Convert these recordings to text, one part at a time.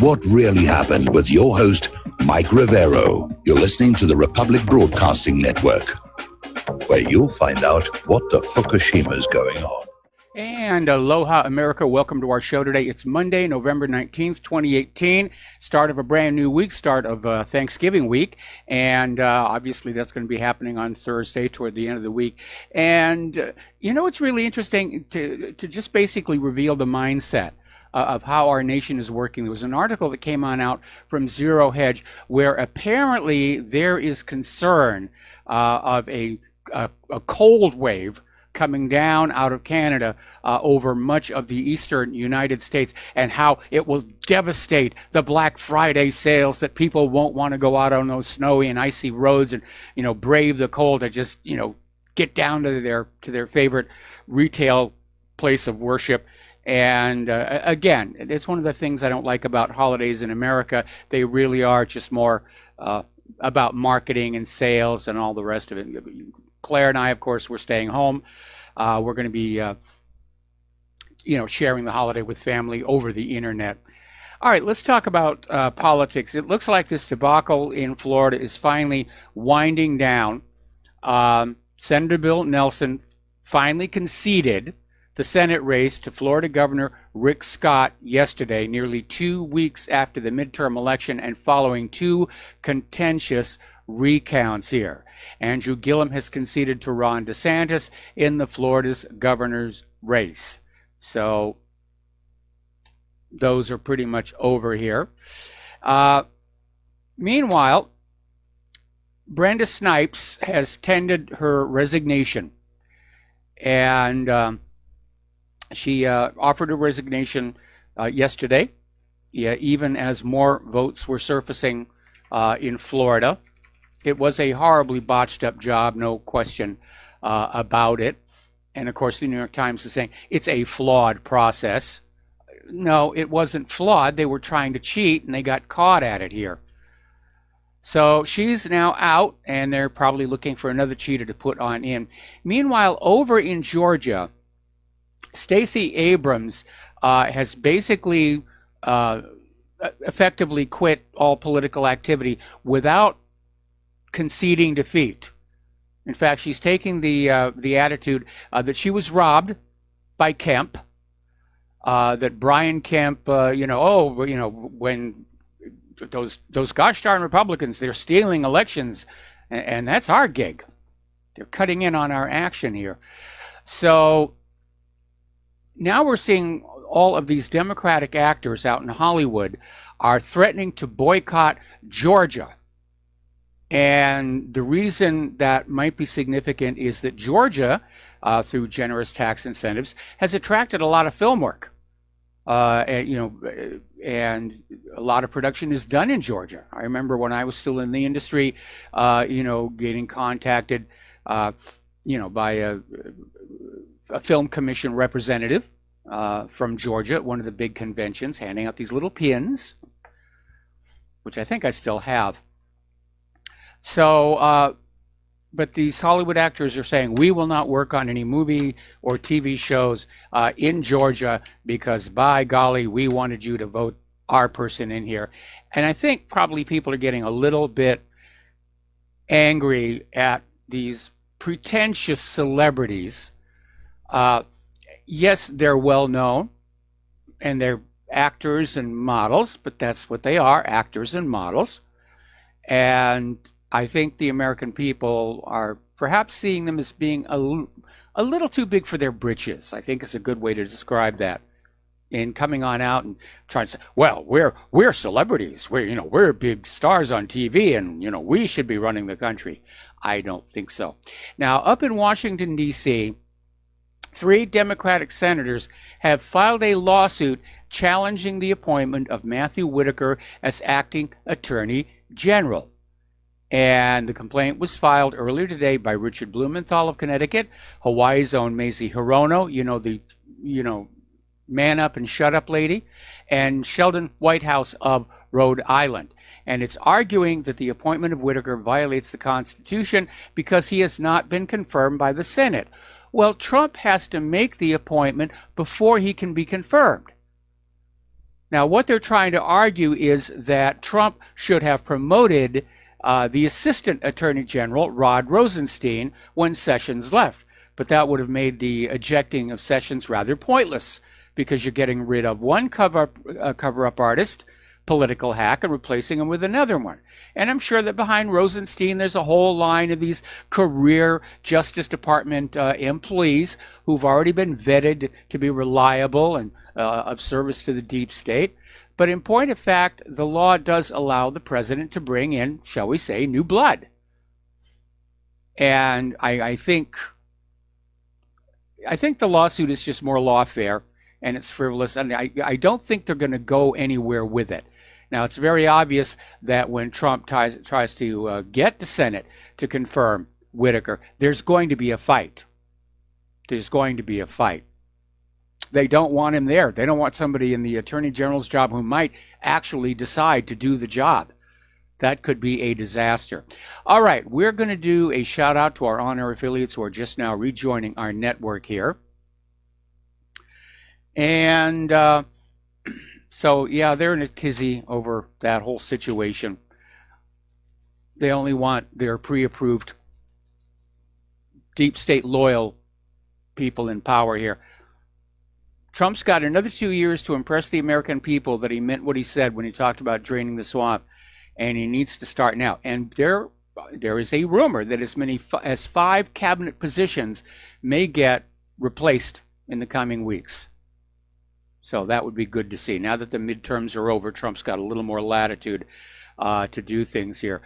What really happened with your host, Mike Rivero. You're listening to the Republic Broadcasting Network, where you'll find out what the Fukushima's going on. And aloha, America. Welcome to our show today. It's Monday, November 19th, 2018. Start of a brand new week, start of Thanksgiving week. And obviously that's going to be happening on Thursday toward the end of the week. And, it's really interesting to just basically reveal the mindset of how our nation is working. There was an article that came out from Zero Hedge where apparently there is concern of a cold wave coming down out of Canada over much of the eastern United States, and how it will devastate the Black Friday sales, that people won't want to go out on those snowy and icy roads and, brave the cold to just, get down to their favorite retail place of worship. And again, it's one of the things I don't like about holidays in America. They really are just more about marketing and sales and all the rest of it. Claire and I, of course, we're staying home. We're going to be, sharing the holiday with family over the internet. All right, let's talk about politics. It looks like this debacle in Florida is finally winding down. Senator Bill Nelson finally conceded the Senate race to Florida Governor Rick Scott yesterday, nearly 2 weeks after the midterm election and following two contentious recounts here. Andrew Gillum has conceded to Ron DeSantis in the Florida's governor's race. So those are pretty much over here. Meanwhile, Brenda Snipes has tendered her resignation, and she offered a resignation yesterday, even as more votes were surfacing in Florida. It was a horribly botched up job, no question about it. And of course, the New York Times is saying it's a flawed process. No, it wasn't flawed. They were trying to cheat and they got caught at it here. So she's now out, and they're probably looking for another cheater to put on in. Meanwhile, over in Georgia, Stacey Abrams has basically effectively quit all political activity without conceding defeat. In fact, she's taking the attitude that she was robbed by Kemp, that Brian Kemp, when those gosh darn Republicans, they're stealing elections, and that's our gig. They're cutting in on our action here. So now we're seeing all of these Democratic actors out in Hollywood are threatening to boycott Georgia. And the reason that might be significant is that Georgia, through generous tax incentives, has attracted a lot of film work. And a lot of production is done in Georgia. I remember when I was still in the industry, getting contacted, by a film commission representative from Georgia at one of the big conventions, handing out these little pins, which I think I still have. So, but these Hollywood actors are saying, we will not work on any movie or TV shows in Georgia because, by golly, we wanted you to vote our person in here. And I think probably people are getting a little bit angry at these pretentious celebrities. Yes, they're well known and they're actors and models, but that's what they are, actors and models. And I think the American people are perhaps seeing them as being a little too big for their britches. I think is a good way to describe that. In coming on out and trying to say, well, we're celebrities. We're big stars on TV, and we should be running the country. I don't think so. Now, up in Washington, D.C., 3 Democratic senators have filed a lawsuit challenging the appointment of Matthew Whitaker as acting attorney general. And the complaint was filed earlier today by Richard Blumenthal of Connecticut, Hawaii's own Mazie Hirono, the man up and shut up lady, and Sheldon Whitehouse of Rhode Island. And it's arguing that the appointment of Whitaker violates the Constitution because he has not been confirmed by the Senate. Well, Trump has to make the appointment before he can be confirmed. Now, what they're trying to argue is that Trump should have promoted the Assistant Attorney General, Rod Rosenstein, when Sessions left. But that would have made the ejecting of Sessions rather pointless, because you're getting rid of one cover-up artist, political hack, and replacing him with another one. And I'm sure that behind Rosenstein there's a whole line of these career Justice Department employees who've already been vetted to be reliable and of service to the deep state. But in point of fact, the law does allow the president to bring in, shall we say, new blood. And I think the lawsuit is just more lawfare, and it's frivolous, and I don't think they're going to go anywhere with it. Now, it's very obvious that when Trump tries to get the Senate to confirm Whitaker, there's going to be a fight. There's going to be a fight. They don't want him there. They don't want somebody in the Attorney General's job who might actually decide to do the job. That could be a disaster. All right, we're going to do a shout out to our on-air affiliates who are just now rejoining our network here. And so, yeah, they're in a tizzy over that whole situation. They only want their pre-approved deep state loyal people in power here. Trump's got another 2 years to impress the American people that he meant what he said when he talked about draining the swamp, and he needs to start now. And there is a rumor that as many as 5 cabinet positions may get replaced in the coming weeks. So that would be good to see. Now that the midterms are over, Trump's got a little more latitude to do things here.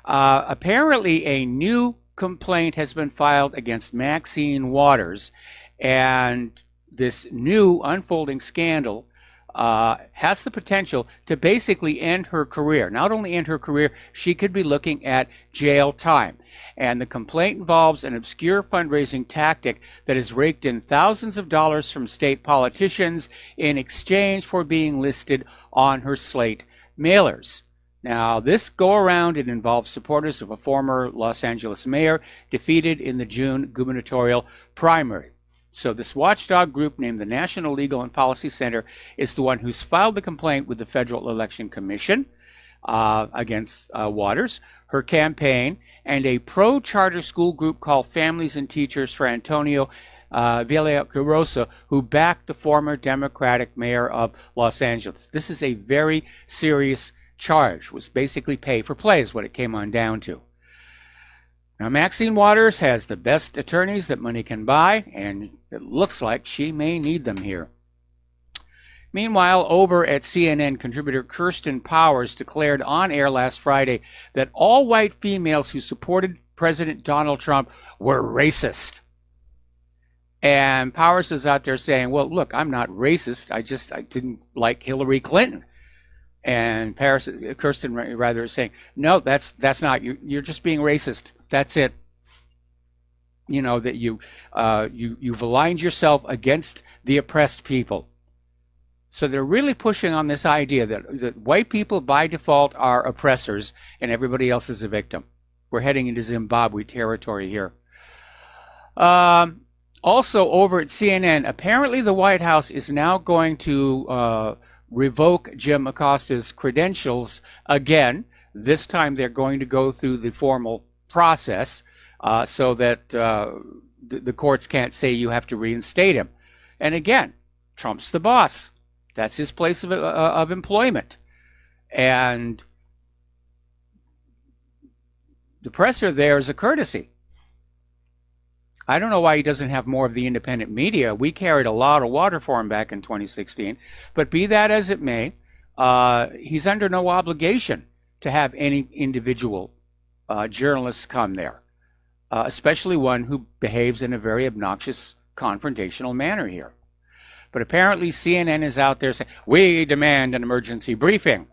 Apparently, a new complaint has been filed against Maxine Waters, and this new unfolding scandal has the potential to basically end her career. Not only end her career, she could be looking at jail time. And the complaint involves an obscure fundraising tactic that has raked in thousands of dollars from state politicians in exchange for being listed on her slate mailers. Now, this go-around, it involves supporters of a former Los Angeles mayor defeated in the June gubernatorial primary. So this watchdog group named the National Legal and Policy Center is the one who's filed the complaint with the Federal Election Commission against Waters, her campaign, and a pro-charter school group called Families and Teachers for Antonio Villaraigosa, who backed the former Democratic mayor of Los Angeles. This is a very serious charge. It was basically pay for play is what it came on down to. Now, Maxine Waters has the best attorneys that money can buy, and it looks like she may need them here. Meanwhile, over at CNN, contributor Kirsten Powers declared on air last Friday that all white females who supported President Donald Trump were racist. And Powers is out there saying, well, look, I'm not racist. I didn't like Hillary Clinton. And Kirsten rather is saying, no, that's not, you're just being racist. That's it. You know, that you've aligned yourself against the oppressed people. So they're really pushing on this idea that white people by default are oppressors and everybody else is a victim. We're heading into Zimbabwe territory here. Also over at CNN, apparently the White House is now going to revoke Jim Acosta's credentials again. This time they're going to go through the formal process so that the courts can't say you have to reinstate him. And again, Trump's the boss. That's his place of employment. And the presser there is a courtesy. I don't know why he doesn't have more of the independent media. We carried a lot of water for him back in 2016. But be that as it may, he's under no obligation to have any individual journalists come there, especially one who behaves in a very obnoxious, confrontational manner here. But apparently CNN is out there saying, we demand an emergency briefing.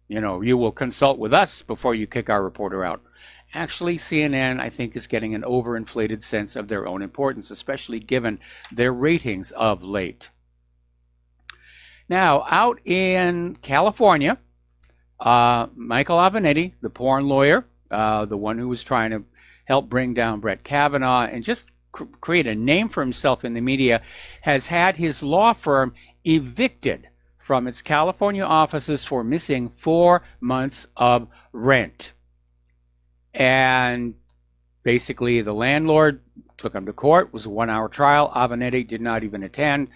You know, you will consult with us before you kick our reporter out. Actually, CNN, I think, is getting an overinflated sense of their own importance, especially given their ratings of late. Now, out in California, Michael Avenatti, the porn lawyer, the one who was trying to help bring down Brett Kavanaugh and just create a name for himself in the media, has had his law firm evicted from its California offices for missing 4 months of rent. And basically, the landlord took him to court. It was a 1-hour trial. Avenatti did not even attend.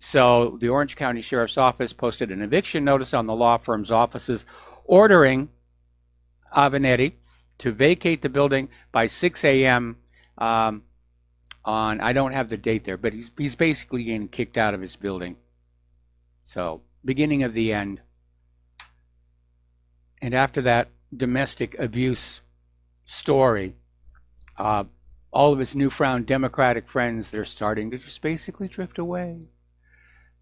So the Orange County Sheriff's Office posted an eviction notice on the law firm's offices, ordering Avenatti to vacate the building by 6 a.m. On, I don't have the date there, but he's basically getting kicked out of his building. So, beginning of the end. And after that domestic abuse story, all of his newfound Democratic friends, they're starting to just basically drift away.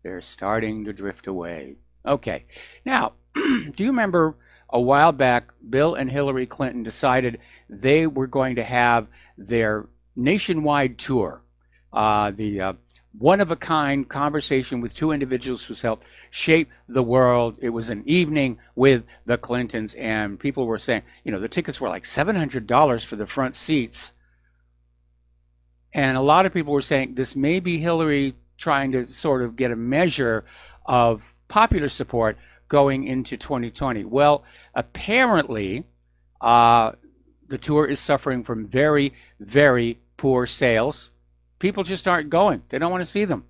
They're starting to drift away. Okay. Now, do you remember a while back, Bill and Hillary Clinton decided they were going to have their nationwide tour, the one-of-a-kind conversation with two individuals who helped shape the world. It was an evening with the Clintons, and people were saying, you know, the tickets were like $700 for the front seats. And a lot of people were saying this may be Hillary trying to sort of get a measure of popular support going into 2020. Well, apparently, the tour is suffering from very, very poor sales. People just aren't going. They don't want to see them.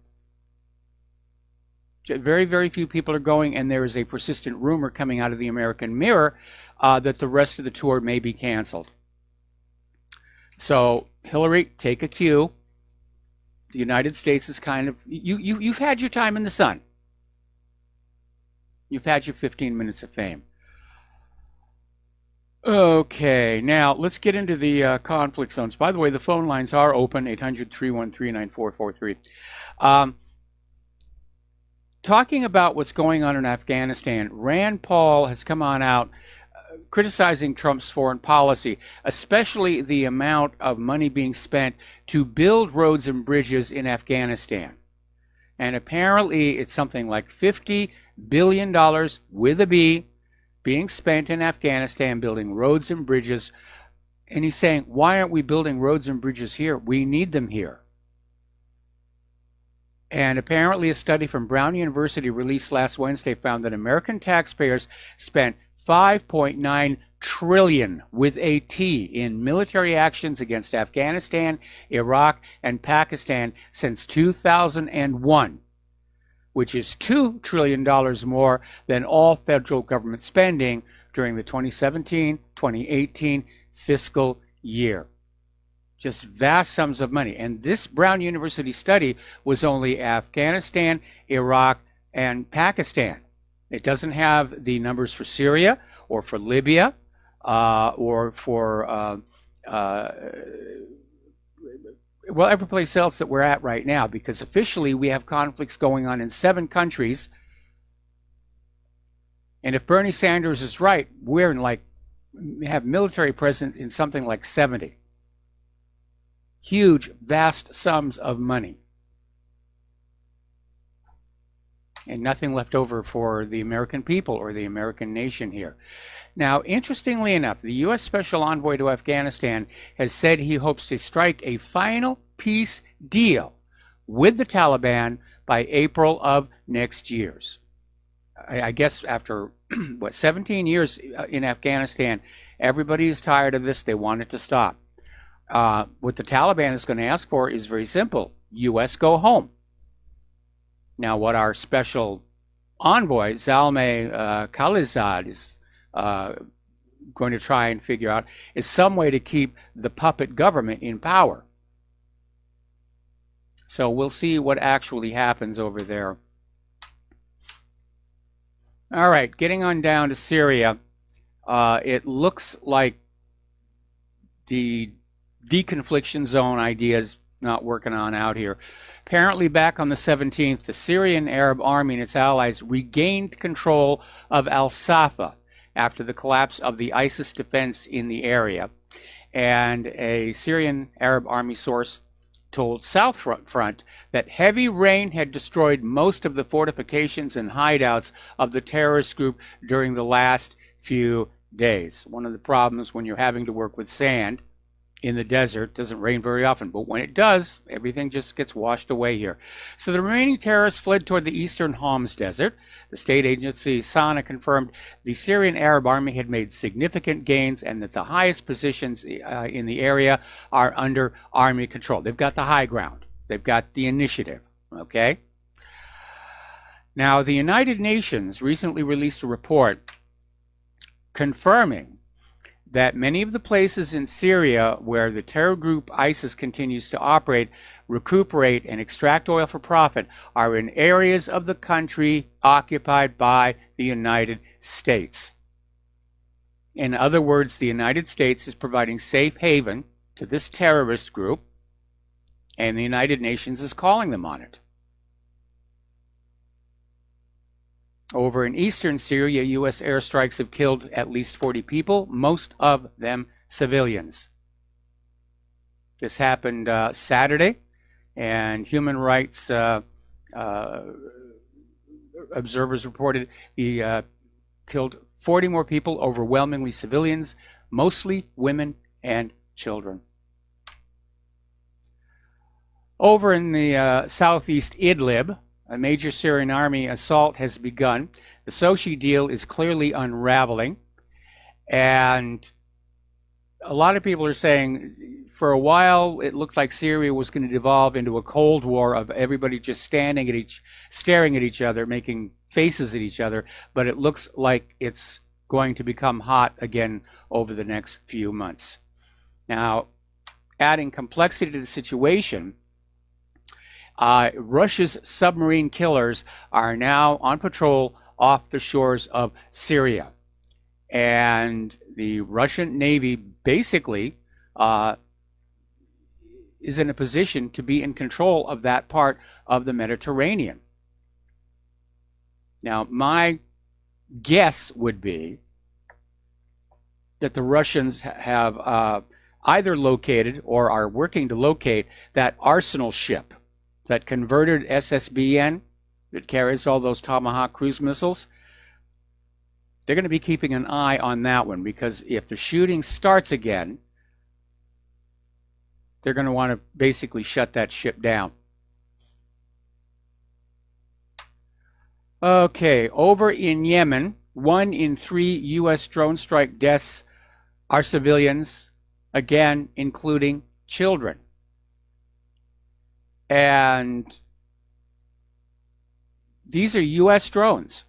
Very, very few people are going, and there is a persistent rumor coming out of the American Mirror that the rest of the tour may be canceled. So, Hillary, take a cue. The United States is kind of, you've had your time in the sun. You've had your 15 minutes of fame. Okay, now let's get into the conflict zones. By the way, the phone lines are open, 800-313-9443. Talking about what's going on in Afghanistan, Rand Paul has come on out criticizing Trump's foreign policy, especially the amount of money being spent to build roads and bridges in Afghanistan. And apparently it's something like $50 billion with a B being spent in Afghanistan building roads and bridges. And he's saying, why aren't we building roads and bridges here? We need them here. And apparently a study from Brown University released last Wednesday found that American taxpayers spent $5.9 trillion with a T in military actions against Afghanistan, Iraq, and Pakistan since 2001, which is $2 trillion more than all federal government spending during the 2017-2018 fiscal year. Just vast sums of money. And this Brown University study was only Afghanistan, Iraq, and Pakistan. It doesn't have the numbers for Syria or for Libya or for, well, every place else that we're at right now, because officially we have conflicts going on in 7 countries. And if Bernie Sanders is right, we're in have military presence in something like 70. Huge, vast sums of money. And nothing left over for the American people or the American nation here. Now, interestingly enough, the U.S. Special Envoy to Afghanistan has said he hopes to strike a final peace deal with the Taliban by April of next year. I guess after, 17 years in Afghanistan, everybody is tired of this. They want it to stop. What the Taliban is going to ask for is very simple. U.S. go home. Now, what our special envoy, Zalmay Khalilzad, is going to try and figure out is some way to keep the puppet government in power. So we'll see what actually happens over there. All right, getting on down to Syria. It looks like the deconfliction zone idea is not working on out here. Apparently, back on the 17th, the Syrian Arab Army and its allies regained control of Al-Safa after the collapse of the ISIS defense in the area. And a Syrian Arab Army source told South Front that heavy rain had destroyed most of the fortifications and hideouts of the terrorist group during the last few days. One of the problems when you're having to work with sand in the desert. It doesn't rain very often, but when it does, everything just gets washed away here. So the remaining terrorists fled toward the eastern Homs Desert. The state agency SANA confirmed the Syrian Arab Army had made significant gains and that the highest positions in the area are under army control. They've got the high ground. They've got the initiative, okay? Now, the United Nations recently released a report confirming that many of the places in Syria where the terror group ISIS continues to operate, recuperate, and extract oil for profit are in areas of the country occupied by the United States. In other words, the United States is providing safe haven to this terrorist group, and the United Nations is calling them on it. Over in eastern Syria, U.S. airstrikes have killed at least 40 people, most of them civilians. This happened Saturday, and human rights observers reported he killed 40 more people, overwhelmingly civilians, mostly women and children. Over in the southeast Idlib, a major Syrian army assault has begun. The Sochi deal is clearly unraveling. And a lot of people are saying for a while it looked like Syria was going to devolve into a Cold War of everybody just staring at each other, making faces at each other. But it looks like it's going to become hot again over the next few months. Now, adding complexity to the situation, Russia's submarine killers are now on patrol off the shores of Syria. And the Russian Navy basically is in a position to be in control of that part of the Mediterranean. Now, my guess would be that the Russians have either located or are working to locate that Arsenal ship, that converted SSBN that carries all those Tomahawk cruise missiles. They're going to be keeping an eye on that one, because if the shooting starts again, they're going to want to basically shut that ship down. Okay, over in Yemen, 1 in 3 U.S. drone strike deaths are civilians, again, including children. And these are U.S. drones.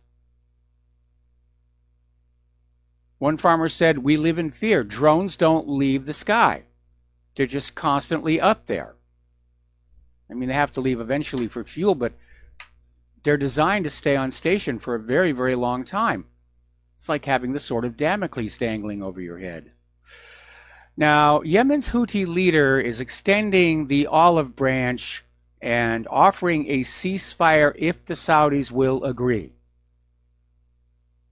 One farmer said, "We live in fear. Drones don't leave the sky. They're just constantly up there." I mean, they have to leave eventually for fuel, but they're designed to stay on station for a very, very long time. It's like having the sword of Damocles dangling over your head. Now, Yemen's Houthi leader is extending the olive branch and offering a ceasefire if the Saudis will agree.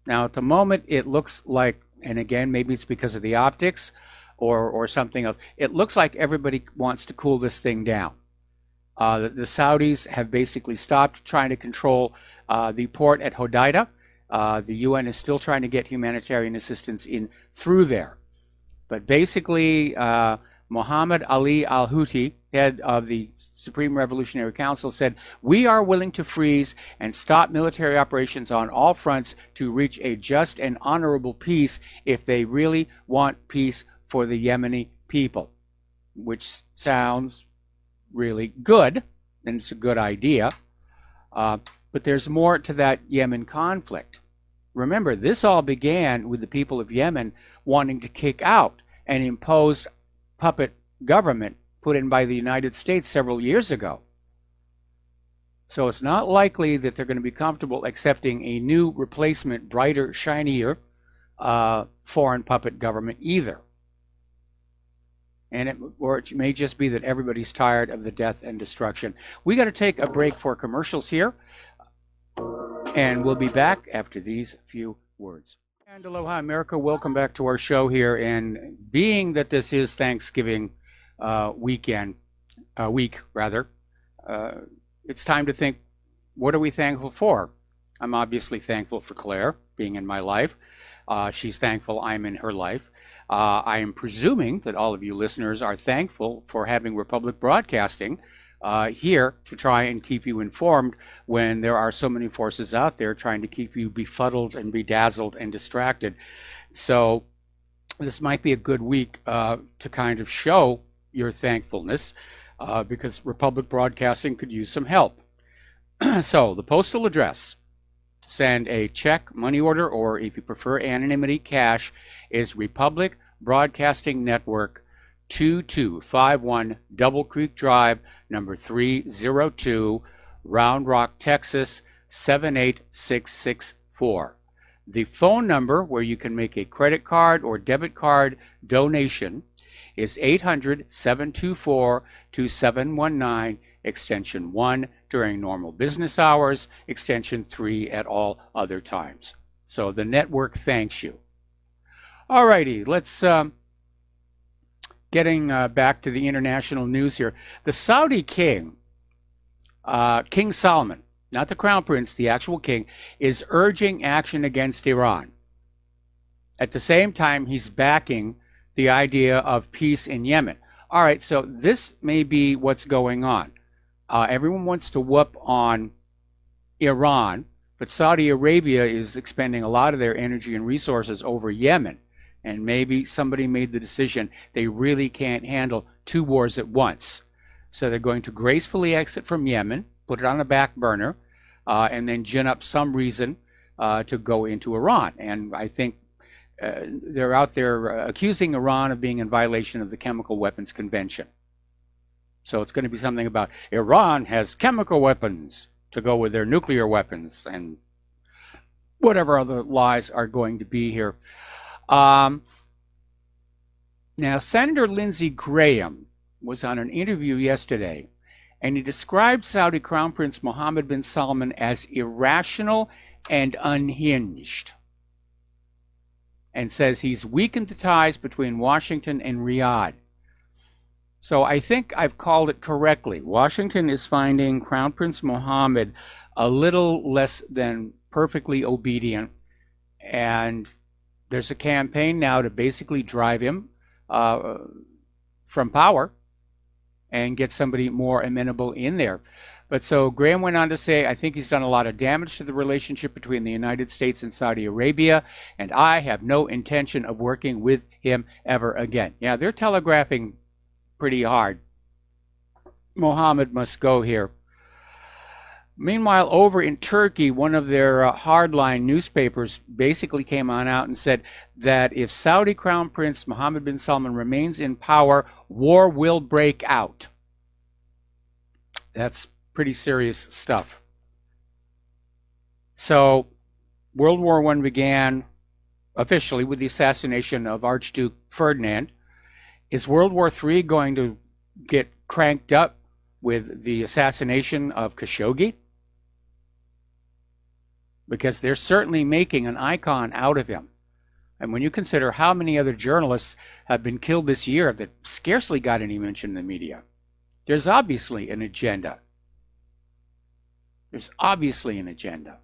Now, at the moment, it looks like, and again, maybe it's because of the optics or something else, it looks like everybody wants to cool this thing down. The Saudis have basically stopped trying to control the port at Hodeidah. The UN is still trying to get humanitarian assistance in through there. But basically, Mohammed Ali al-Houthi, head of the Supreme Revolutionary Council, said, "We are willing to freeze and stop military operations on all fronts to reach a just and honorable peace if they really want peace for the Yemeni people," which sounds really good, and it's a good idea. But there's more to that Yemen conflict. Remember, this all began with the people of Yemen wanting to kick out an imposed puppet government put in by the United States several years ago. So it's not likely that they're going to be comfortable accepting a new replacement, brighter, shinier foreign puppet government either. Or it may just be that everybody's tired of the death and destruction. We got to take a break for commercials here, and we'll be back after these few words. And aloha, America. Welcome back to our show here. And being that this is Thanksgiving week, it's time to think, what are we thankful for? I'm obviously thankful for Claire being in my life. She's thankful I'm in her life. I am presuming that all of you listeners are thankful for having Republic Broadcasting here to try and keep you informed when there are so many forces out there trying to keep you befuddled and bedazzled and distracted. So this might be a good week to kind of show your thankfulness because Republic Broadcasting could use some help. So the postal address to send a check, money order, or if you prefer anonymity, cash, is Republic Broadcasting Network, 2251 Double Creek Drive, number 302, Round Rock, Texas, 78664. The phone number where you can make a credit card or debit card donation is 800-724-2719, extension 1 during normal business hours, extension 3 at all other times. So the network thanks you. All righty, let's getting back to the international news here. The Saudi king, King Salman, not the crown prince, the actual king, is urging action against Iran. At the same time, he's backing the idea of peace in Yemen. All right, so this may be what's going on. Everyone wants to whoop on Iran, but Saudi Arabia is expending a lot of their energy and resources over Yemen. And maybe somebody made the decision they really can't handle two wars at once. So they're going to gracefully exit from Yemen, put it on a back burner, and then gin up some reason to go into Iran. And I think they're out there accusing Iran of being in violation of the Chemical Weapons Convention. So it's going to be something about Iran has chemical weapons to go with their nuclear weapons and whatever other lies are going to be here. Now, Senator Lindsey Graham was on an interview yesterday, and he described Saudi Crown Prince Mohammed bin Salman as irrational and unhinged, and says he's weakened the ties between Washington and Riyadh. So I think I've called it correctly. Washington is finding Crown Prince Mohammed a little less than perfectly obedient, and there's a campaign now to basically drive him from power and get somebody more amenable in there. But so Graham went on to say, I think he's done a lot of damage to the relationship between the United States and Saudi Arabia, and I have no intention of working with him ever again. Yeah, they're telegraphing pretty hard. Mohammed must go here. Meanwhile, over in Turkey, one of their hardline newspapers basically came on out and said that if Saudi Crown Prince Mohammed bin Salman remains in power, war will break out. That's pretty serious stuff. So, World War I began officially with the assassination of Archduke Ferdinand. Is World War III going to get cranked up with the assassination of Khashoggi? Because they're certainly making an icon out of him. And when you consider how many other journalists have been killed this year that scarcely got any mention in the media, there's obviously an agenda. There's obviously an agenda.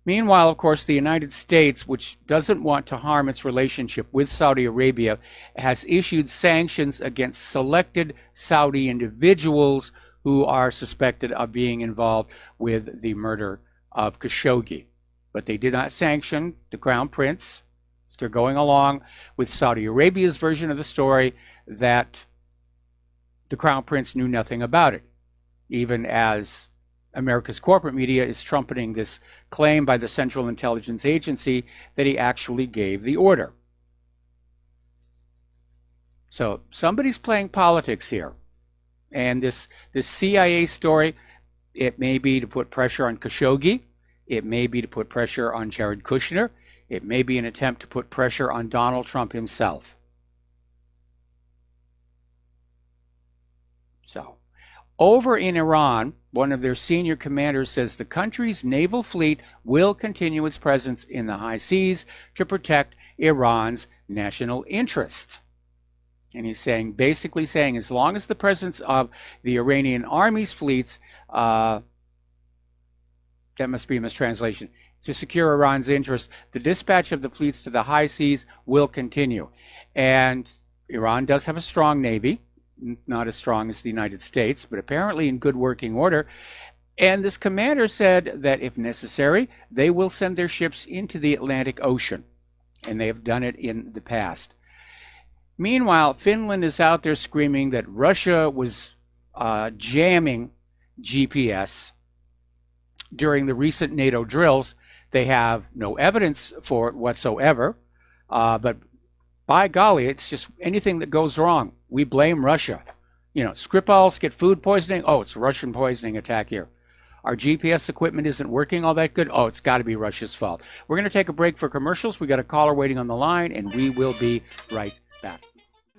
Meanwhile, of course, the United States, which doesn't want to harm its relationship with Saudi Arabia, has issued sanctions against selected Saudi individuals who are suspected of being involved with the murder of Khashoggi. But they did not sanction the Crown Prince. They're going along with Saudi Arabia's version of the story that the Crown Prince knew nothing about it, even as America's corporate media is trumpeting this claim by the Central Intelligence Agency that he actually gave the order. So somebody's playing politics here. And this CIA story, it may be to put pressure on Khashoggi. It may be to put pressure on Jared Kushner. It may be an attempt to put pressure on Donald Trump himself. So, over in Iran, one of their senior commanders says the country's naval fleet will continue its presence in the high seas to protect Iran's national interests. And he's saying, basically saying, as long as the presence of the Iranian army's fleets That must be a mistranslation. To secure Iran's interests, the dispatch of the fleets to the high seas will continue. And Iran does have a strong navy, not as strong as the United States, but apparently in good working order. And this commander said that if necessary, they will send their ships into the Atlantic Ocean. And they have done it in the past. Meanwhile, Finland is out there screaming that Russia was jamming GPS during the recent NATO drills. They have no evidence for it whatsoever, but by golly, it's just anything that goes wrong, we blame Russia. You know, Skripals get food poisoning. Oh, it's Russian poisoning attack here. Our GPS equipment isn't working all that good. Oh, it's got to be Russia's fault. We're going to take a break for commercials. We got a caller waiting on the line, and we will be right back.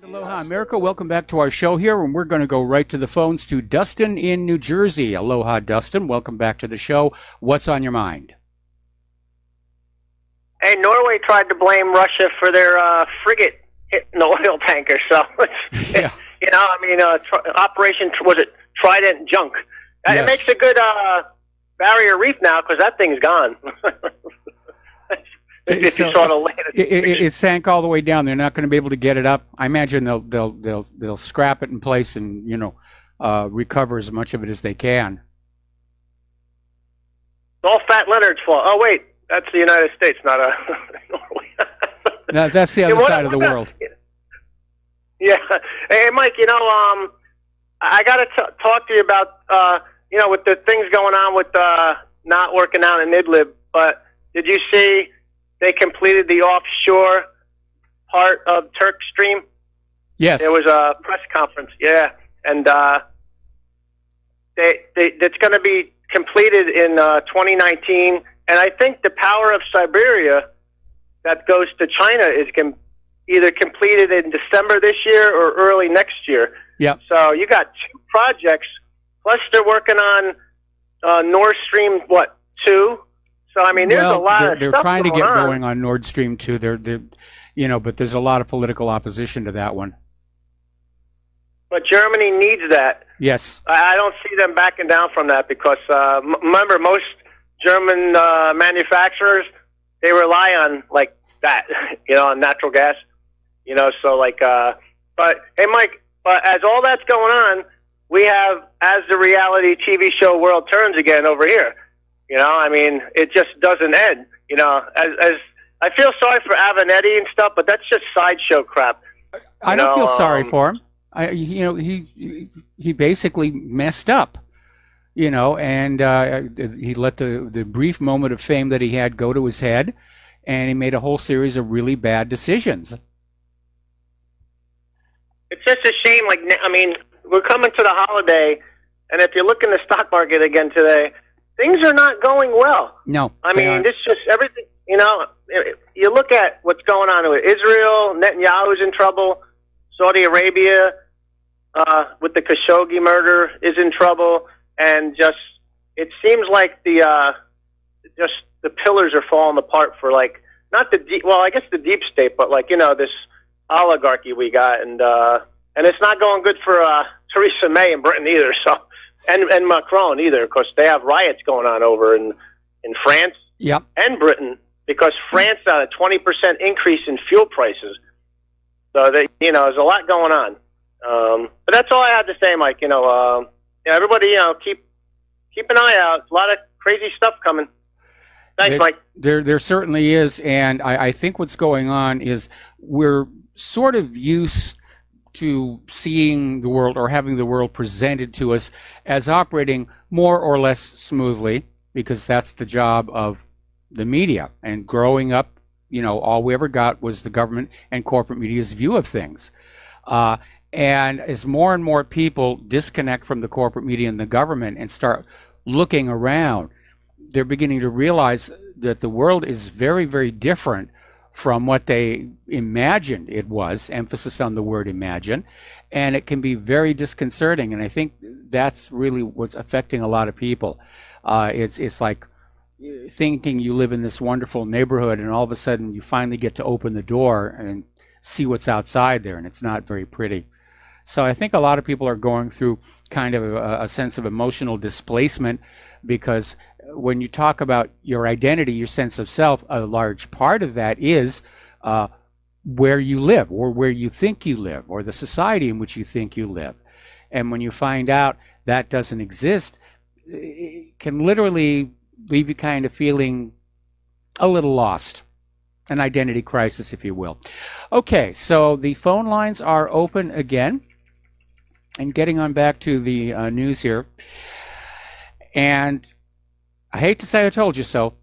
Aloha, America. Welcome back to our show here, and we're going to go right to the phones to Dustin in New Jersey. Aloha, Dustin. Welcome back to the show. What's on your mind? Hey, Norway tried to blame Russia for their frigate hitting the oil tanker. So, Yeah. you know, I mean, Operation, was it Trident Junk? Yes. It makes a good barrier reef now because that thing's gone. If you saw the latest. It sank all the way down. They're not going to be able to get it up. I imagine they'll scrap it in place and, you know, recover as much of it as they can. It's all Fat Leonard's fault. Oh, wait. That's the United States, not Norway. That's the other side of the world. Yeah. Hey, Mike, you know, I got to talk to you about, you know, with the things going on with not working out in Idlib, but did you see they completed the offshore part of Turk Stream? Yes. There was a press conference, yeah, and it's going to be completed in 2019. And I think the power of Siberia that goes to China is either completed in December this year or early next year. Yep. So you got two projects, plus they're working on Nord Stream, 2? So, I mean, there's a lot of stuff they're trying to get on. going on Nord Stream 2. They're, you know, but there's a lot of political opposition to that one. But Germany needs that. Yes. I don't see them backing down from that because, remember, most German manufacturers, they rely on, like, that, you know, on natural gas. You know, so, like, but, hey, Mike, but as all that's going on, we have, as the reality TV show world turns again over here. You know, I mean, it just doesn't end. You know, as I feel sorry for Avenatti and stuff, but that's just sideshow crap. I don't feel sorry for him. You know, he basically messed up. You know, and he let the brief moment of fame that he had go to his head, and he made a whole series of really bad decisions. It's just a shame. Like, I mean, we're coming to the holiday, and if you look in the stock market again today, things are not going well. No. I mean, it's just everything, you know, you look at what's going on with Israel, Netanyahu's in trouble, Saudi Arabia, with the Khashoggi murder is in trouble, and just, it seems like the pillars are falling apart for, like, not the deep, well, I guess the deep state, but, like, you know, this oligarchy we got, and it's not going good for Theresa May in Britain either, so, and Macron either, because they have riots going on over in France and Britain, because France had a 20% increase in fuel prices. So that, you know, there's a lot going on. But that's all I had to say, Mike. You know, everybody, you know, keep an eye out. A lot of crazy stuff coming. Thanks, Mike. There certainly is, and I think what's going on is we're sort of used to seeing the world or having the world presented to us as operating more or less smoothly, because that's the job of the media. And growing up, you know, all we ever got was the government and corporate media's view of things. And as more and more people disconnect from the corporate media and the government and start looking around, they're beginning to realize that the world is very, very different from what they imagined it was, emphasis on the word imagine, and it can be very disconcerting. And I think that's really what's affecting a lot of people. It's like thinking you live in this wonderful neighborhood, and all of a sudden you finally get to open the door and see what's outside there, and it's not very pretty. So I think a lot of people are going through kind of a sense of emotional displacement, because when you talk about your identity, your sense of self, a large part of that is where you live, or where you think you live, or the society in which you think you live. And when you find out that doesn't exist, it can literally leave you kind of feeling a little lost. An identity crisis, if you will. Okay, so the phone lines are open again. And getting on back to the news here. And I hate to say I told you so.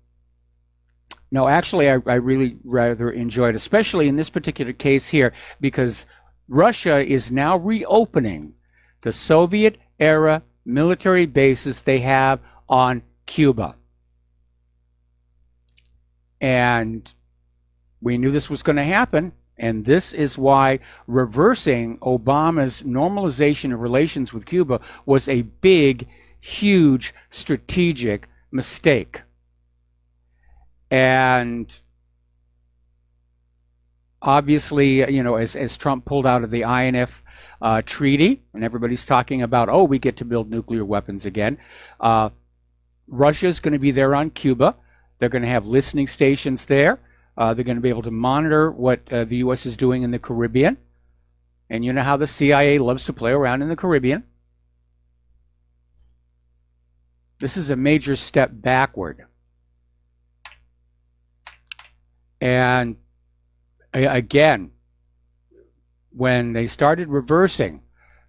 No, actually, I really rather enjoyed, especially in this particular case here, because Russia is now reopening the Soviet-era military bases they have on Cuba. And we knew this was going to happen, and this is why reversing Obama's normalization of relations with Cuba was a big, huge strategic mistake. And obviously, you know, as Trump pulled out of the INF treaty, and everybody's talking about, oh, we get to build nuclear weapons again, Russia's going to be there on Cuba. They're going to have listening stations there. They're going to be able to monitor what the U.S. is doing in the Caribbean. And you know how the CIA loves to play around in the Caribbean. This is a major step backward. And again, when they started reversing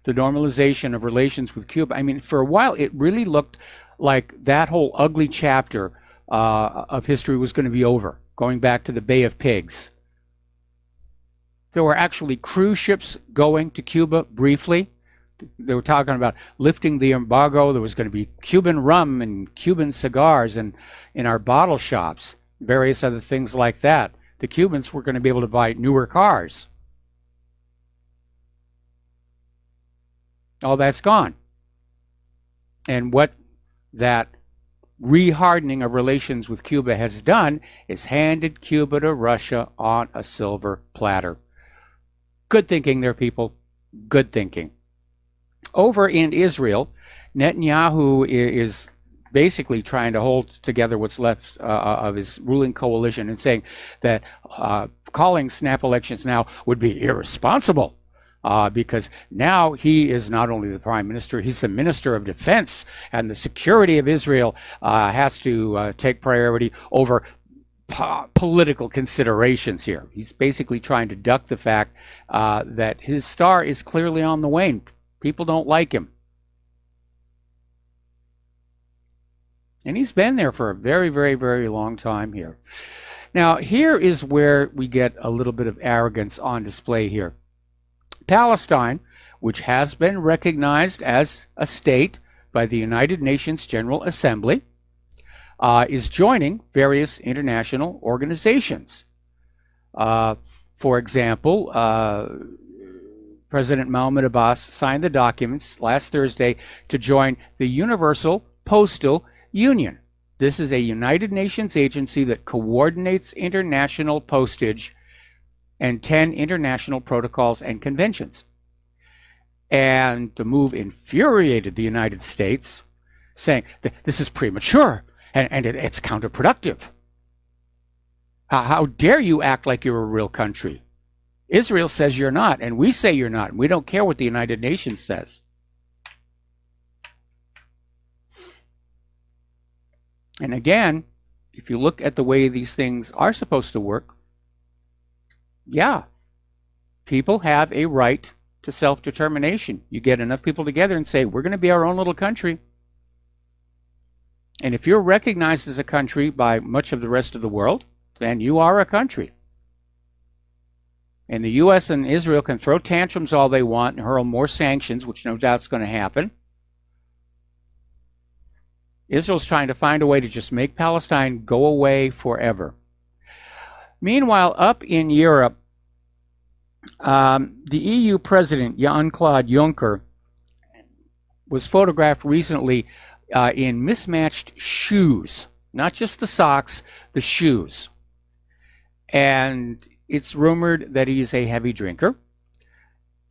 the normalization of relations with Cuba, I mean, for a while, it really looked like that whole ugly chapter of history was going to be over, going back to the Bay of Pigs. There were actually cruise ships going to Cuba briefly. They were talking about lifting the embargo. There was going to be Cuban rum and Cuban cigars in our bottle shops, various other things like that. The Cubans were going to be able to buy newer cars. All that's gone. And what that rehardening of relations with Cuba has done is handed Cuba to Russia on a silver platter. Good thinking there, people. Good thinking. Over in Israel, Netanyahu is basically trying to hold together what's left of his ruling coalition and saying that calling snap elections now would be irresponsible. Because now he is not only the prime minister, he's the minister of defense, and the security of Israel has to take priority over political considerations here. He's basically trying to duck the fact that his star is clearly on the wane. People don't like him. And he's been there for a very, very, very long time here. Now, here is where we get a little bit of arrogance on display here. Palestine, which has been recognized as a state by the United Nations General Assembly, is joining various international organizations. For example, President Mahmoud Abbas signed the documents last Thursday to join the Universal Postal Union. This is a United Nations agency that coordinates international postage and 10 international protocols and conventions. And the move infuriated the United States, saying that this is premature and it's counterproductive. How dare you act like you're a real country? Israel says you're not, and we say you're not. We don't care what the United Nations says. And again, if you look at the way these things are supposed to work, yeah, people have a right to self-determination. You get enough people together and say, we're going to be our own little country. And if you're recognized as a country by much of the rest of the world, then you are a country. And the U.S. and Israel can throw tantrums all they want and hurl more sanctions, which no doubt is going to happen. Israel's trying to find a way to just make Palestine go away forever. Meanwhile, up in Europe, the EU President Jean-Claude Juncker was photographed recently in mismatched shoes, not just the socks, the shoes. And it's rumored that he's a heavy drinker.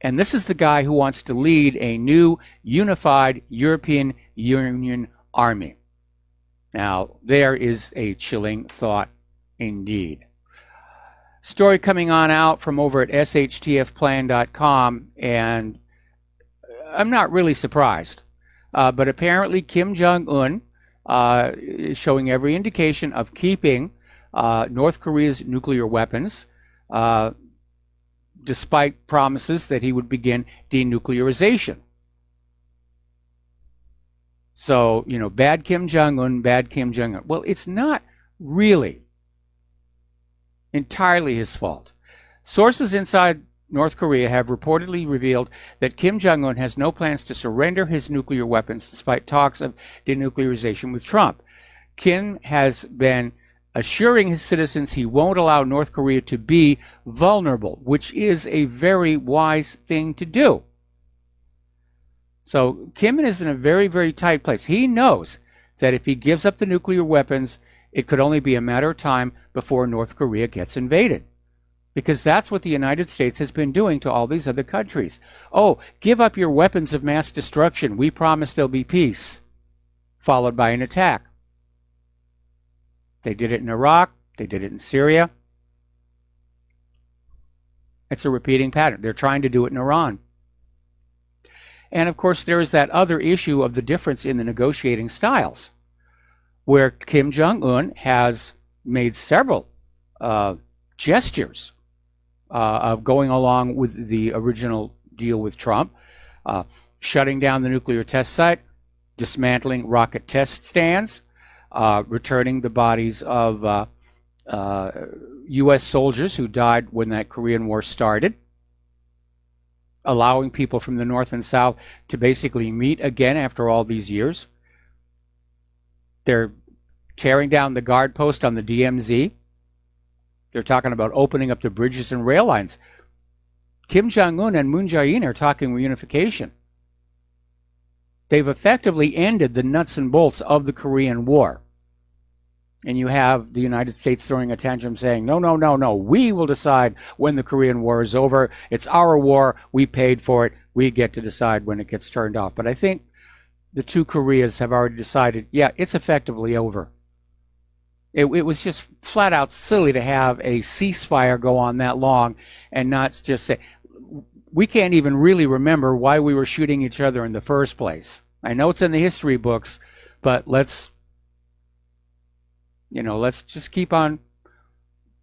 And this is the guy who wants to lead a new unified European Union army. Now, there is a chilling thought indeed. Story coming on out from over at shtfplan.com, and I'm not really surprised. But apparently Kim Jong-un is showing every indication of keeping North Korea's nuclear weapons, despite promises that he would begin denuclearization. So, bad Kim Jong-un, bad Kim Jong-un. Well, it's not really entirely his fault. Sources inside North Korea have reportedly revealed that Kim Jong-un has no plans to surrender his nuclear weapons despite talks of denuclearization with Trump. Kim has been assuring his citizens he won't allow North Korea to be vulnerable, which is a very wise thing to do. So Kim is in a very, very tight place. He knows that if he gives up the nuclear weapons, it could only be a matter of time before North Korea gets invaded. Because that's what the United States has been doing to all these other countries. Oh, give up your weapons of mass destruction. We promise there'll be peace. Followed by an attack. They did it in Iraq. They did it in Syria. It's a repeating pattern. They're trying to do it in Iran. And of course, there is that other issue of the difference in the negotiating styles, where Kim Jong-un has made several gestures of going along with the original deal with Trump, shutting down the nuclear test site, dismantling rocket test stands, returning the bodies of U.S. soldiers who died when that Korean War started, allowing people from the North and South to basically meet again after all these years. They're tearing down the guard post on the DMZ. They're talking about opening up the bridges and rail lines. Kim Jong-un and Moon Jae-in are talking reunification. They've effectively ended the nuts and bolts of the Korean War. And you have the United States throwing a tantrum saying, no, no, no, no, we will decide when the Korean War is over. It's our war. We paid for it. We get to decide when it gets turned off. But I think the two Koreas have already decided, yeah, it's effectively over. It was just flat out silly to have a ceasefire go on that long and not just say, we can't even really remember why we were shooting each other in the first place. I know it's in the history books, but let's just keep on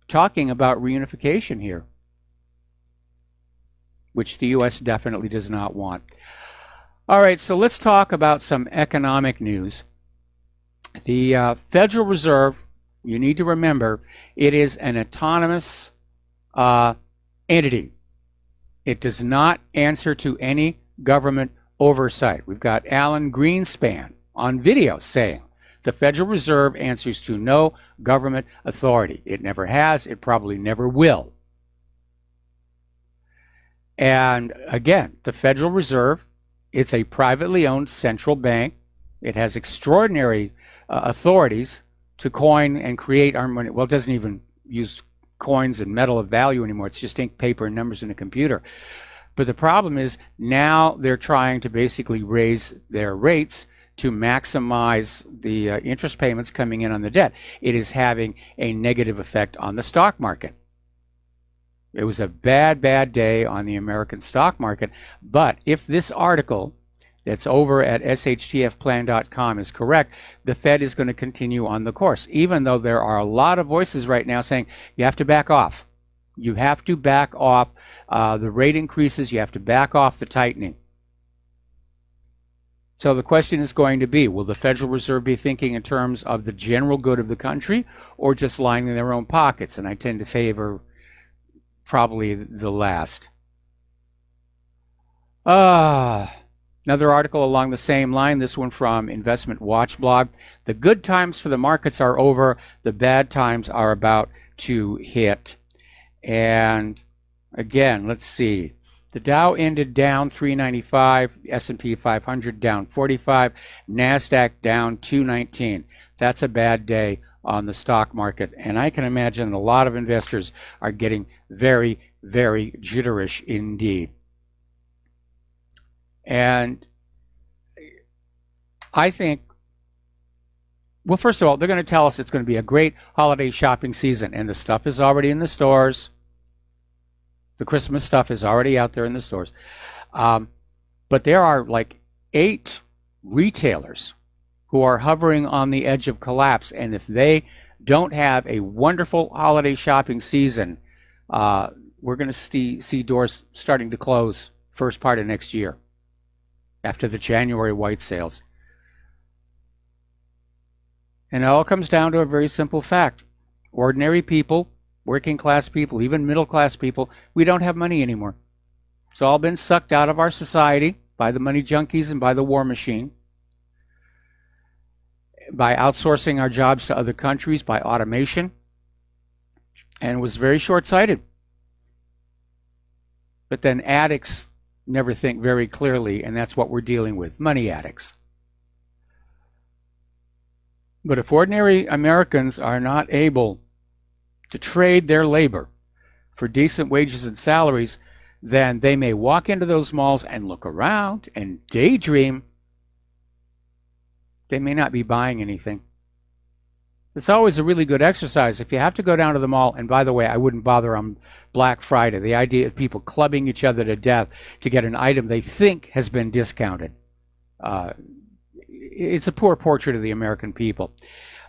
talking about reunification here, which the U.S. definitely does not want. All right, so let's talk about some economic news. The Federal Reserve, you need to remember, it is an autonomous entity. It does not answer to any government oversight. We've got Alan Greenspan on video saying, the Federal Reserve answers to no government authority. It never has. It probably never will. And again, the Federal Reserve, it's a privately owned central bank. It has extraordinary authorities to coin and create our money. Well, it doesn't even use coins and metal of value anymore. It's just ink, paper, and numbers in a computer. But the problem is now they're trying to basically raise their rates to maximize the interest payments coming in on the debt. It is having a negative effect on the stock market. It was a bad, bad day on the American stock market. But if this article that's over at shtfplan.com is correct, the Fed is going to continue on the course, even though there are a lot of voices right now saying you have to back off. You have to back off the rate increases. You have to back off the tightening. So the question is going to be, will the Federal Reserve be thinking in terms of the general good of the country or just lying in their own pockets? And I tend to favor probably the last. Another article along the same line, this one from Investment Watch blog. The good times for the markets are over. The bad times are about to hit. And again, let's see. The Dow ended down 395, S&P 500 down 45, NASDAQ down 219. That's a bad day on the stock market. And I can imagine a lot of investors are getting very, very jitterish indeed. And I think Well, first of all, they're going to tell us it's going to be a great holiday shopping season, and the stuff is already in the stores. The Christmas stuff is already out there in the stores. But there are like 8 retailers who are hovering on the edge of collapse, and if they don't have a wonderful holiday shopping season, we're going to see doors starting to close first part of next year after the January white sales. And it all comes down to a very simple fact. Ordinary people, working class people, even middle class people, we don't have money anymore. It's all been sucked out of our society by the money junkies and by the war machine, by outsourcing our jobs to other countries, by automation, and it was very short-sighted. But then addicts never think very clearly, and that's what we're dealing with, money addicts. But if ordinary Americans are not able to trade their labor for decent wages and salaries, then they may walk into those malls and look around and daydream. They may not be buying anything. It's always a really good exercise. If you have to go down to the mall, and by the way, I wouldn't bother on Black Friday. The idea of people clubbing each other to death to get an item they think has been discounted. It's a poor portrait of the American people.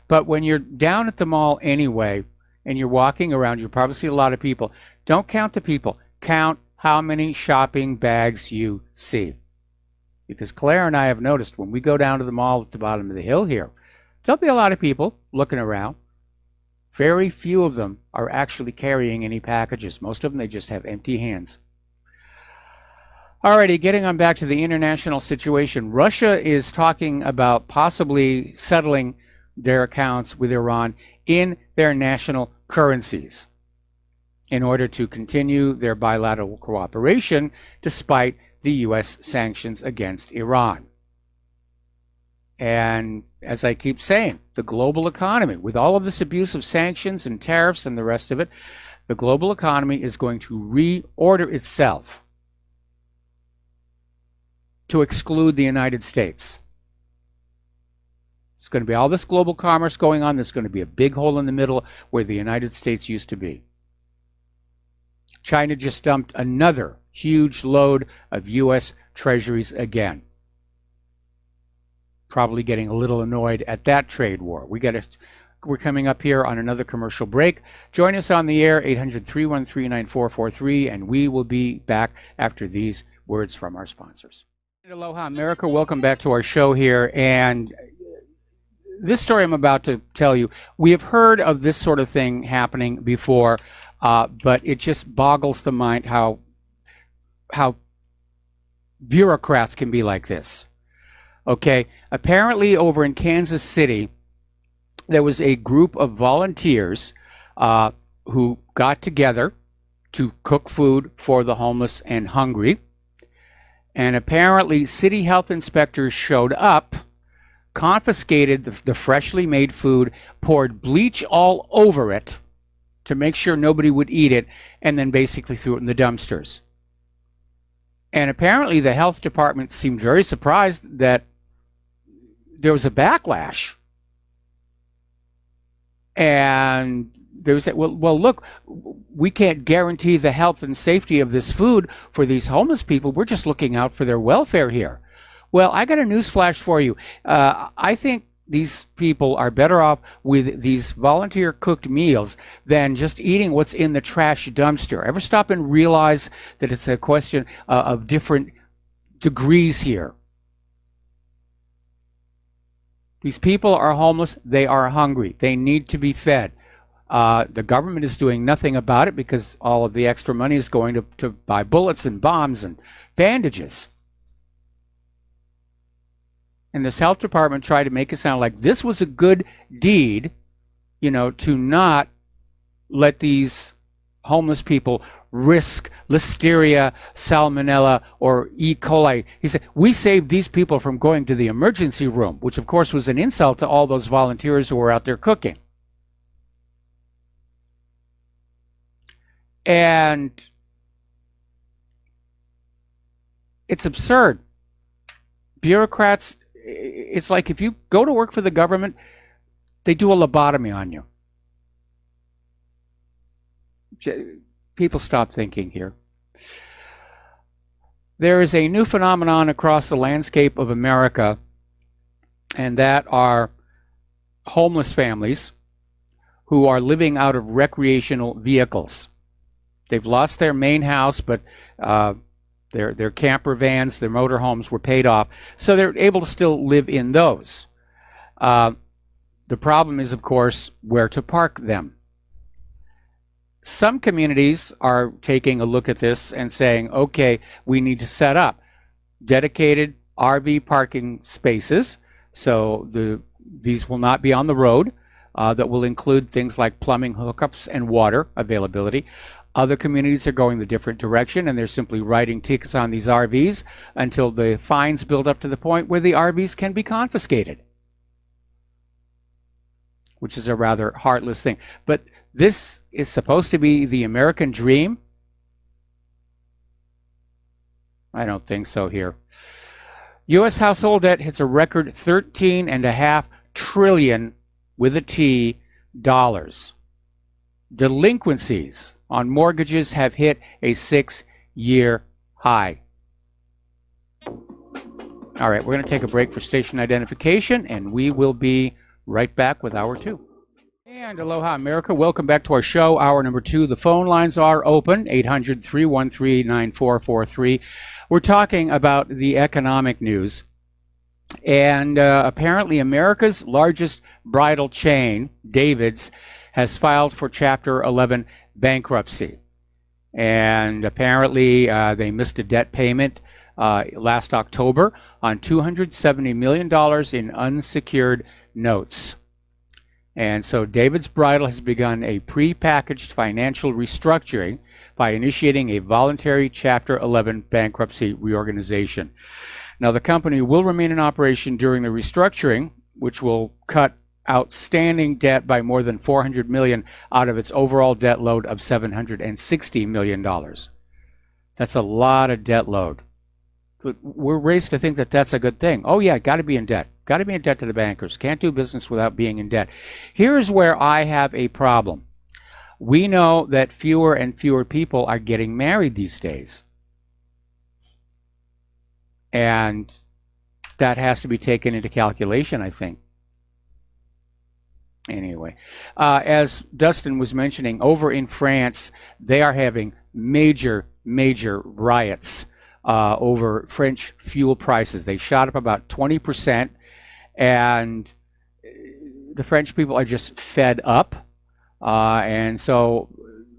But when you're down at the mall anyway, and you're walking around, you'll probably see a lot of people. Don't count the people. Count how many shopping bags you see. Because Claire and I have noticed when we go down to the mall at the bottom of the hill here, there'll be a lot of people looking around. Very few of them are actually carrying any packages. Most of them, they just have empty hands. Alrighty, getting on back to the international situation. Russia is talking about possibly settling their accounts with Iran in their national currencies in order to continue their bilateral cooperation despite the U.S. sanctions against Iran. And as I keep saying, the global economy, with all of this abuse of sanctions and tariffs and the rest of it, the global economy is going to reorder itself to exclude the United States. It's going to be all this global commerce going on. There's going to be a big hole in the middle where the United States used to be. China just dumped another huge load of U.S. treasuries again. Probably getting a little annoyed at that trade war. We're coming up here on another commercial break. Join us on the air, 800-313-9443, and we will be back after these words from our sponsors. Aloha, America. Welcome back to our show here. And this story I'm about to tell you, we have heard of this sort of thing happening before, but it just boggles the mind how bureaucrats can be like this. Okay, apparently over in Kansas City, there was a group of volunteers who got together to cook food for the homeless and hungry. And apparently city health inspectors showed up, confiscated the freshly made food, poured bleach all over it to make sure nobody would eat it, and then basically threw it in the dumpsters. And apparently the health department seemed very surprised that there was a backlash. And they said, well, look, we can't guarantee the health and safety of this food for these homeless people. We're just looking out for their welfare here. Well, I got a news flash for you. I think these people are better off with these volunteer cooked meals than just eating what's in the trash dumpster. Ever stop and realize that it's a question of different degrees here? These people are homeless. They are hungry. They need to be fed. The government is doing nothing about it because all of the extra money is going to buy bullets and bombs and bandages. And this health department tried to make it sound like this was a good deed, to not let these homeless people risk listeria, salmonella, or E. coli. He said, we saved these people from going to the emergency room, which of course was an insult to all those volunteers who were out there cooking. And it's absurd. Bureaucrats, it's like if you go to work for the government, they do a lobotomy on you. People stop thinking here. There is a new phenomenon across the landscape of America, and that are homeless families who are living out of recreational vehicles. They've lost their main house, but their camper vans, their motorhomes were paid off, so they're able to still live in those. The problem is, of course, where to park them. Some communities are taking a look at this and saying, okay, we need to set up dedicated RV parking spaces, so these will not be on the road, that will include things like plumbing hookups and water availability. Other communities are going the different direction, and they're simply writing tickets on these RVs until the fines build up to the point where the RVs can be confiscated, which is a rather heartless thing. But this is supposed to be the American dream? I don't think so here. U.S. household debt hits a record $13.5 trillion with a T dollars. Delinquencies on mortgages have hit a 6-year high. All right, we're going to take a break for station identification, and we will be right back with Hour 2. And aloha, America. Welcome back to our show, Hour number 2. The phone lines are open, 800-313-9443. We're talking about the economic news. And apparently America's largest bridal chain, David's, has filed for Chapter 11 bankruptcy. And apparently they missed a debt payment last October on $270 million in unsecured notes. And so David's Bridal has begun a pre-packaged financial restructuring by initiating a voluntary Chapter 11 bankruptcy reorganization. Now, the company will remain in operation during the restructuring, which will cut outstanding debt by more than $400 million out of its overall debt load of $760 million. That's a lot of debt load. But we're raised to think that that's a good thing. Oh, yeah, got to be in debt. Got to be in debt to the bankers. Can't do business without being in debt. Here's where I have a problem. We know that fewer and fewer people are getting married these days. And that has to be taken into calculation, I think. Anyway, as Dustin was mentioning, over in France, they are having major riots over French fuel prices. They shot up about 20%, and the French people are just fed up. And so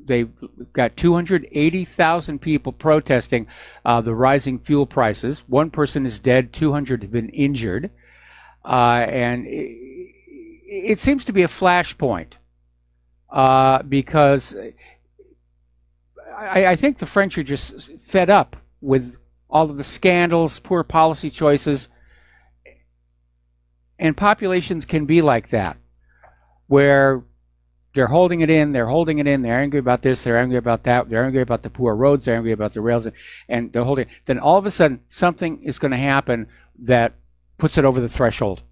they've got 280,000 people protesting the rising fuel prices. One person is dead, 200 have been injured. And it seems to be a flashpoint because I think the French are just fed up with all of the scandals, poor policy choices. And populations can be like that, where they're holding it in, they're angry about this, they're angry about that, they're angry about the poor roads, they're angry about the rails, and they're holding it. Then all of a sudden, something is going to happen that puts it over the threshold.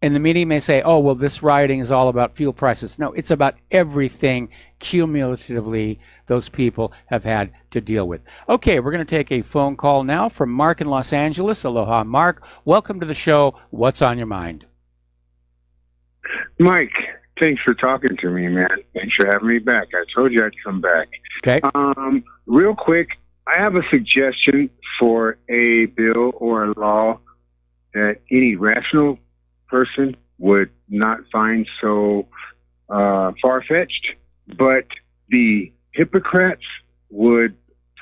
And the media may say, oh, well, this rioting is all about fuel prices. No, it's about everything cumulatively those people have had to deal with. Okay, we're going to take a phone call now from Mark in Los Angeles. Aloha, Mark. Welcome to the show. What's on your mind? Mike, thanks for talking to me, man. Thanks for having me back. I told you I'd come back. Okay. Real quick, I have a suggestion for a bill or a law that any rational person would not find so far-fetched, but the hypocrites would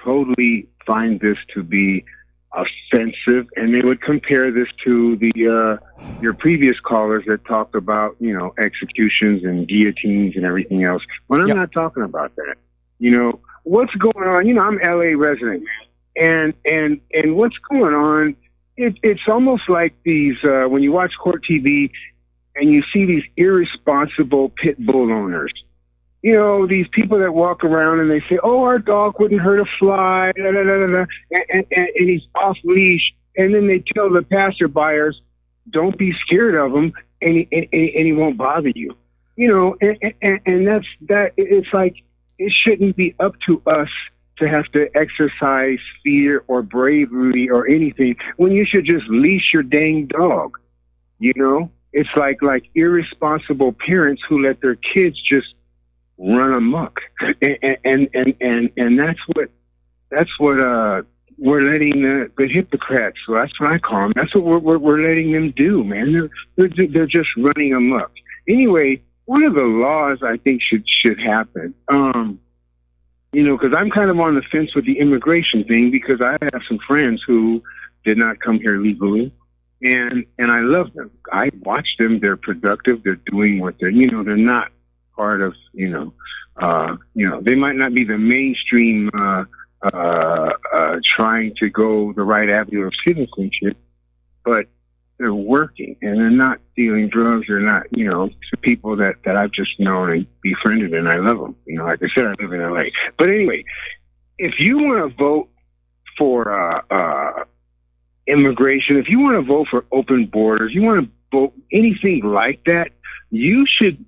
totally find this to be offensive, and they would compare this to the your previous callers that talked about, you know, executions and guillotines and everything else. But I'm not talking about that. You know, what's going on? You know, I'm LA resident, man, and what's going on? It's almost like these when you watch court TV and you see these irresponsible pit bull owners. You know, these people that walk around and they say, oh, our dog wouldn't hurt a fly, and he's off leash. And then they tell the passerbyers, don't be scared of him, and he won't bother you. You know, and that's that. It's like it shouldn't be up to us to have to exercise fear or bravery or anything when you should just leash your dang dog. You know, it's like irresponsible parents who let their kids just run amok, and that's what we're letting the hypocrites. So that's what I call them. That's what we're letting them do, man. They're just running amok. Anyway, one of the laws I think should happen. You know, because I'm kind of on the fence with the immigration thing, because I have some friends who did not come here legally, and I love them. I watch them. They're productive. They're doing what they're not part of, they might not be the mainstream trying to go the right avenue of citizenship, but they're working and they're not dealing drugs. They're not, to people that I've just known and befriended, and I love them. You know, like I said, I live in LA. But anyway, if you want to vote for immigration, if you want to vote for open borders, you want to vote anything like that, you should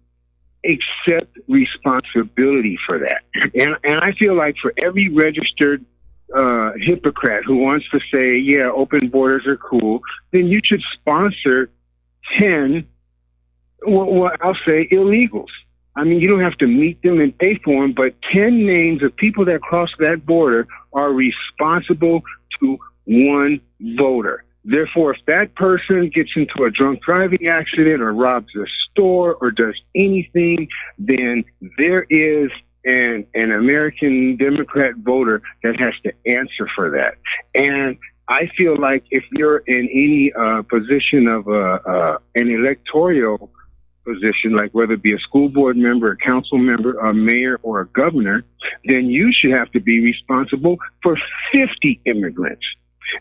accept responsibility for that. And I feel like for every registered hypocrite who wants to say, yeah, open borders are cool, then you should sponsor 10, what I'll say, illegals. I mean, you don't have to meet them and pay for them, but 10 names of people that cross that border are responsible to one voter. Therefore, if that person gets into a drunk driving accident or robs a store or does anything, then there is an American Democrat voter that has to answer for that. And I feel like if you're in any position of an electoral position, like whether it be a school board member, a council member, a mayor, or a governor, then you should have to be responsible for 50 immigrants.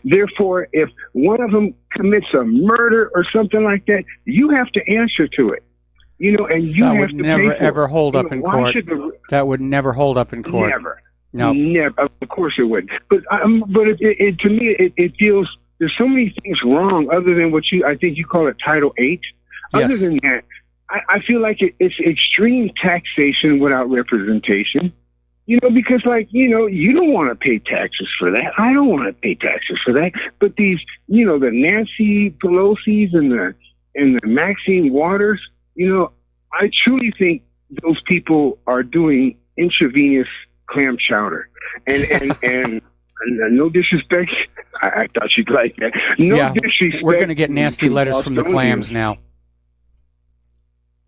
Therefore, if one of them commits a murder or something like that, you have to answer to it. You know, and you have to pay for it. That would never ever hold up in court. That would never hold up in court. Never. No. Never. Of course it would. But it to me, it feels there's so many things wrong other than what I think you call it Title VIII. Yes. Other than that, I feel like it's extreme taxation without representation. You know, because you don't want to pay taxes for that. I don't want to pay taxes for that. But these, the Nancy Pelosi's and the Maxine Waters, I truly think those people are doing intravenous clam chowder. And no disrespect, I thought you'd like that. No disrespect. We're going to get nasty letters from the clams now.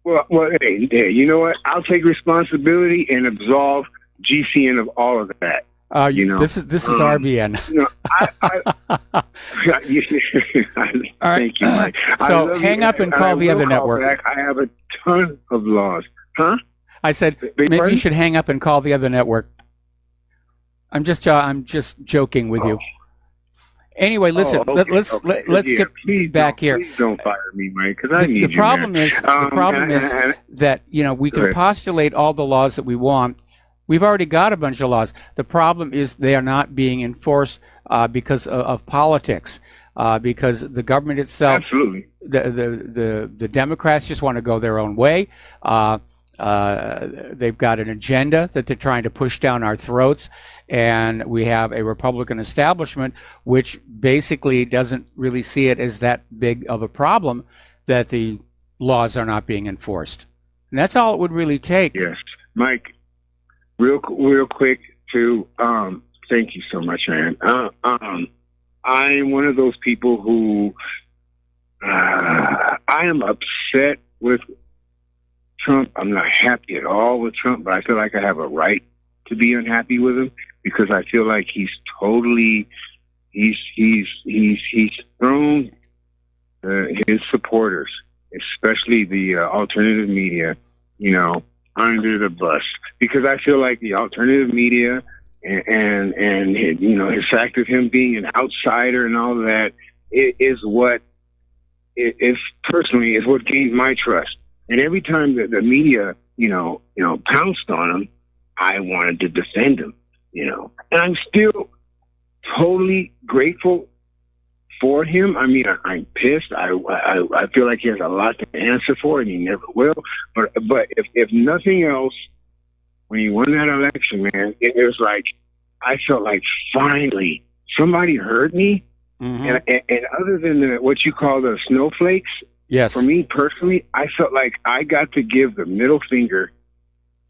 Well, hey, you know what? I'll take responsibility and absolve GCN of all of that. This is RBN. Thank you, Mike. So hang up and call the other network. I have a ton of laws. Huh? I said maybe you should hang up and call the other network. I'm just joking with you. Anyway, listen. Let's get back here. Please don't fire me, Mike, because I need you. The problem is that we can postulate all the laws that we want. We've already got a bunch of laws. The problem is they are not being enforced because of politics, because the government itself, absolutely, the Democrats just want to go their own way. They've got an agenda that they're trying to push down our throats, and we have a Republican establishment which basically doesn't really see it as that big of a problem that the laws are not being enforced. And that's all it would really take. Yes, Mike. Real quick, too. Thank you so much, man. I'm one of those people who I am upset with Trump. I'm not happy at all with Trump, but I feel like I have a right to be unhappy with him because I feel like he's thrown his supporters, especially the alternative media, under the bus, because I feel like the alternative media and his fact of him being an outsider and all of that is what gained my trust. And every time that the media pounced on him, I wanted to defend him. And I'm still totally grateful for him. I mean, I'm pissed. I feel like he has a lot to answer for, and he never will. But if nothing else, when he won that election, man, it was like I felt like finally somebody heard me. And other than what you call the snowflakes, yes, for me personally, I felt like I got to give the middle finger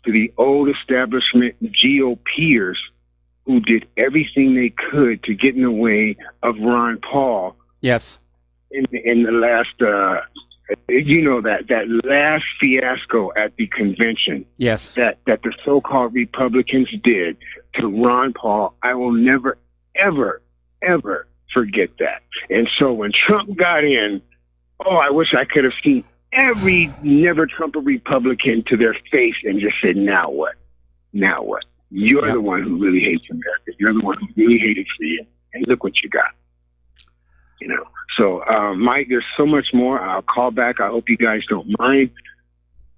to the old establishment GOPers who did everything they could to get in the way of Ron Paul. Yes. In the last, that last fiasco at the convention. Yes. That the so-called Republicans did to Ron Paul. I will never, ever, ever forget that. And so when Trump got in, I wish I could have seen every never Trumper Republican to their face and just said, now what? Now what? You're the one who really hates America. You're the one who really hated freedom. And look what you got. So, Mike, there's so much more. I'll call back. I hope you guys don't mind.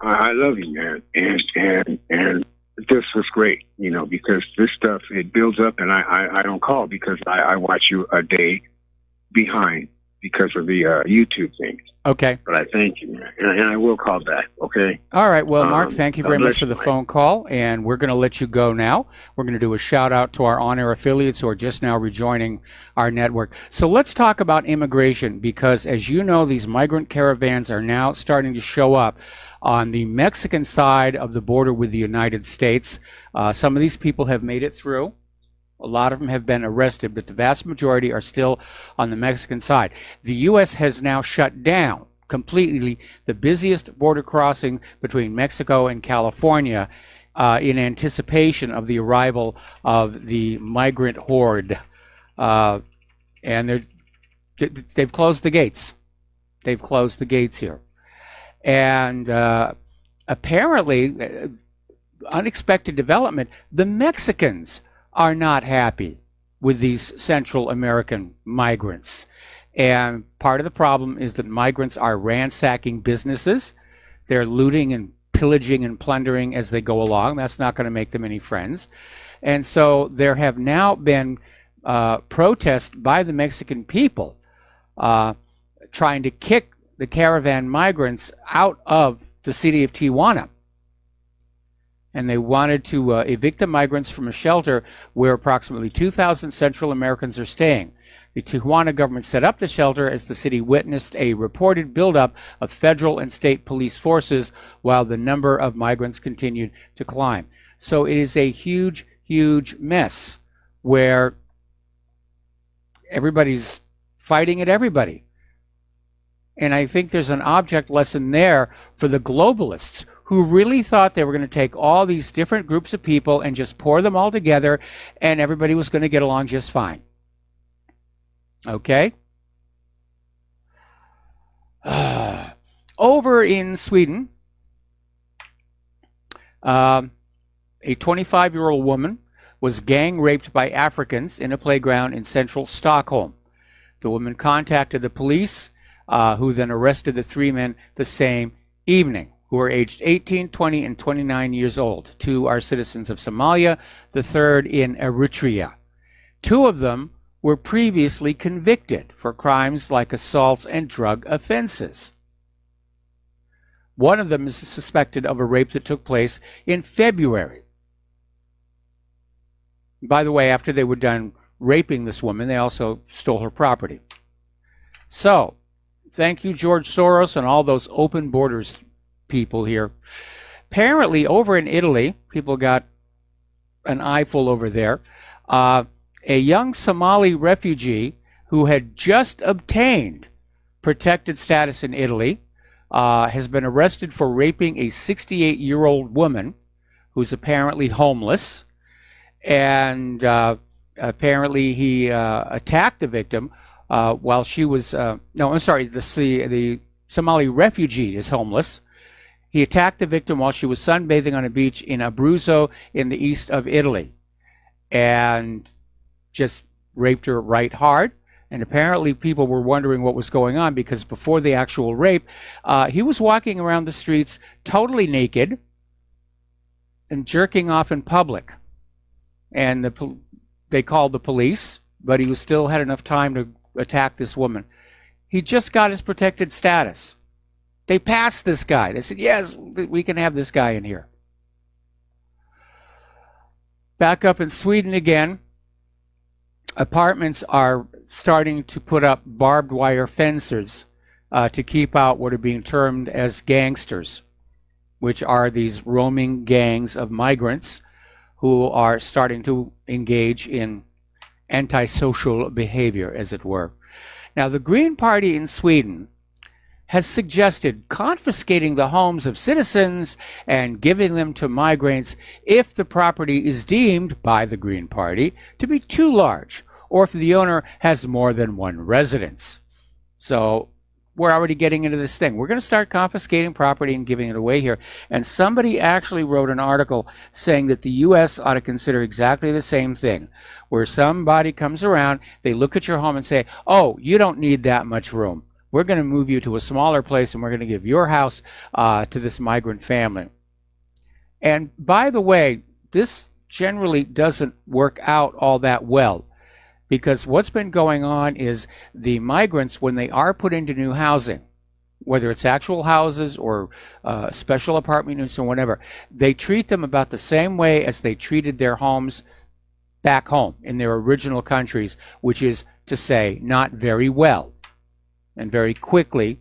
I love you, man. And this was great, because this stuff, it builds up, and I don't call because I watch you a day behind because of the YouTube things. Okay. But I thank you, man. And I will call back, okay? All right. Well, Mark, thank you very much for the Mike. phone call, and we're going to let you go now. We're going to do a shout-out to our on-air affiliates who are just now rejoining our network. So let's talk about immigration, because, as you know, these migrant caravans are now starting to show up on the Mexican side of the border with the United States. Some of these people have made it through. A lot of them have been arrested, but the vast majority are still on the Mexican side. The U.S. has now shut down completely the busiest border crossing between Mexico and California in anticipation of the arrival of the migrant horde. And they've closed the gates. They've closed the gates here. And apparently, unexpected development, the Mexicans are not happy with these Central American migrants. And part of the problem is that migrants are ransacking businesses. They're looting and pillaging and plundering as they go along. That's not going to make them any friends. And so there have now been protests by the Mexican people trying to kick the caravan migrants out of the city of Tijuana. And they wanted to evict the migrants from a shelter where approximately 2,000 Central Americans are staying. The Tijuana government set up the shelter as the city witnessed a reported buildup of federal and state police forces while the number of migrants continued to climb. So it is a huge, huge mess where everybody's fighting at everybody. And I think there's an object lesson there for the globalists who really thought they were going to take all these different groups of people and just pour them all together and everybody was going to get along just fine. Okay? Over in Sweden, a 25-year-old woman was gang raped by Africans in a playground in central Stockholm. The woman contacted the police, who then arrested the three men the same evening, who are aged 18, 20, and 29 years old. Two are citizens of Somalia, the third in Eritrea. Two of them were previously convicted for crimes like assaults and drug offenses. One of them is suspected of a rape that took place in February. By the way, after they were done raping this woman, they also stole her property. So, thank you, George Soros, and all those open borders people here. Apparently, over in Italy, people got an eyeful over there. A young Somali refugee who had just obtained protected status in Italy has been arrested for raping a 68-year-old woman who's apparently homeless. And apparently he attacked the victim while she was... the Somali refugee is homeless. He attacked the victim while she was sunbathing on a beach in Abruzzo in the east of Italy and just raped her right hard. And apparently people were wondering what was going on because before the actual rape, he was walking around the streets totally naked and jerking off in public. And they called the police, but he still had enough time to attack this woman. He just got his protected status. They passed this guy. They said, yes, we can have this guy in here. Back up in Sweden again, apartments are starting to put up barbed wire fences to keep out what are being termed as gangsters, which are these roaming gangs of migrants who are starting to engage in antisocial behavior, as it were. Now, the Green Party in Sweden has suggested confiscating the homes of citizens and giving them to migrants if the property is deemed by the Green Party to be too large, or if the owner has more than one residence. So we're already getting into this thing. We're going to start confiscating property and giving it away here. And somebody actually wrote an article saying that the U.S. ought to consider exactly the same thing, where somebody comes around, they look at your home and say, oh, you don't need that much room. We're going to move you to a smaller place, and we're going to give your house to this migrant family. And by the way, this generally doesn't work out all that well, because what's been going on is the migrants, when they are put into new housing, whether it's actual houses or special apartment units or whatever, they treat them about the same way as they treated their homes back home in their original countries, which is to say, not very well. And very quickly,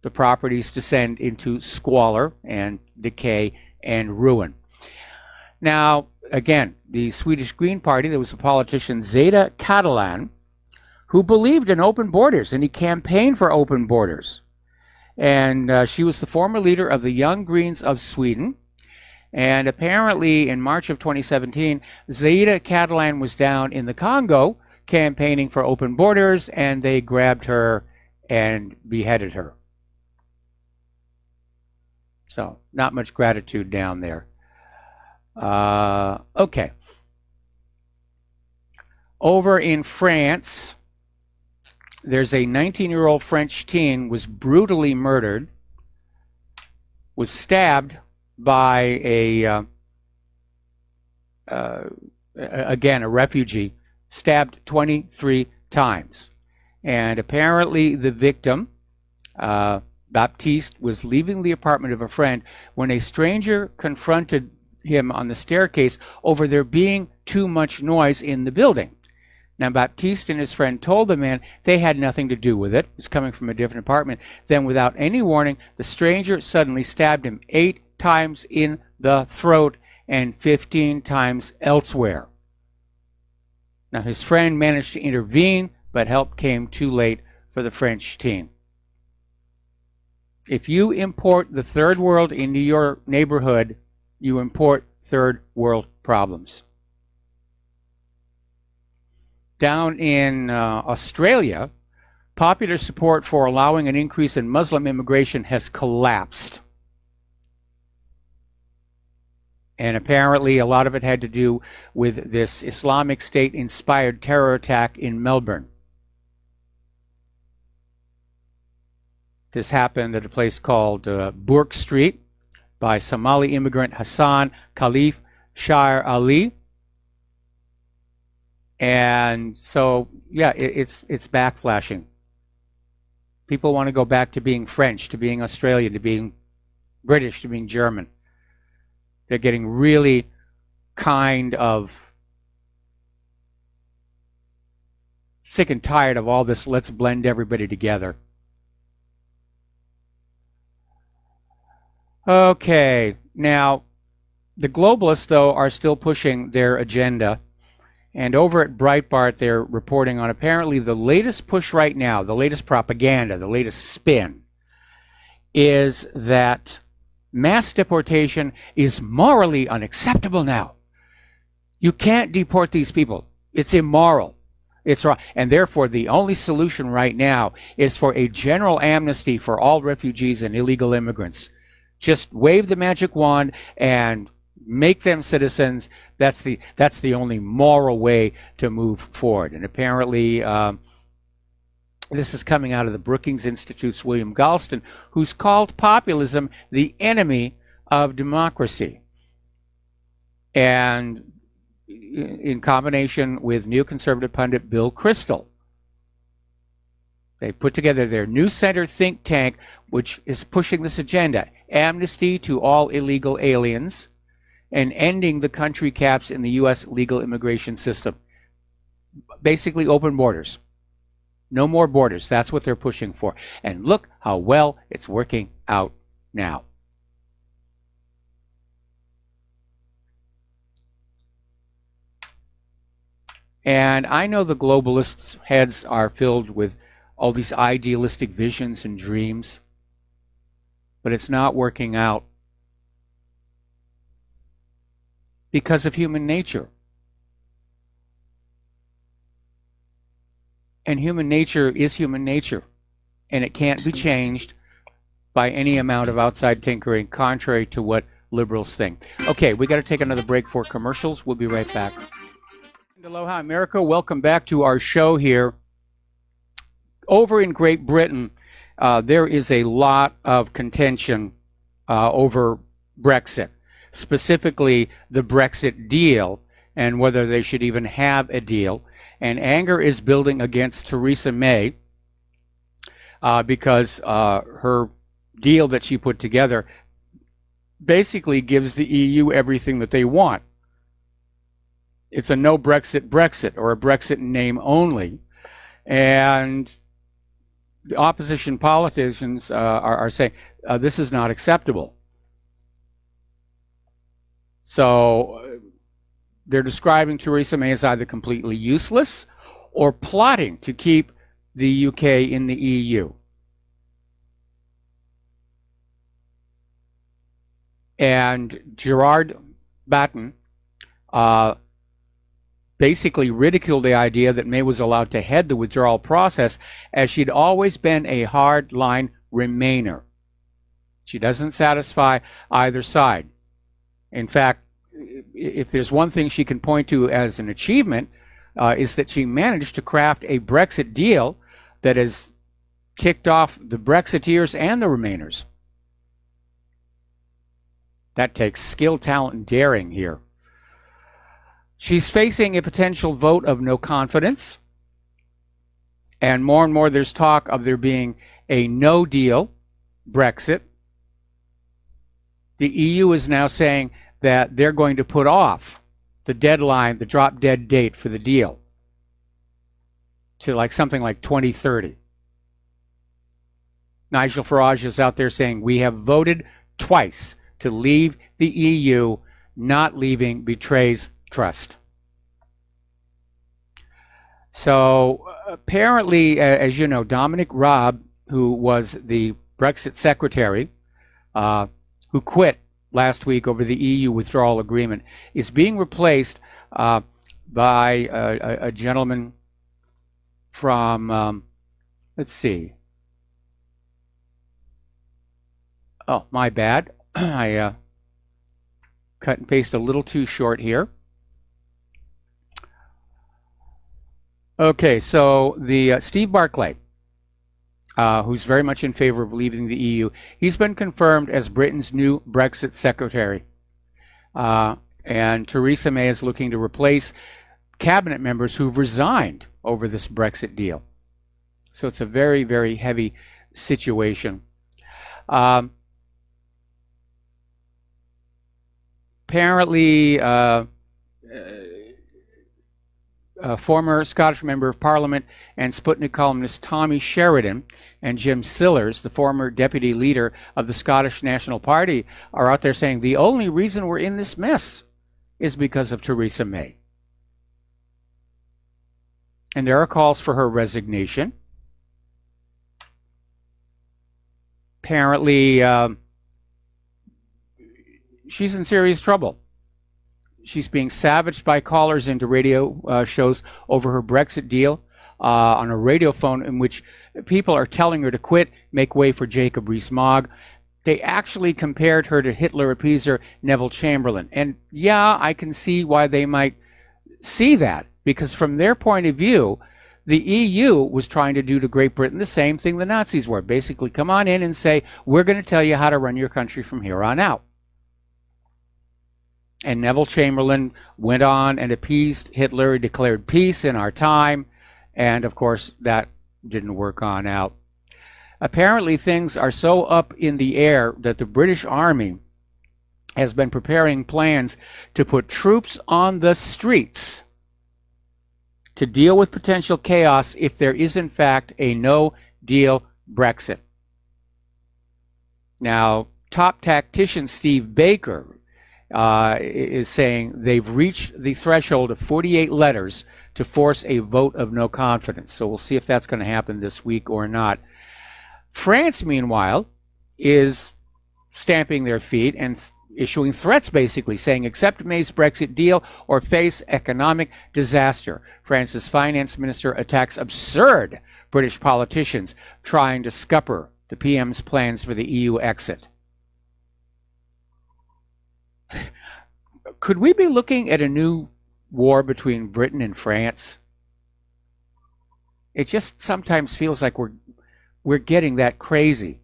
the properties descend into squalor and decay and ruin. Now, again, the Swedish Green Party, there was a politician, Zeta Catalan, who believed in open borders, and he campaigned for open borders. And she was the former leader of the Young Greens of Sweden. And apparently, in March of 2017, Zeta Catalan was down in the Congo campaigning for open borders, and they grabbed her and beheaded her. So, not much gratitude down there. Okay. Over in France, there's a 19-year-old French teen was brutally murdered, was stabbed by again, a refugee, stabbed 23 times. And apparently the victim, Baptiste, was leaving the apartment of a friend when a stranger confronted him on the staircase over there being too much noise in the building. Now, Baptiste and his friend told the man they had nothing to do with it. It was coming from a different apartment. Then, without any warning, the stranger suddenly stabbed him 8 times in the throat and 15 times elsewhere. Now, his friend managed to intervene, but help came too late for the French teen. If you import the third world into your neighborhood, you import third world problems. Down in Australia, popular support for allowing an increase in Muslim immigration has collapsed. And apparently a lot of it had to do with this Islamic State-inspired terror attack in Melbourne. This happened at a place called Bourke Street by Somali immigrant Hassan Khalif Shah Ali. And so, yeah, it's backflashing. People want to go back to being French, to being Australian, to being British, to being German. They're getting really kind of sick and tired of all this, let's blend everybody together. Okay, now, the globalists, though, are still pushing their agenda. And over at Breitbart, they're reporting on apparently the latest push right now, the latest propaganda, the latest spin, is that mass deportation is morally unacceptable now. You can't deport these people. It's immoral. It's wrong. And therefore, the only solution right now is for a general amnesty for all refugees and illegal immigrants. Just wave the magic wand and make them citizens. That's the only moral way to move forward. And apparently, this is coming out of the Brookings Institute's William Galston, who's called populism the enemy of democracy. And in combination with neoconservative pundit Bill Kristol, They put together their New Center think tank, which is pushing this agenda: amnesty to all illegal aliens and ending the country caps in the U.S. legal immigration system. Basically, open borders. No more borders. That's what they're pushing for. And look how well it's working out now. And I know the globalists' heads are filled with all these idealistic visions and dreams, but it's not working out because of human nature. And human nature is human nature, and it can't be changed by any amount of outside tinkering, contrary to what liberals think. Okay, we got to take another break for commercials. We'll be right back. Aloha, America. Welcome back to our show here. Over in Great Britain, there is a lot of contention over Brexit, specifically the Brexit deal and whether they should even have a deal. And anger is building against Theresa May because her deal that she put together basically gives the EU everything that they want. It's a no Brexit, or a Brexit in name only. And the opposition politicians are saying this is not acceptable. So they're describing Theresa May as either completely useless or plotting to keep the UK in the EU. And Gerard Batten basically ridiculed the idea that May was allowed to head the withdrawal process, as she'd always been a hard-line Remainer. She doesn't satisfy either side. In fact, if there's one thing she can point to as an achievement, is that she managed to craft a Brexit deal that has ticked off the Brexiteers and the Remainers. That takes skill, talent, and daring here. She's facing a potential vote of no confidence, and more there's talk of there being a no-deal Brexit. The EU is now saying that they're going to put off the deadline, the drop-dead date for the deal, to something like 2030. Nigel Farage is out there saying, we have voted twice to leave the EU. Not leaving betrays trust. So apparently, as you know, Dominic Raab, who was the Brexit secretary, who quit last week over the EU withdrawal agreement, is being replaced by a gentleman from, let's see. Oh, my bad. I cut and paste a little too short here. Okay, so the Steve Barclay, who's very much in favor of leaving the EU, he's been confirmed as Britain's new Brexit secretary. And Theresa May is looking to replace cabinet members who've resigned over this Brexit deal. So it's a very, very heavy situation. Apparently, former Scottish Member of Parliament and Sputnik columnist Tommy Sheridan and Jim Sillars, the former deputy leader of the Scottish National Party, are out there saying the only reason we're in this mess is because of Theresa May. And there are calls for her resignation. Apparently, she's in serious trouble. She's being savaged by callers into radio shows over her Brexit deal on a radio phone, in which people are telling her to quit, make way for Jacob Rees-Mogg. They actually compared her to Hitler appeaser Neville Chamberlain. And yeah, I can see why they might see that, because from their point of view, the EU was trying to do to Great Britain the same thing the Nazis were. Basically, come on in and say, we're going to tell you how to run your country from here on out. And Neville Chamberlain went on and appeased Hitler, declared peace in our time, and of course that didn't work on out. Apparently, things are so up in the air that the British Army has been preparing plans to put troops on the streets to deal with potential chaos if there is, in fact, a no-deal Brexit. Now, top tactician Steve Baker is saying they've reached the threshold of 48 letters to force a vote of no confidence. So we'll see if that's going to happen this week or not. France, meanwhile, is stamping their feet and issuing threats, basically saying accept May's Brexit deal or face economic disaster. France's finance minister attacks absurd British politicians trying to scupper the PM's plans for the EU exit. Could we be looking at a new war between Britain and France? It just sometimes feels like we're getting that crazy.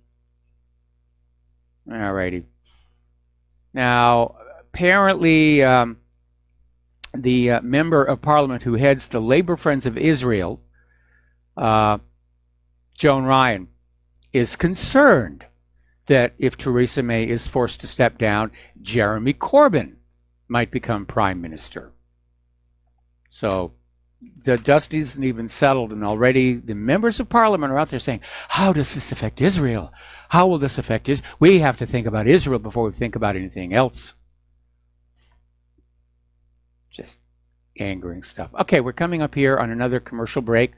All righty. Now, apparently, the member of parliament who heads the Labor Friends of Israel, Joan Ryan, is concerned that if Theresa May is forced to step down, Jeremy Corbyn might become prime minister. So the dust isn't even settled, and already the members of parliament are out there saying, how does this affect Israel? How will this affect Israel? We have to think about Israel before we think about anything else. Just angering stuff. Okay, we're coming up here on another commercial break.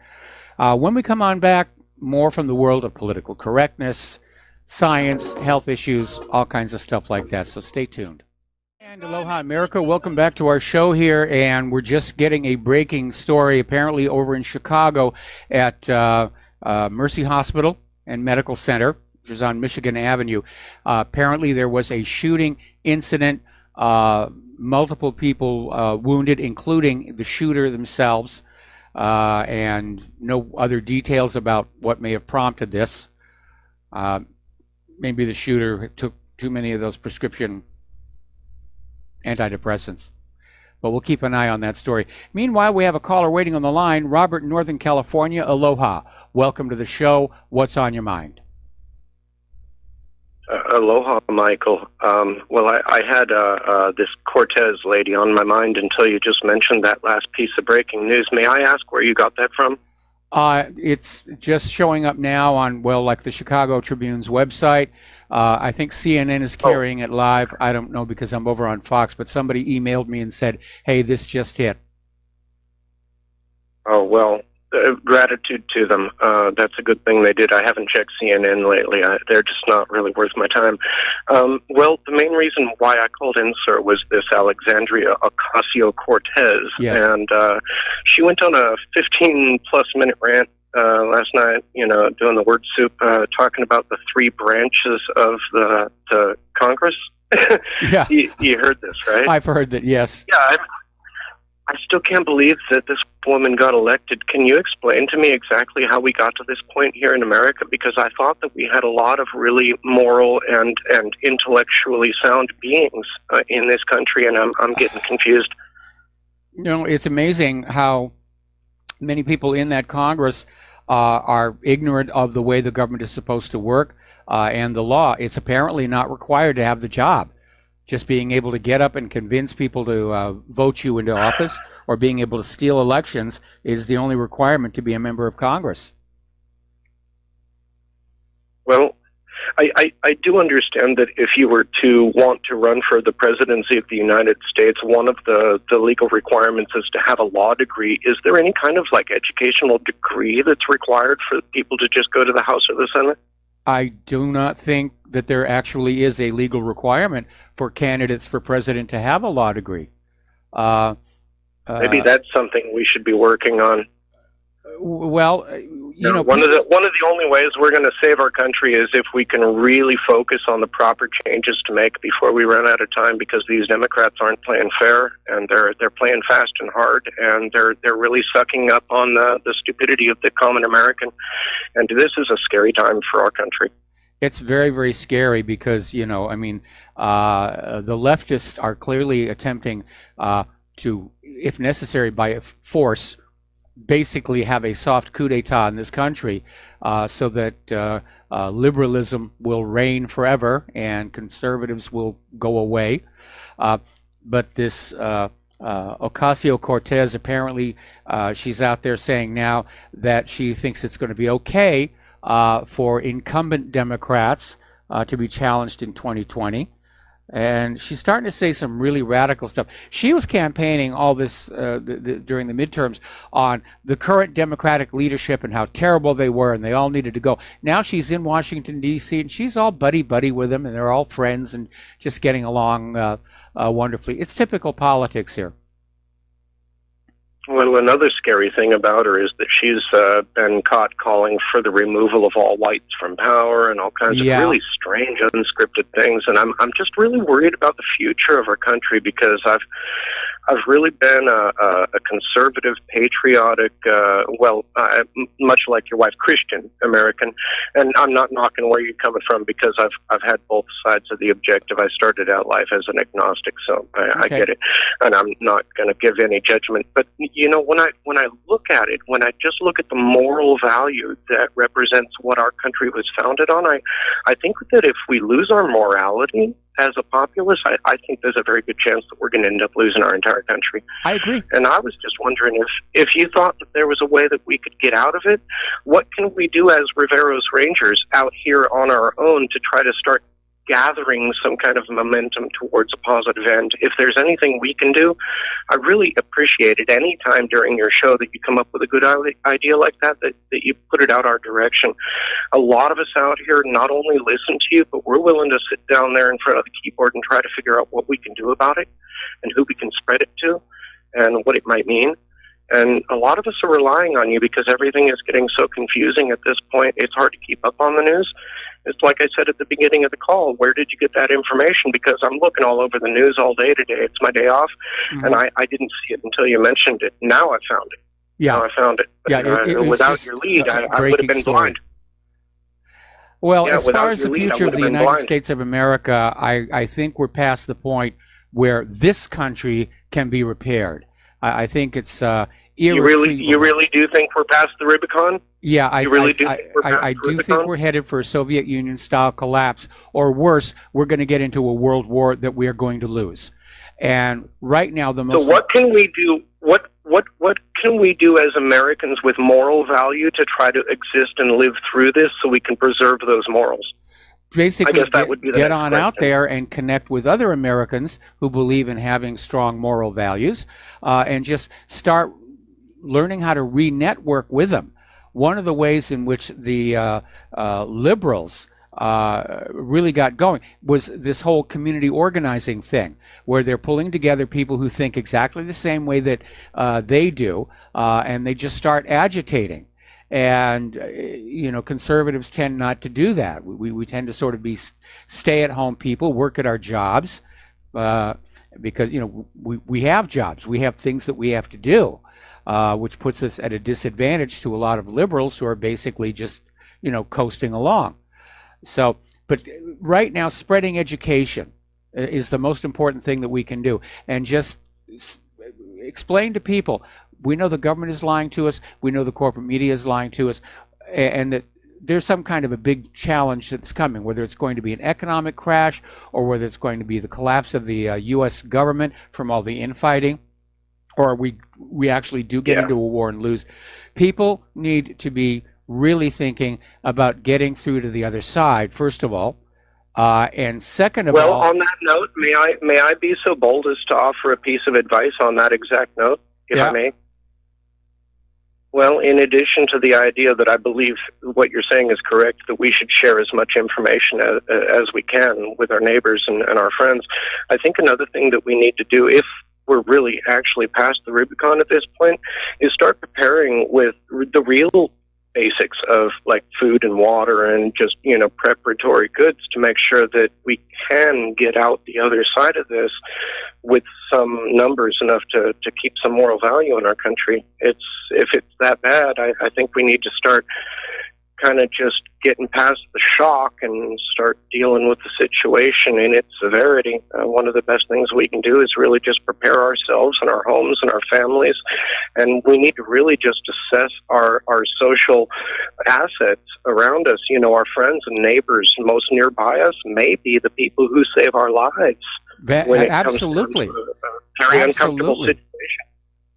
When we come on back, more from the world of political correctness, science, health issues, all kinds of stuff like that. So stay tuned. And aloha, America. Welcome back to our show here. And we're just getting a breaking story, apparently over in Chicago at Mercy Hospital and Medical Center, which is on Michigan Avenue. Apparently there was a shooting incident, multiple people wounded, including the shooter themselves, and no other details about what may have prompted this. Maybe the shooter took too many of those prescription antidepressants. But we'll keep an eye on that story. Meanwhile, we have a caller waiting on the line. Robert in Northern California. Aloha. Welcome to the show. What's on your mind? Aloha, Michael. Well, I had this Cortez lady on my mind until you just mentioned that last piece of breaking news. May I ask where you got that from? It's just showing up now on, well, like the Chicago Tribune's website. I think CNN is carrying it live. I don't know because I'm over on Fox, but somebody emailed me and said, hey, this just hit. Oh, well, gratitude to them. That's a good thing they did. I haven't checked CNN lately. They're just not really worth my time. Well, the main reason why I called in, sir, was this Alexandria Ocasio-Cortez. Yes. And she went on a 15-plus minute rant last night, doing the word soup, talking about the three branches of the Congress. Yeah. You heard this, right? I've heard that, yes. Yeah, I still can't believe that this woman got elected. Can you explain to me exactly how we got to this point here in America? Because I thought that we had a lot of really moral and intellectually sound beings in this country, and I'm getting confused. It's amazing how many people in that Congress are ignorant of the way the government is supposed to work and the law. It's apparently not required to have the job. Just being able to get up and convince people to vote you into office or being able to steal elections is the only requirement to be a member of Congress. Well, I do understand that if you were to want to run for the presidency of the United States, one of the legal requirements is to have a law degree. Is there any kind of educational degree that's required for people to just go to the House or the Senate? I do not think that there actually is a legal requirement for candidates for president to have a law degree. Maybe that's something we should be working on. Well, one of the only ways we're going to save our country is if we can really focus on the proper changes to make before we run out of time, because these Democrats aren't playing fair, and they're playing fast and hard, and they're really sucking up on the stupidity of the common American. And this is a scary time for our country. It's very, very scary because, the leftists are clearly attempting to, if necessary, by force, basically have a soft coup d'etat in this country, so that liberalism will reign forever and conservatives will go away. But this Ocasio-Cortez, apparently she's out there saying now that she thinks it's going to be okay for incumbent Democrats to be challenged in 2020. And she's starting to say some really radical stuff. She was campaigning all this during the midterms on the current Democratic leadership and how terrible they were and they all needed to go. Now she's in Washington, D.C., and she's all buddy-buddy with them, and they're all friends and just getting along wonderfully. It's typical politics here. Well, another scary thing about her is that she's been caught calling for the removal of all whites from power and all kinds of really strange, unscripted things. And I'm just really worried about the future of our country, because I've really been a conservative, patriotic, much like your wife, Christian American. And I'm not knocking where you're coming from, because I've had both sides of the objective. I started out life as an agnostic, so I get it, and I'm not going to give any judgment. But you know, when I look at it, when I just look at the moral value that represents what our country was founded on, I think that if we lose our morality as a populace, I think there's a very good chance that we're going to end up losing our entire country. I agree. And I was just wondering if you thought that there was a way that we could get out of it. What can we do as Rivero's Rangers out here on our own to try to start gathering some kind of momentum towards a positive end? If there's anything we can do, I really appreciate it. Any time during your show that you come up with a good idea like that you put it out our direction. A lot of us out here not only listen to you, but we're willing to sit down there in front of the keyboard and try to figure out what we can do about it and who we can spread it to and what it might mean. And a lot of us are relying on you, because everything is getting so confusing at this point. It's hard to keep up on the news. It's like I said at the beginning of the call, where did you get that information? Because I'm looking all over the news all day today. It's my day off, and I didn't see it until you mentioned it. Now I found it. Yeah. Now I found it. But, without your lead, I would have been blind. Well, as far as the future of the United States of America, I think we're past the point where this country can be repaired. I think it's You really do think we're past the Rubicon? Yeah, I do think we're headed for a Soviet Union style collapse, or worse, we're going to get into a world war that we are going to lose. And right now, the most. So what can we do? What can we do as Americans with moral value to try to exist and live through this, so we can preserve those morals? Basically, get on out there and connect with other Americans who believe in having strong moral values, and just start learning how to re-network with them. One of the ways in which the liberals really got going was this whole community organizing thing, where they're pulling together people who think exactly the same way that they do, and they just start agitating. And, conservatives tend not to do that. We tend to sort of be stay-at-home people, work at our jobs, because, we have jobs. We have things that we have to do, which puts us at a disadvantage to a lot of liberals who are basically just, coasting along. So, but right now, spreading education is the most important thing that we can do. And just explain to people, we know the government is lying to us. We know the corporate media is lying to us, and that there's some kind of a big challenge that's coming, whether it's going to be an economic crash or whether it's going to be the collapse of the U.S. government from all the infighting, or we actually do get into a war and lose. People need to be really thinking about getting through to the other side, first of all, and second of all. Well, on that note, may I be so bold as to offer a piece of advice on that exact note, if I may? Well, in addition to the idea that I believe what you're saying is correct, that we should share as much information as we can with our neighbors and our friends, I think another thing that we need to do, if we're really actually past the Rubicon at this point, is start preparing with the real basics of like food and water and just, preparatory goods to make sure that we can get out the other side of this with some numbers enough to keep some moral value in our country. If it's that bad, I think we need to start kind of just getting past the shock and start dealing with the situation in its severity. One of the best things we can do is really just prepare ourselves and our homes and our families, and we need to really just assess our social assets around us. You know, our friends and neighbors most nearby us may be the people who save our lives. Absolutely. Comes to a very uncomfortable situation.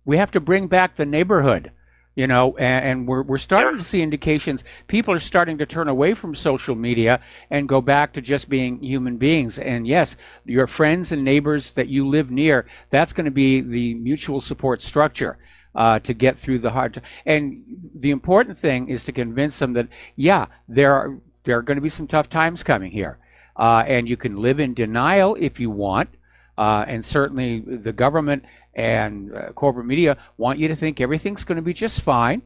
We have to bring back the neighborhood. You know, and we're starting to see indications. People are starting to turn away from social media and go back to just being human beings. And yes, your friends and neighbors that you live near, that's going to be the mutual support structure to get through the hard time. And the important thing is to convince them that, yeah, there are going to be some tough times coming here. And you can live in denial if you want. And certainly the government and corporate media want you to think everything's going to be just fine.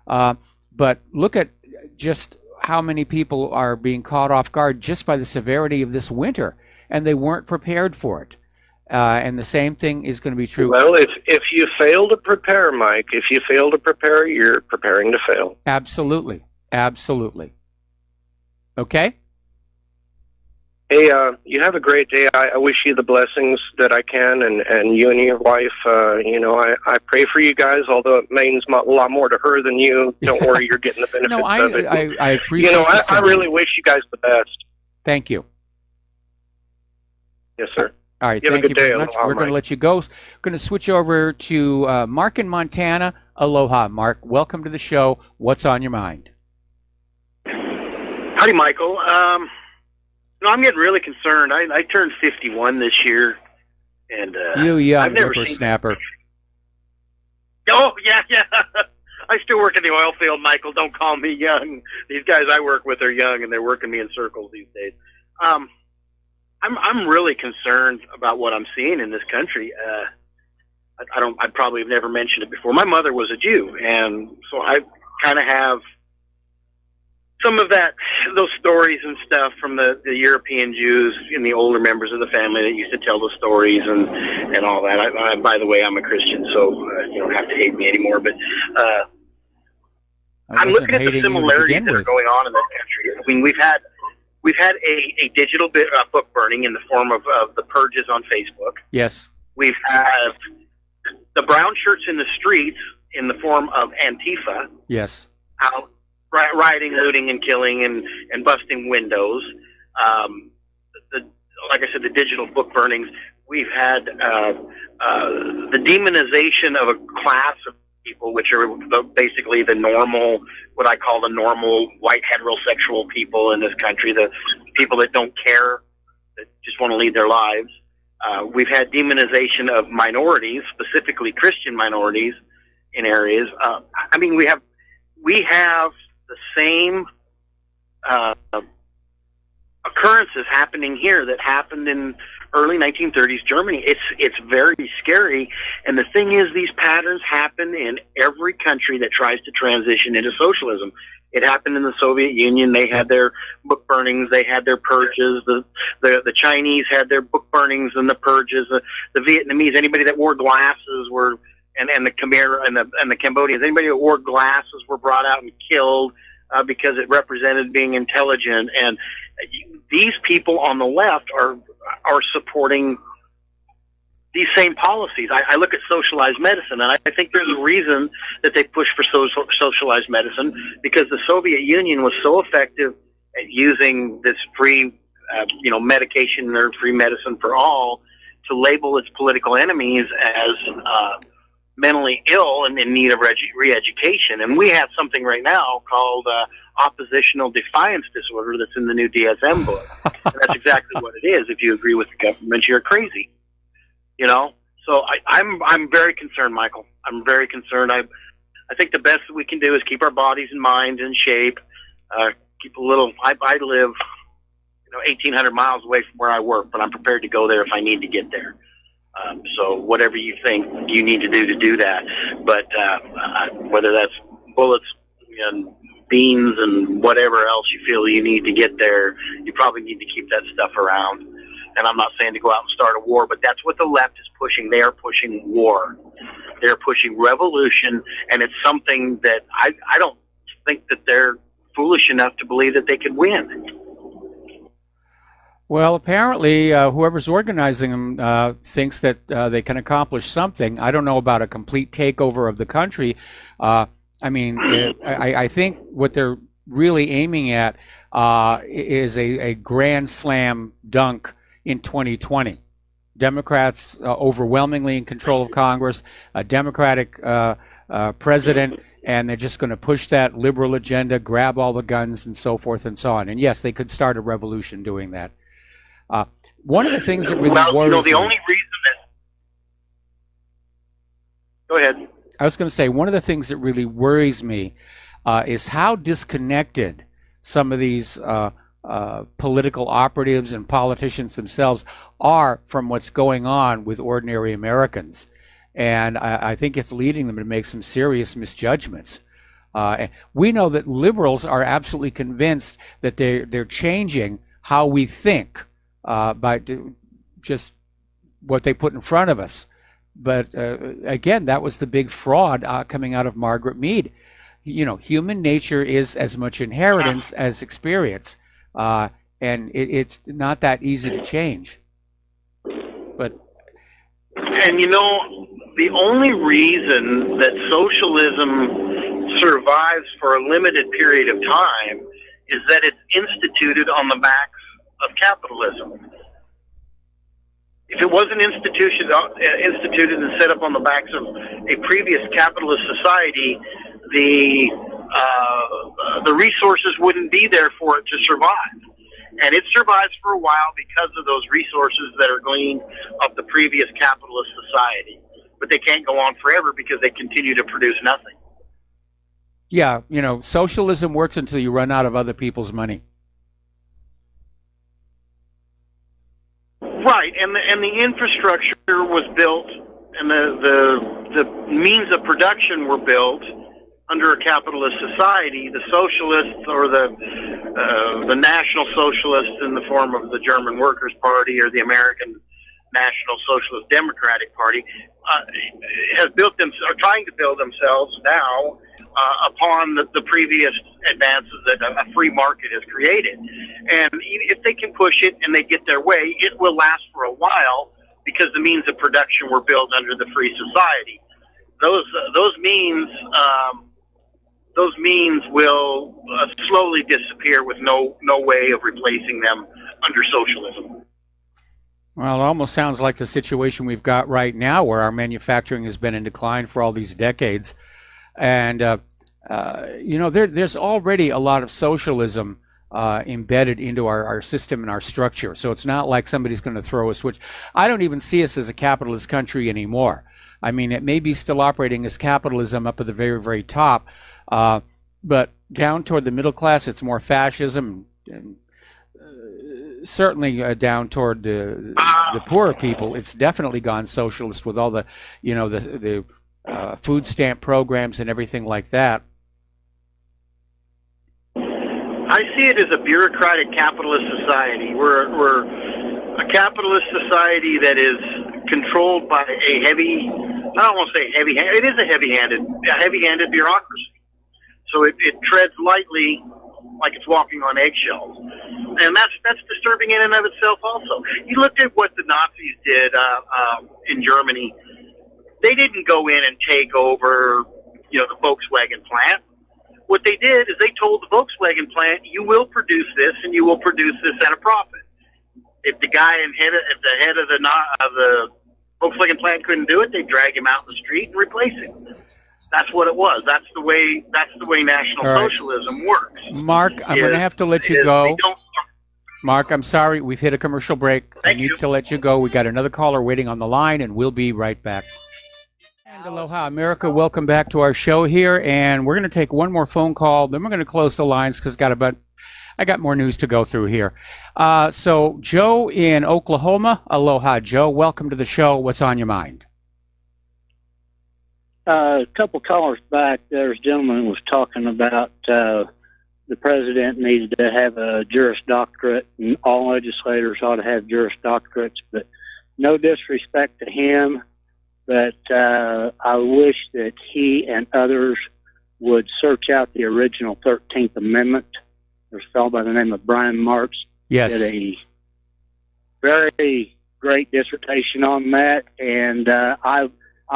But look at just how many people are being caught off guard just by the severity of this winter, and they weren't prepared for it. And the same thing is going to be true. Well, if you fail to prepare, Mike, if you fail to prepare, you're preparing to fail. Absolutely. Absolutely. Okay? Hey, you have a great day. I wish you the blessings that I can, and you and your wife, you know, I pray for you guys, although it means a lot more to her than you. Don't worry, you're getting the benefits of it. I appreciate it. You know, I really wish you guys the best. Thank you. Yes, sir. All right, you thank you very much. We're going to let you go. Going to switch over to Mark in Montana. Aloha, Mark. Welcome to the show. What's on your mind? Howdy, Michael. No, I'm getting really concerned. I turned 51 this year, and you young I've never whippersnapper. Oh yeah. I still work in the oil field, Michael. Don't call me young. These guys I work with are young, and they're working me in circles these days. I'm really concerned about what I'm seeing in this country. I probably have never mentioned it before. My mother was a Jew, and so I kind of have some of those stories and stuff from the European Jews and the older members of the family that used to tell the stories and all that. By the way, I'm a Christian, so you don't have to hate me anymore. But I'm looking at the similarities that are going on in this country. I mean, we've had a digital book burning in the form of the purges on Facebook. Yes. We've had the brown shirts in the streets in the form of Antifa. Yes. Out rioting, looting, and killing, and busting windows. Like I said, the digital book burnings. We've had the demonization of a class of people, which are basically the normal, what I call the normal white heterosexual people in this country, the people that don't care, that just want to lead their lives. We've had demonization of minorities, specifically Christian minorities in areas. I mean, we have the same occurrences happening here that happened in early 1930s Germany. It's very scary, and the thing is, these patterns happen in every country that tries to transition into socialism. It happened in the Soviet Union. They had their book burnings. They had their purges. The Chinese had their book burnings and the purges. The Vietnamese, anybody that wore glasses were. And the Khmer and the Cambodians, anybody that wore glasses were brought out and killed because it represented being intelligent. And these people on the left are supporting these same policies. I look at socialized medicine, and I think there's a reason that they push for socialized medicine, because the Soviet Union was so effective at using this free, medication or free medicine for all to label its political enemies as mentally ill and in need of re-education. And we have something right now called oppositional defiance disorder that's in the new DSM book. And that's exactly what it is. If you agree with the government, you're crazy. So I'm very concerned, Michael. I'm very concerned. I think the best that we can do is keep our bodies and minds in shape. Keep a little. I live, 1,800 miles away from where I work, but I'm prepared to go there if I need to get there. So whatever you think you need to do that. But whether that's bullets and beans and whatever else you feel you need to get there, you probably need to keep that stuff around. And I'm not saying to go out and start a war, but that's what the left is pushing. They are pushing war. They're pushing revolution, and it's something that I don't think that they're foolish enough to believe that they could win. Well, apparently, whoever's organizing them thinks that they can accomplish something. I don't know about a complete takeover of the country. I mean, I think what they're really aiming at is a grand slam dunk in 2020. Democrats overwhelmingly in control of Congress, a Democratic president, and they're just going to push that liberal agenda, grab all the guns, and so forth and so on. And yes, they could start a revolution doing that. One of the things that really worries the me, only reason that... Go ahead. I was going to say, one of the things that really worries me is how disconnected some of these political operatives and politicians themselves are from what's going on with ordinary Americans. And I think it's leading them to make some serious misjudgments. We know that liberals are absolutely convinced that they're changing how we think by just what they put in front of us. But again, that was the big fraud coming out of Margaret Mead. You know, human nature is as much inheritance as experience, and it's not that easy to change. And you know, the only reason that socialism survives for a limited period of time is that it's instituted on the backs of capitalism. If it wasn't instituted and set up on the backs of a previous capitalist society, the resources wouldn't be there for it to survive. And it survives for a while because of those resources that are gleaned of the previous capitalist society. But they can't go on forever because they continue to produce nothing. Yeah, you know, socialism works until you run out of other people's money. Right, and the infrastructure was built, and the means of production were built under a capitalist society. The socialists, or the National Socialists in the form of the German Workers' Party or the American National Socialist Democratic Party, are trying to build themselves now upon the previous advances that a free market has created. And if they can push it and they get their way, it will last for a while because the means of production were built under the free society. Those means will slowly disappear with no way of replacing them under socialism. Well, it almost sounds like the situation we've got right now, where our manufacturing has been in decline for all these decades. And, you know, there's already a lot of socialism embedded into our system and our structure. So it's not like somebody's going to throw a switch. I don't even see us as a capitalist country anymore. I mean, it may be still operating as capitalism up at the very, very top, but down toward the middle class, it's more fascism, and certainly down toward the poorer people, it's definitely gone socialist with all the, you know, the food stamp programs and everything like that. I see it as a bureaucratic capitalist society. We're a capitalist society that is controlled by a heavy, I don't want to say heavy-handed, it is a heavy-handed bureaucracy. So it treads lightly like it's walking on eggshells. And that's disturbing in and of itself also. You looked at what the Nazis did in Germany. They didn't go in and take over, you know, the Volkswagen plant. What they did is they told the Volkswagen plant, you will produce this and you will produce this at a profit. If the guy at the head of the Volkswagen plant couldn't do it, they'd drag him out in the street and replace him. That's what it was. That's the way National Socialism works. Mark, I'm going to have to let you go. Mark, I'm sorry. We've hit a commercial break. I need to let you go. We got another caller waiting on the line, and we'll be right back. And aloha, America. Welcome back to our show here. And we're going to take one more phone call. Then we're going to close the lines because I got more news to go through here. So Joe in Oklahoma. Aloha, Joe. Welcome to the show. What's on your mind? A couple callers back, there's a gentleman who was talking about the president needs to have a Juris Doctorate, and all legislators ought to have Juris Doctorates, but no disrespect to him, but I wish that he and others would search out the original 13th Amendment. There's a fellow by the name of Brian Marks. Yes. Did a very great dissertation on that, and I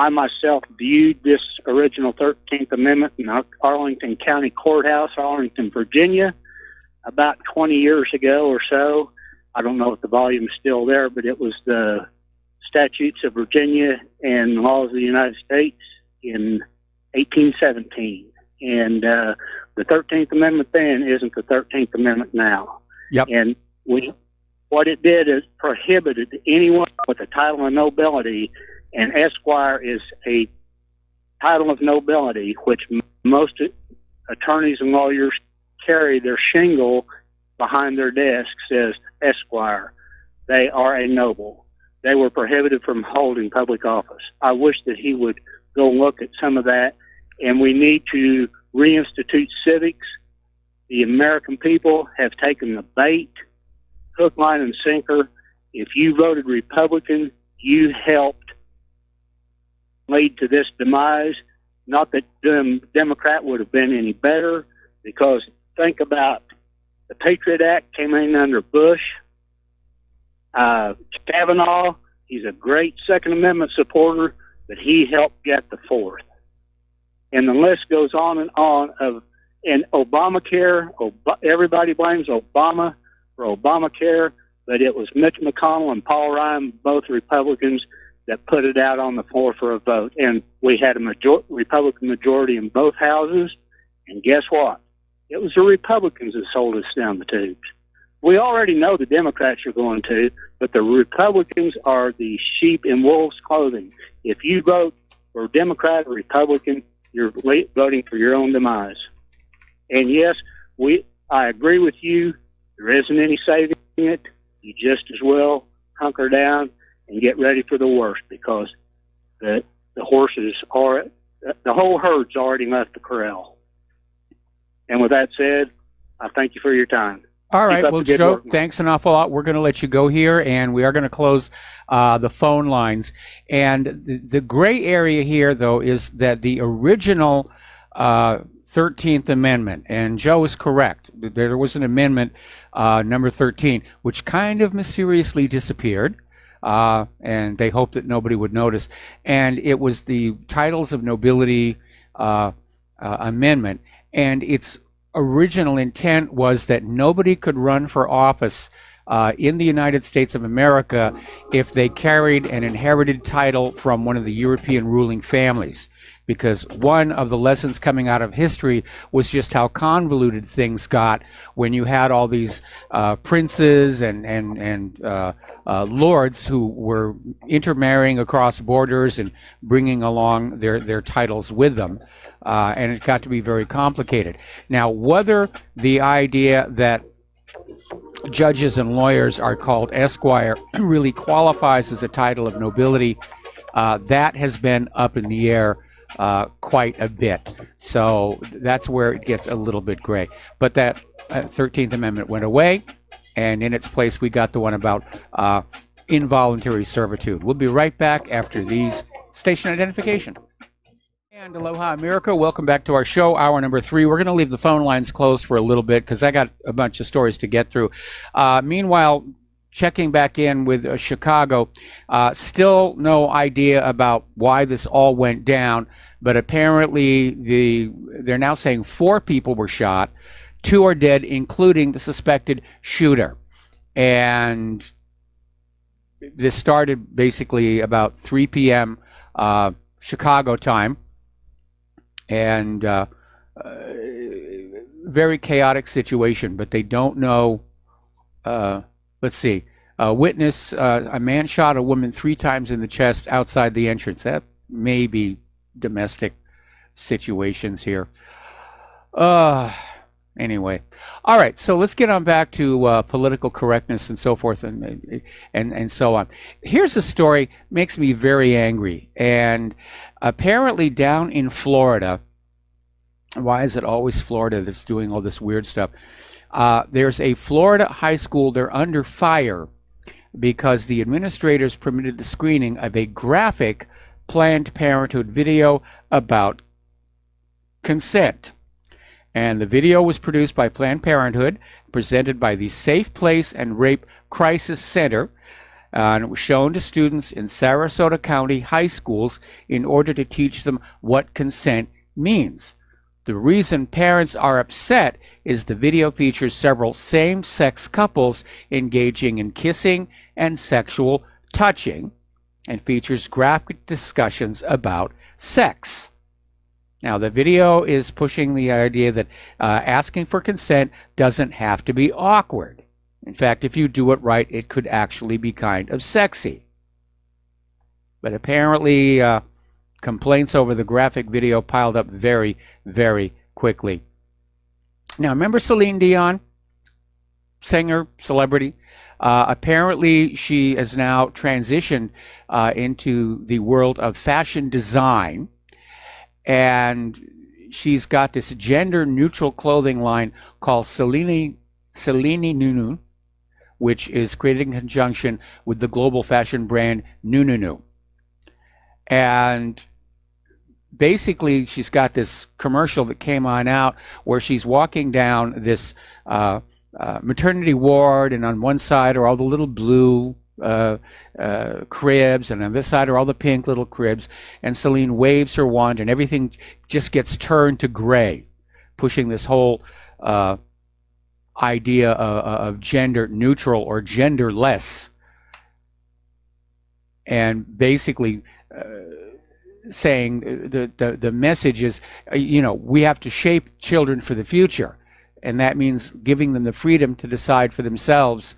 myself viewed this original 13th Amendment in Arlington County Courthouse, Arlington, Virginia, about 20 years ago or so. I don't know if the volume's still there, but it was the statutes of Virginia and laws of the United States in 1817. And the 13th Amendment then isn't the 13th Amendment now. Yep. And what it did is prohibited anyone with a title of nobility, and Esquire is a title of nobility, which most attorneys and lawyers carry. Their shingle behind their desk says Esquire. They are a noble. They were prohibited from holding public office. I wish that he would go look at some of that, and we need to reinstitute civics. The American people have taken the bait, hook, line, and sinker. If you voted Republican, you helped lead to this demise. Not that Democrat would have been any better, because think about the Patriot Act came in under Bush. Kavanaugh, he's a great Second Amendment supporter, but he helped get the Fourth. And the list goes on and Obamacare, everybody blames Obama for Obamacare, but it was Mitch McConnell and Paul Ryan, both Republicans, that put it out on the floor for a vote. And we had a Republican majority in both houses, and guess what? It was the Republicans that sold us down the tubes. We already know the Democrats are going to, but the Republicans are the sheep in wolves' clothing. If you vote for Democrat or Republican, you're voting for your own demise. And yes, I agree with you. There isn't any saving it. You just as well hunker down and get ready for the worst, because the horses are, the whole herd's already left the corral. And with that said, I thank you for your time. All right. Well, Joe, thanks an awful lot. We're going to let you go here, and we are going to close the phone lines. And the gray area here, though, is that the original 13th Amendment, and Joe is correct, there was an amendment, number 13, which kind of mysteriously disappeared, and they hoped that nobody would notice. And it was the Titles of Nobility Amendment, and its original intent was that nobody could run for office in the United States of America if they carried an inherited title from one of the European ruling families, because one of the lessons coming out of history was just how convoluted things got when you had all these princes and lords who were intermarrying across borders and bringing along their titles with them. And it got to be very complicated. Now, whether the idea that judges and lawyers are called Esquire really qualifies as a title of nobility, that has been up in the air quite a bit. So that's where it gets a little bit gray. But that 13th Amendment went away, and in its place we got the one about involuntary servitude. We'll be right back after these station identification. And aloha, America. Welcome back to our show, hour number 3. We're going to leave the phone lines closed for a little bit because I got a bunch of stories to get through. Meanwhile, checking back in with Chicago, still no idea about why this all went down, but apparently they're now saying 4 people were shot, 2 are dead, including the suspected shooter. And this started basically about 3 p.m. Chicago time. And very chaotic situation, but they don't know. Let's see. Witness, a man shot a woman 3 times in the chest outside the entrance. That may be domestic situations here. Anyway. All right, so let's get on back to political correctness and so forth and so on. Here's a story, makes me very angry. And apparently down in Florida, why is it always Florida that's doing all this weird stuff? There's a Florida high school, they're under fire because the administrators permitted the screening of a graphic Planned Parenthood video about consent. And the video was produced by Planned Parenthood, presented by the Safe Place and Rape Crisis Center, and it was shown to students in Sarasota County high schools in order to teach them what consent means. The reason parents are upset is the video features several same-sex couples engaging in kissing and sexual touching, and features graphic discussions about sex. Now, the video is pushing the idea that asking for consent doesn't have to be awkward. In fact, if you do it right, it could actually be kind of sexy. But apparently, complaints over the graphic video piled up very, very quickly. Now, remember Celine Dion? Singer, celebrity? Apparently, she has now transitioned into the world of fashion design, and she's got this gender-neutral clothing line called Celine Nunu, which is created in conjunction with the global fashion brand Nunu. And basically, she's got this commercial that came on out where she's walking down this maternity ward, and on one side are all the little blue cribs, and on this side are all the pink little cribs, and Celine waves her wand and everything just gets turned to gray, pushing this whole idea of gender neutral or genderless, and basically saying the message is, we have to shape children for the future, and that means giving them the freedom to decide for themselves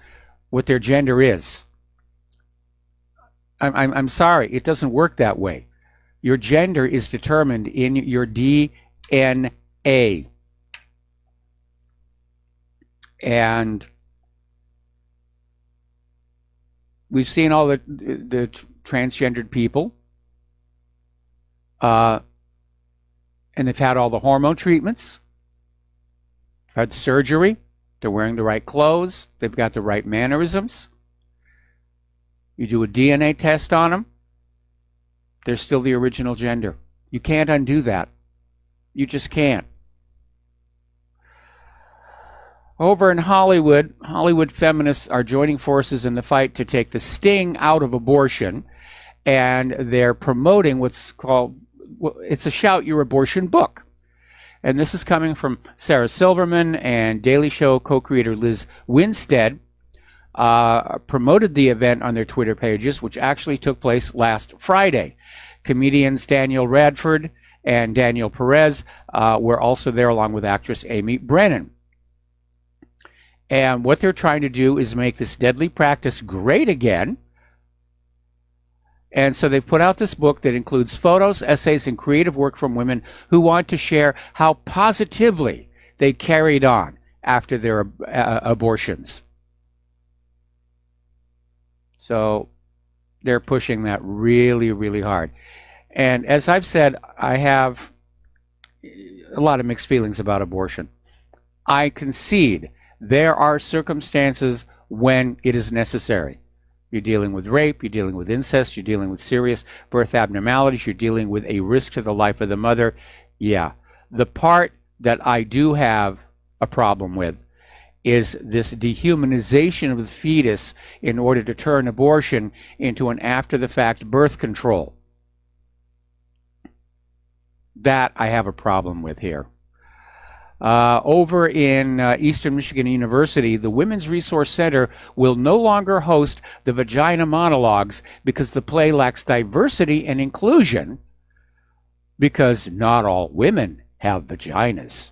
what their gender is. I'm sorry, it doesn't work that way. Your gender is determined in your DNA. And we've seen all the transgendered people, and they've had all the hormone treatments, had surgery, they're wearing the right clothes, they've got the right mannerisms. You do a DNA test on them, they're still the original gender. You can't undo that. You just can't. Over in Hollywood feminists are joining forces in the fight to take the sting out of abortion, and they're promoting what's called, it's a Shout Your Abortion book. And this is coming from Sarah Silverman, and Daily Show co-creator Liz Winstead promoted the event on their Twitter pages, which actually took place last Friday. Comedians Daniel Radford and Daniel Perez were also there, along with actress Amy Brennan. And what they're trying to do is make this deadly practice great again. And so they've put out this book that includes photos, essays, and creative work from women who want to share how positively they carried on after their abortions. So they're pushing that really, really hard. And as I've said, I have a lot of mixed feelings about abortion. I concede there are circumstances when it is necessary. You're dealing with rape, you're dealing with incest, you're dealing with serious birth abnormalities, you're dealing with a risk to the life of the mother. Yeah. The part that I do have a problem with is this dehumanization of the fetus in order to turn abortion into an after-the-fact birth control. That I have a problem with here. Over in Eastern Michigan University, the Women's Resource Center will no longer host the vagina monologues because the play lacks diversity and inclusion, because not all women have vaginas.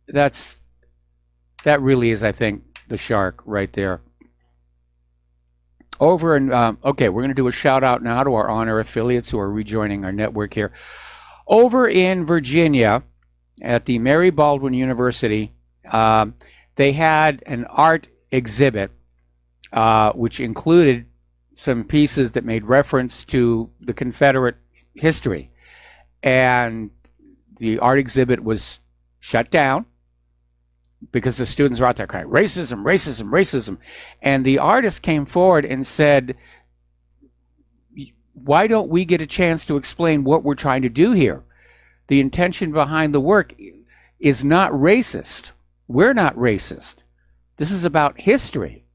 That really is, I think, the shark right there. Over in, okay, we're going to do a shout out now to our honor affiliates who are rejoining our network here. Over in Virginia, at the Mary Baldwin University, they had an art exhibit which included some pieces that made reference to the Confederate history. And the art exhibit was shut down because the students were out there crying, racism, racism, racism. And the artist came forward and said, why don't we get a chance to explain what we're trying to do here? The intention behind the work is not racist. We're not racist. This is about history.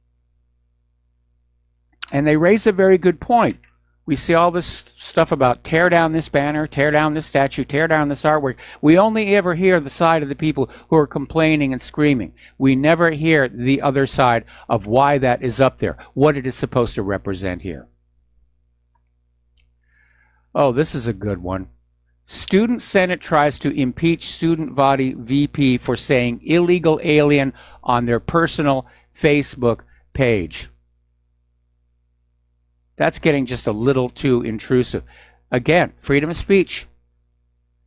And they raise a very good point. We see all this stuff about tear down this banner, tear down this statue, tear down this artwork. We only ever hear the side of the people who are complaining and screaming. We never hear the other side of why that is up there, what it is supposed to represent here. Oh, this is a good one. Student Senate tries to impeach student body VP for saying illegal alien on their personal Facebook page. That's getting just a little too intrusive. Again, freedom of speech.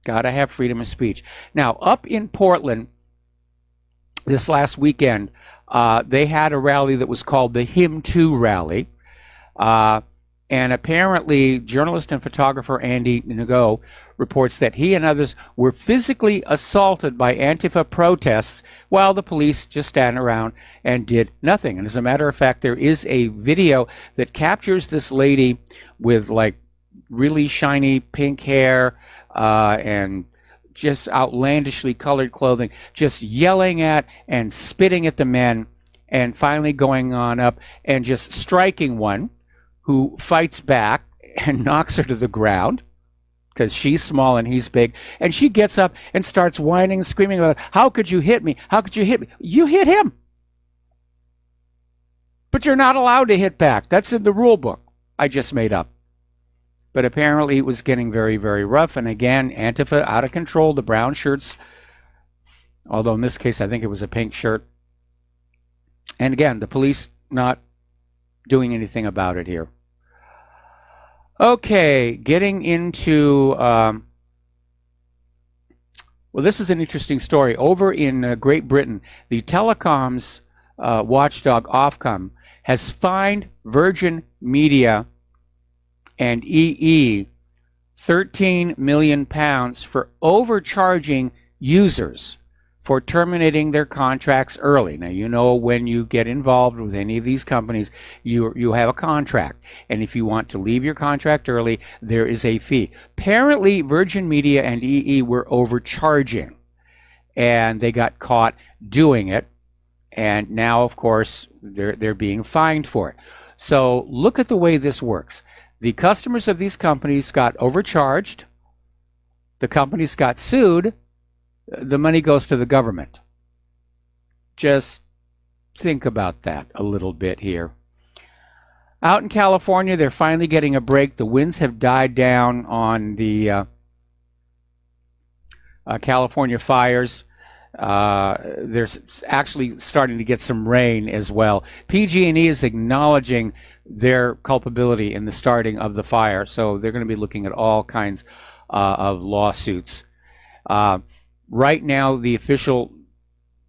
Gotta have freedom of speech. Now, up in Portland, this last weekend, they had a rally that was called the Him Too Rally. And apparently, journalist and photographer Andy Ngo reports that he and others were physically assaulted by Antifa protests while the police just stand around and did nothing. And as a matter of fact, there is a video that captures this lady with like really shiny pink hair and just outlandishly colored clothing, just yelling at and spitting at the men, and finally going on up and just striking one who fights back and knocks her to the ground because she's small and he's big. And she gets up and starts whining and screaming about, how could you hit me? How could you hit me? You hit him. But you're not allowed to hit back. That's in the rule book I just made up. But apparently it was getting very, very rough. And again, Antifa out of control, the brown shirts, although in this case I think it was a pink shirt. And again, the police not doing anything about it here. Okay, getting into, well, this is an interesting story. Over in Great Britain, the telecoms watchdog Ofcom has fined Virgin Media and EE £13 million for overcharging users for terminating their contracts early. Now, you know, when you get involved with any of these companies, you have a contract. And if you want to leave your contract early, there is a fee. Apparently, Virgin Media and EE were overcharging. And they got caught doing it. And now, of course, they're being fined for it. So look at the way this works. The customers of these companies got overcharged. The companies got sued. The money goes to the government. Just think about that a little bit here. Out in California, they're finally getting a break. The winds have died down on the California fires. They're actually starting to get some rain as well. PG&E is acknowledging their culpability in the starting of the fire, so they're going to be looking at all kinds of lawsuits. Right now, the official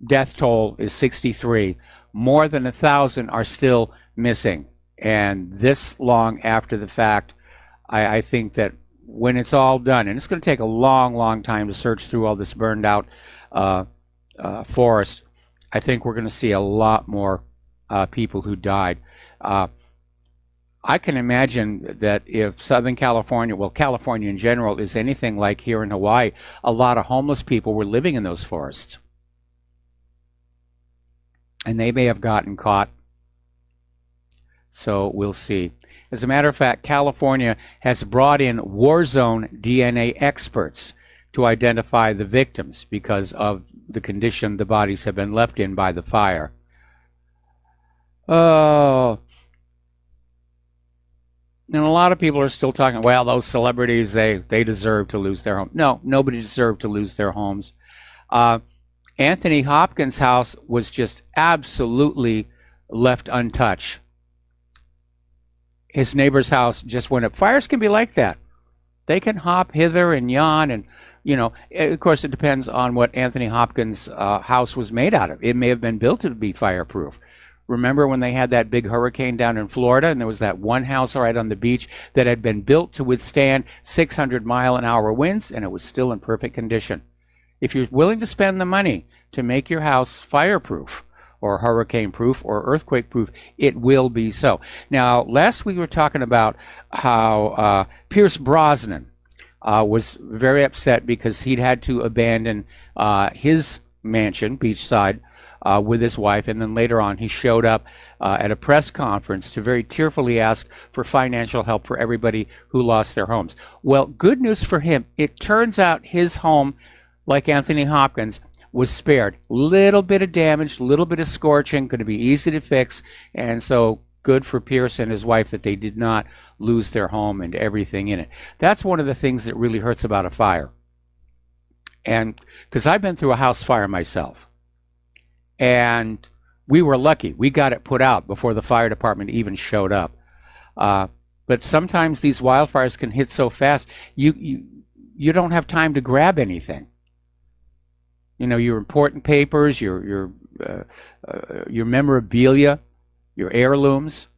death toll is 63. More than 1,000 are still missing. And this long after the fact, I think that when it's all done, and it's going to take a long, long time to search through all this burned out forest, I think we're going to see a lot more people who died. I can imagine that if Southern California, well, California in general, is anything like here in Hawaii, a lot of homeless people were living in those forests. And they may have gotten caught. So we'll see. As a matter of fact, California has brought in war zone DNA experts to identify the victims because of the condition the bodies have been left in by the fire. Oh. And a lot of people are still talking, well, those celebrities, they deserve to lose their home. No, nobody deserved to lose their homes. Anthony Hopkins' house was just absolutely left untouched. His neighbor's house just went up. Fires can be like that. They can hop hither and yon, and, you know, of course, it depends on what Anthony Hopkins' house was made out of. It may have been built to be fireproof. Remember when they had that big hurricane down in Florida, and there was that one house right on the beach that had been built to withstand 600-mile-an-hour winds, and it was still in perfect condition. If you're willing to spend the money to make your house fireproof, or hurricane proof or earthquake proof, it will be so. Now, last week we were talking about how Pierce Brosnan was very upset because he'd had to abandon his mansion, beachside, with his wife, and then later on he showed up at a press conference to very tearfully ask for financial help for everybody who lost their homes. Well, good news for him. It turns out his home, like Anthony Hopkins, was spared. Little bit of damage, little bit of scorching, going to be easy to fix, and so good for Pierce and his wife that they did not lose their home and everything in it. That's one of the things that really hurts about a fire. And because I've been through a house fire myself, and we were lucky. We got it put out before the fire department even showed up. But sometimes these wildfires can hit so fast, you don't have time to grab anything. You know, your important papers, your memorabilia, your heirlooms.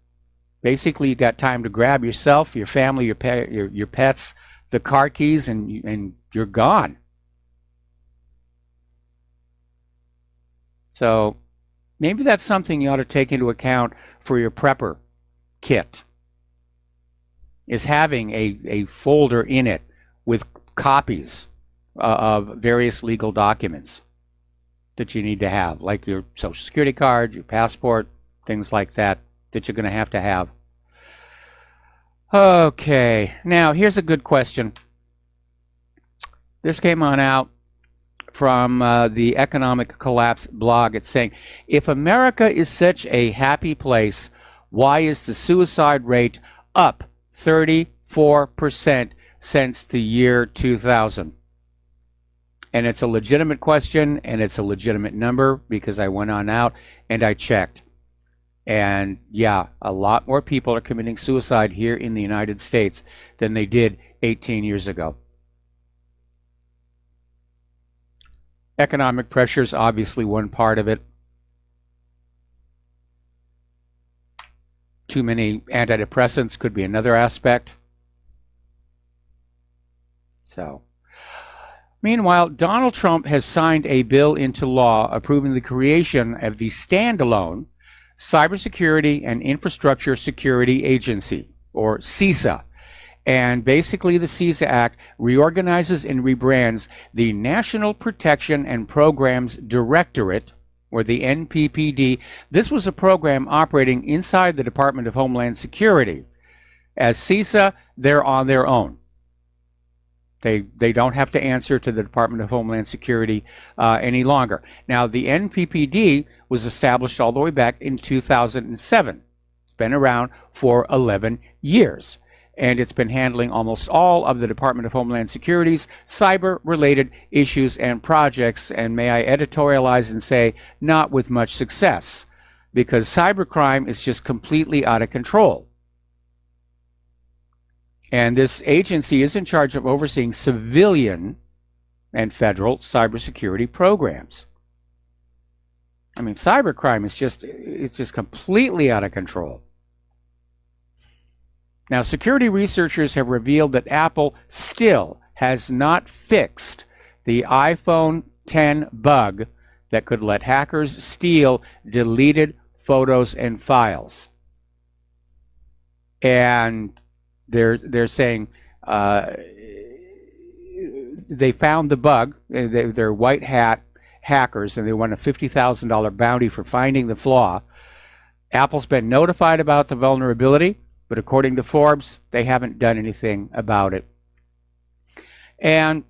Basically, you got time to grab yourself, your family, your pets, the car keys, and you're gone. So maybe that's something you ought to take into account for your prepper kit, is having a folder in it with copies of various legal documents that you need to have, like your Social Security card, your passport, things like that you're going to have. Okay, now here's a good question. This came on out from the Economic Collapse blog. It's saying, if America is such a happy place, why is the suicide rate up 34% since the year 2000? And it's a legitimate question, and it's a legitimate number, because I went on out and I checked. And yeah, a lot more people are committing suicide here in the United States than they did 18 years ago. Economic pressure is obviously one part of it. Too many antidepressants could be another aspect. So, meanwhile, Donald Trump has signed a bill into law approving the creation of the standalone Cybersecurity and Infrastructure Security Agency, or CISA. And basically, the CISA Act reorganizes and rebrands the National Protection and Programs Directorate, or the NPPD. This was a program operating inside the Department of Homeland Security. As CISA, they're on their own. They don't have to answer to the Department of Homeland Security any longer. Now, the NPPD was established all the way back in 2007. It's been around for 11 years. And it's been handling almost all of the Department of Homeland Security's cyber-related issues and projects, and may I editorialize and say, not with much success, because cybercrime is just completely out of control. And this agency is in charge of overseeing civilian and federal cybersecurity programs. I mean, cybercrime is just completely out of control. Now, security researchers have revealed that Apple still has not fixed the iPhone X bug that could let hackers steal deleted photos and files. And they're saying they found the bug. They're white hat hackers, and they won a $50,000 bounty for finding the flaw. Apple's been notified about the vulnerability, but according to Forbes, they haven't done anything about it. And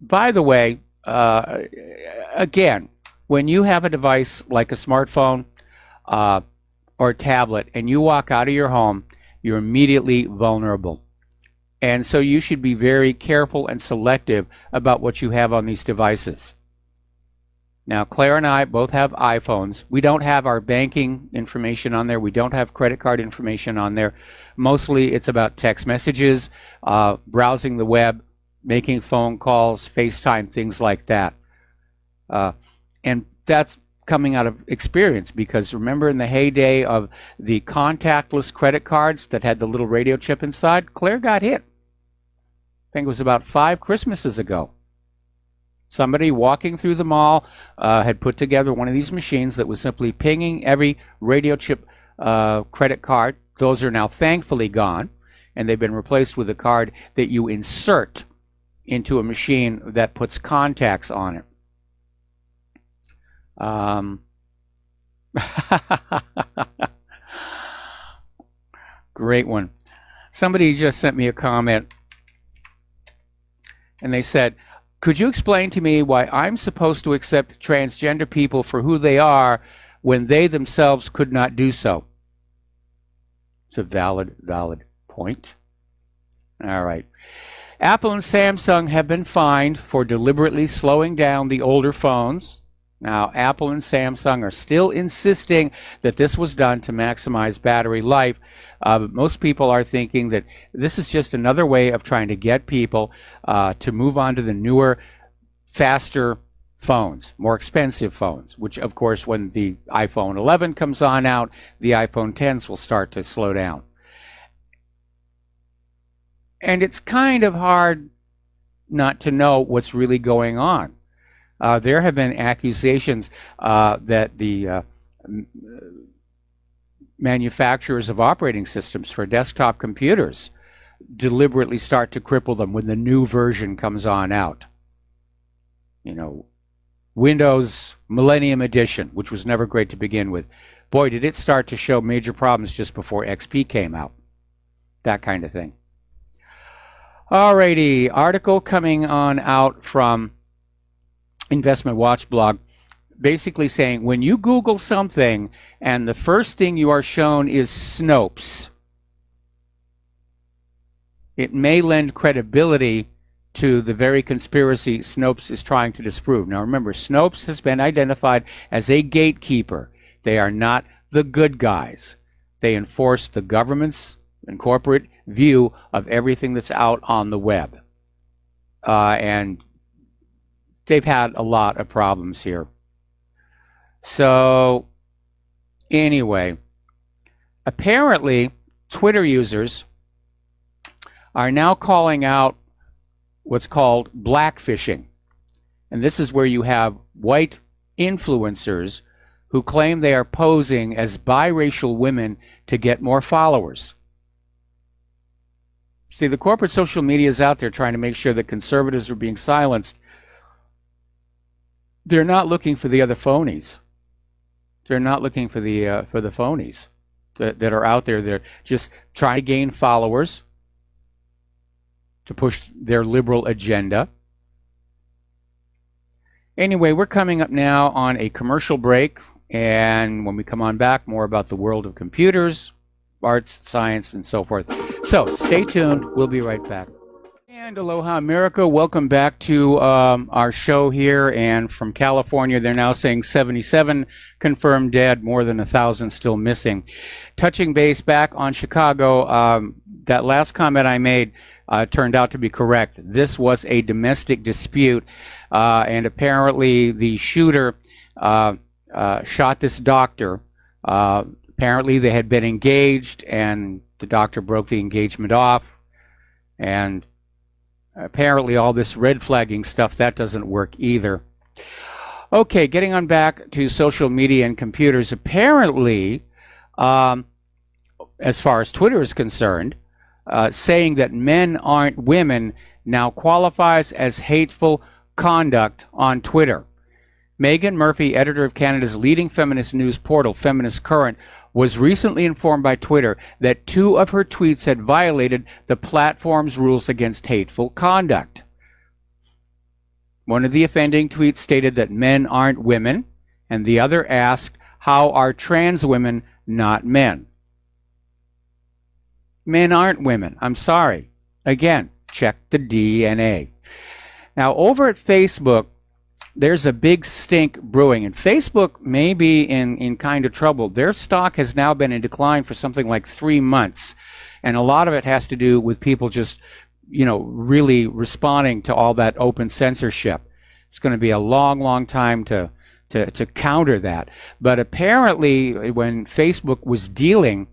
by the way, again, when you have a device like a smartphone or a tablet and you walk out of your home, you're immediately vulnerable. And so you should be very careful and selective about what you have on these devices. Now, Claire and I both have iPhones. We don't have our banking information on there. We don't have credit card information on there. Mostly it's about text messages, browsing the web, making phone calls, FaceTime, things like that. And that's coming out of experience, because remember in the heyday of the contactless credit cards that had the little radio chip inside, Claire got hit. I think it was about 5 Christmases ago. Somebody walking through the mall had put together one of these machines that was simply pinging every radio chip credit card. Those are now thankfully gone, and they've been replaced with a card that you insert into a machine that puts contacts on it. Great one. Somebody just sent me a comment, and they said, could you explain to me why I'm supposed to accept transgender people for who they are when they themselves could not do so? It's a valid point. All right. Apple and Samsung have been fined for deliberately slowing down the older phones. Now, Apple and Samsung are still insisting that this was done to maximize battery life. But most people are thinking that this is just another way of trying to get people to move on to the newer, faster phones, more expensive phones, which, of course, when the iPhone 11 comes on out, the iPhone 10s will start to slow down. And it's kind of hard not to know what's really going on. There have been accusations that the manufacturers of operating systems for desktop computers deliberately start to cripple them when the new version comes on out. You know, Windows Millennium Edition, which was never great to begin with. Boy, did it start to show major problems just before XP came out. That kind of thing. Alrighty, article coming on out from Investment Watch blog, basically saying when you Google something and the first thing you are shown is Snopes, it may lend credibility to the very conspiracy Snopes is trying to disprove. Now remember, Snopes has been identified as a gatekeeper. They are not the good guys. They enforce the government's and corporate view of everything that's out on the web. And they've had a lot of problems here. So anyway, apparently Twitter users are now calling out what's called blackfishing. And this is where you have white influencers who claim they are posing as biracial women to get more followers. See, the corporate social media is out there trying to make sure that conservatives are being silenced. They're not looking for the other phonies. They're not looking for the phonies that are out there. They're just trying to gain followers to push their liberal agenda. Anyway, we're coming up now on a commercial break, and when we come on back, more about the world of computers, arts, science, and so forth. So stay tuned. We'll be right back. And aloha, America. Welcome back to our show here. And from California, they're now saying 77 confirmed dead, more than 1,000 still missing. Touching base back on Chicago, that last comment I made turned out to be correct. This was a domestic dispute, and apparently the shooter shot this doctor. Apparently they had been engaged, and the doctor broke the engagement off. And apparently all this red flagging stuff, that doesn't work either. Okay, getting on back to social media and computers. Apparently, as far as Twitter is concerned, saying that men aren't women now qualifies as hateful conduct on Twitter. Megan Murphy, editor of Canada's leading feminist news portal, Feminist Current, was recently informed by Twitter that 2 of her tweets had violated the platform's rules against hateful conduct. One of the offending tweets stated that men aren't women, and the other asked, how are trans women not men? Men aren't women. I'm sorry. Again, check the DNA. Now, over at Facebook, there's a big stink brewing, and Facebook may be in kind of trouble. Their stock has now been in decline for something like 3 months, and a lot of it has to do with people just, really responding to all that open censorship. It's going to be a long, long time to counter that. But apparently, when Facebook was dealing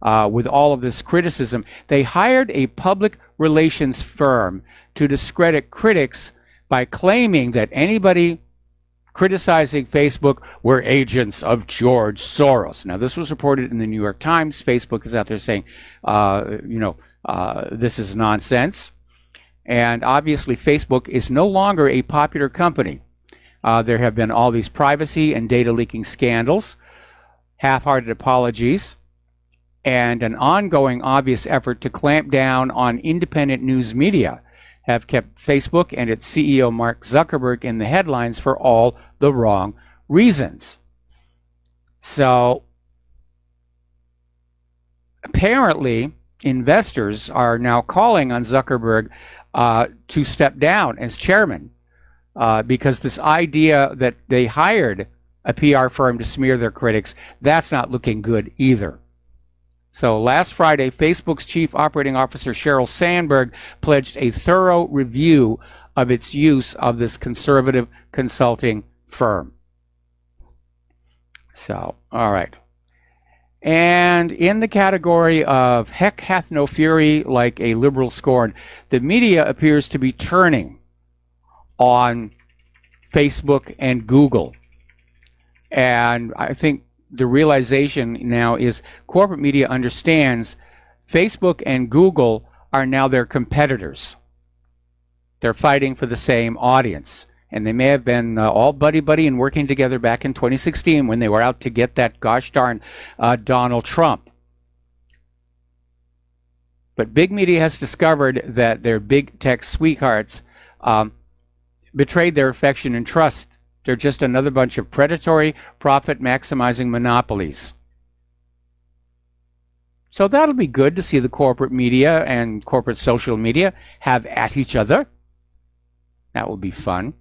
with all of this criticism, they hired a public relations firm to discredit critics by claiming that anybody criticizing Facebook were agents of George Soros. Now, this was reported in the New York Times. Facebook is out there saying, this is nonsense. And obviously, Facebook is no longer a popular company. There have been all these privacy and data leaking scandals, half-hearted apologies, and an ongoing obvious effort to clamp down on independent news media have kept Facebook and its CEO Mark Zuckerberg in the headlines for all the wrong reasons. So apparently, investors are now calling on Zuckerberg to step down as chairman because this idea that they hired a PR firm to smear their critics, that's not looking good either. So last Friday, Facebook's chief operating officer, Sheryl Sandberg, pledged a thorough review of its use of this conservative consulting firm. So, all right. And in the category of heck hath no fury like a liberal scorn, the media appears to be turning on Facebook and Google. And I think the realization now is corporate media understands Facebook and Google are now their competitors. They're fighting for the same audience. And they may have been all buddy-buddy and working together back in 2016 when they were out to get that gosh darn Donald Trump. But big media has discovered that their big tech sweethearts betrayed their affection and trust. They're just another bunch of predatory, profit-maximizing monopolies. So that'll be good to see the corporate media and corporate social media have at each other. That will be fun.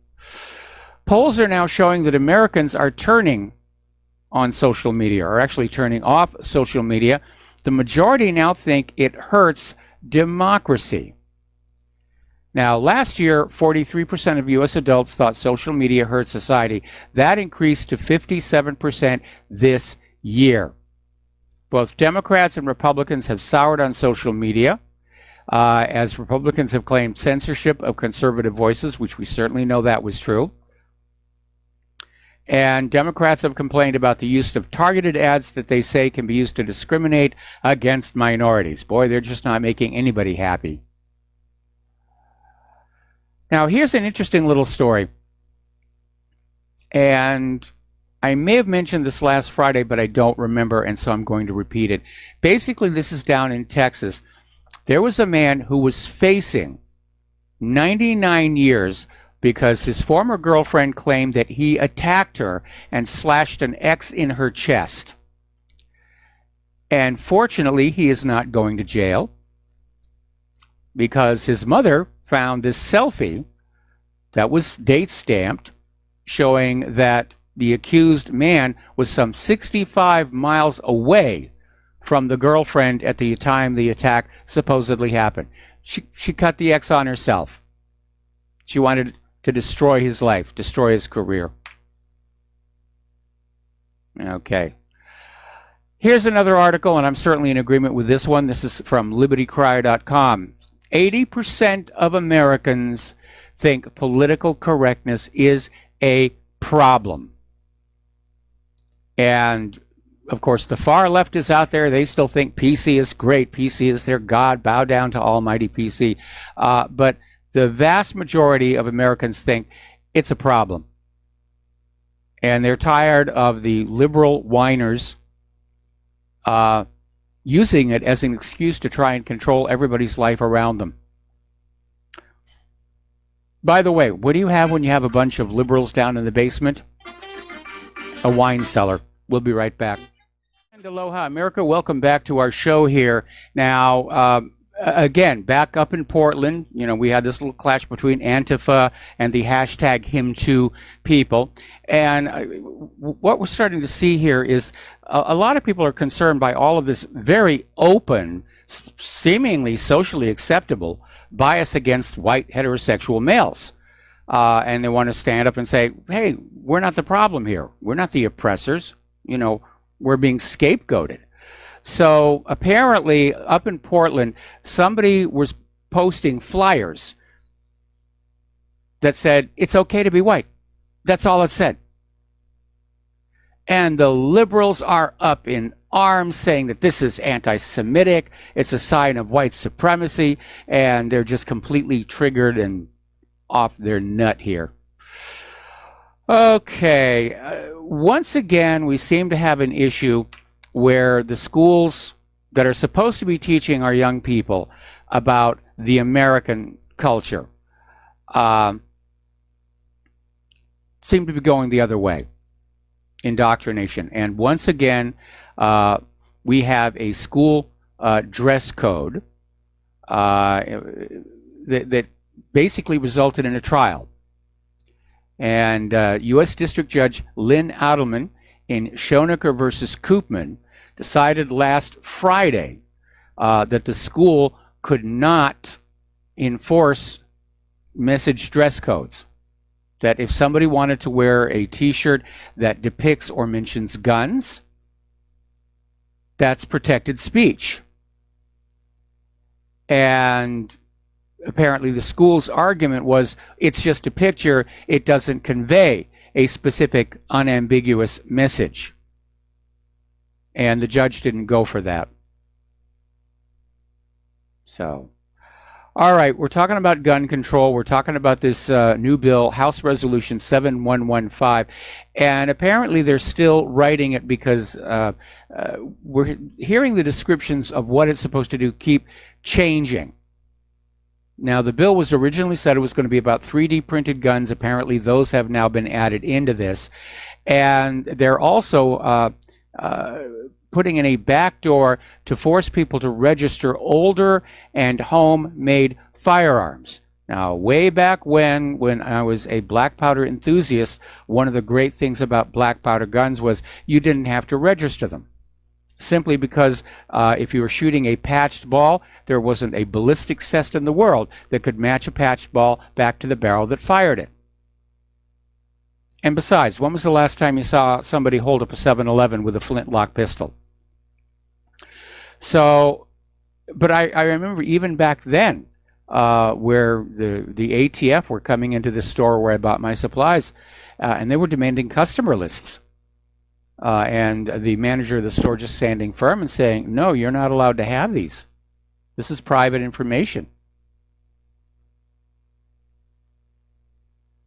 Polls are now showing that Americans are turning on social media, or actually turning off social media. The majority now think it hurts democracy. Now, last year, 43% of U.S. adults thought social media hurt society. That increased to 57% this year. Both Democrats and Republicans have soured on social media, as Republicans have claimed censorship of conservative voices, which we certainly know that was true. And Democrats have complained about the use of targeted ads that they say can be used to discriminate against minorities. Boy, they're just not making anybody happy. Now, here's an interesting little story. And I may have mentioned this last Friday, but I don't remember, and so I'm going to repeat it. Basically, this is down in Texas. There was a man who was facing 99 years because his former girlfriend claimed that he attacked her and slashed an X in her chest. And fortunately, he is not going to jail because his mother found this selfie that was date stamped showing that the accused man was some 65 miles away from the girlfriend at the time the attack supposedly happened. She cut the X on herself. She wanted to destroy his life, destroy his career. Okay. Here's another article, and I'm certainly in agreement with this one. This is from libertycrier.com. 80% of Americans think political correctness is a problem. And, of course, the far left is out there. They still think PC is great. PC is their God. Bow down to almighty PC. But the vast majority of Americans think it's a problem. And they're tired of the liberal whiners using it as an excuse to try and control everybody's life around them. By the way, what do you have when you have a bunch of liberals down in the basement? A wine cellar. We'll be right back. And aloha, America. Welcome back to our show here. Now, again, back up in Portland, we had this little clash between Antifa and the hashtag #HimToo people. And what we're starting to see here is a lot of people are concerned by all of this very open, seemingly socially acceptable bias against white heterosexual males. And they want to stand up and say, hey, we're not the problem here. We're not the oppressors. We're being scapegoated. So apparently up in Portland, somebody was posting flyers that said it's okay to be white. That's all it said. And the liberals are up in arms saying that this is anti-Semitic, it's a sign of white supremacy, and they're just completely triggered and off their nut here. Okay, once again, we seem to have an issue where the schools that are supposed to be teaching our young people about the American culture seem to be going the other way. Indoctrination. And once again, we have a school dress code that basically resulted in a trial. And U.S. District Judge Lynn Adelman in Schoenecker versus Koopman decided last Friday that the school could not enforce message dress codes. That if somebody wanted to wear a t-shirt that depicts or mentions guns, that's protected speech. And apparently the school's argument was it's just a picture, it doesn't convey a specific unambiguous message. And the judge didn't go for that. So, all right, we're talking about gun control. We're talking about this new bill, House Resolution 7115. And apparently they're still writing it because we're hearing the descriptions of what it's supposed to do keep changing. Now, the bill was originally said it was going to be about 3D printed guns. Apparently, those have now been added into this. And they're also putting in a backdoor to force people to register older and homemade firearms. Now, way back when I was a black powder enthusiast, one of the great things about black powder guns was you didn't have to register them. Simply because if you were shooting a patched ball, there wasn't a ballistics test in the world that could match a patched ball back to the barrel that fired it. And besides, when was the last time you saw somebody hold up a 7-Eleven with a flintlock pistol? So, but I remember even back then, where the ATF were coming into the store where I bought my supplies, and they were demanding customer lists. And the manager of the store just standing firm and saying, no, you're not allowed to have these. This is private information.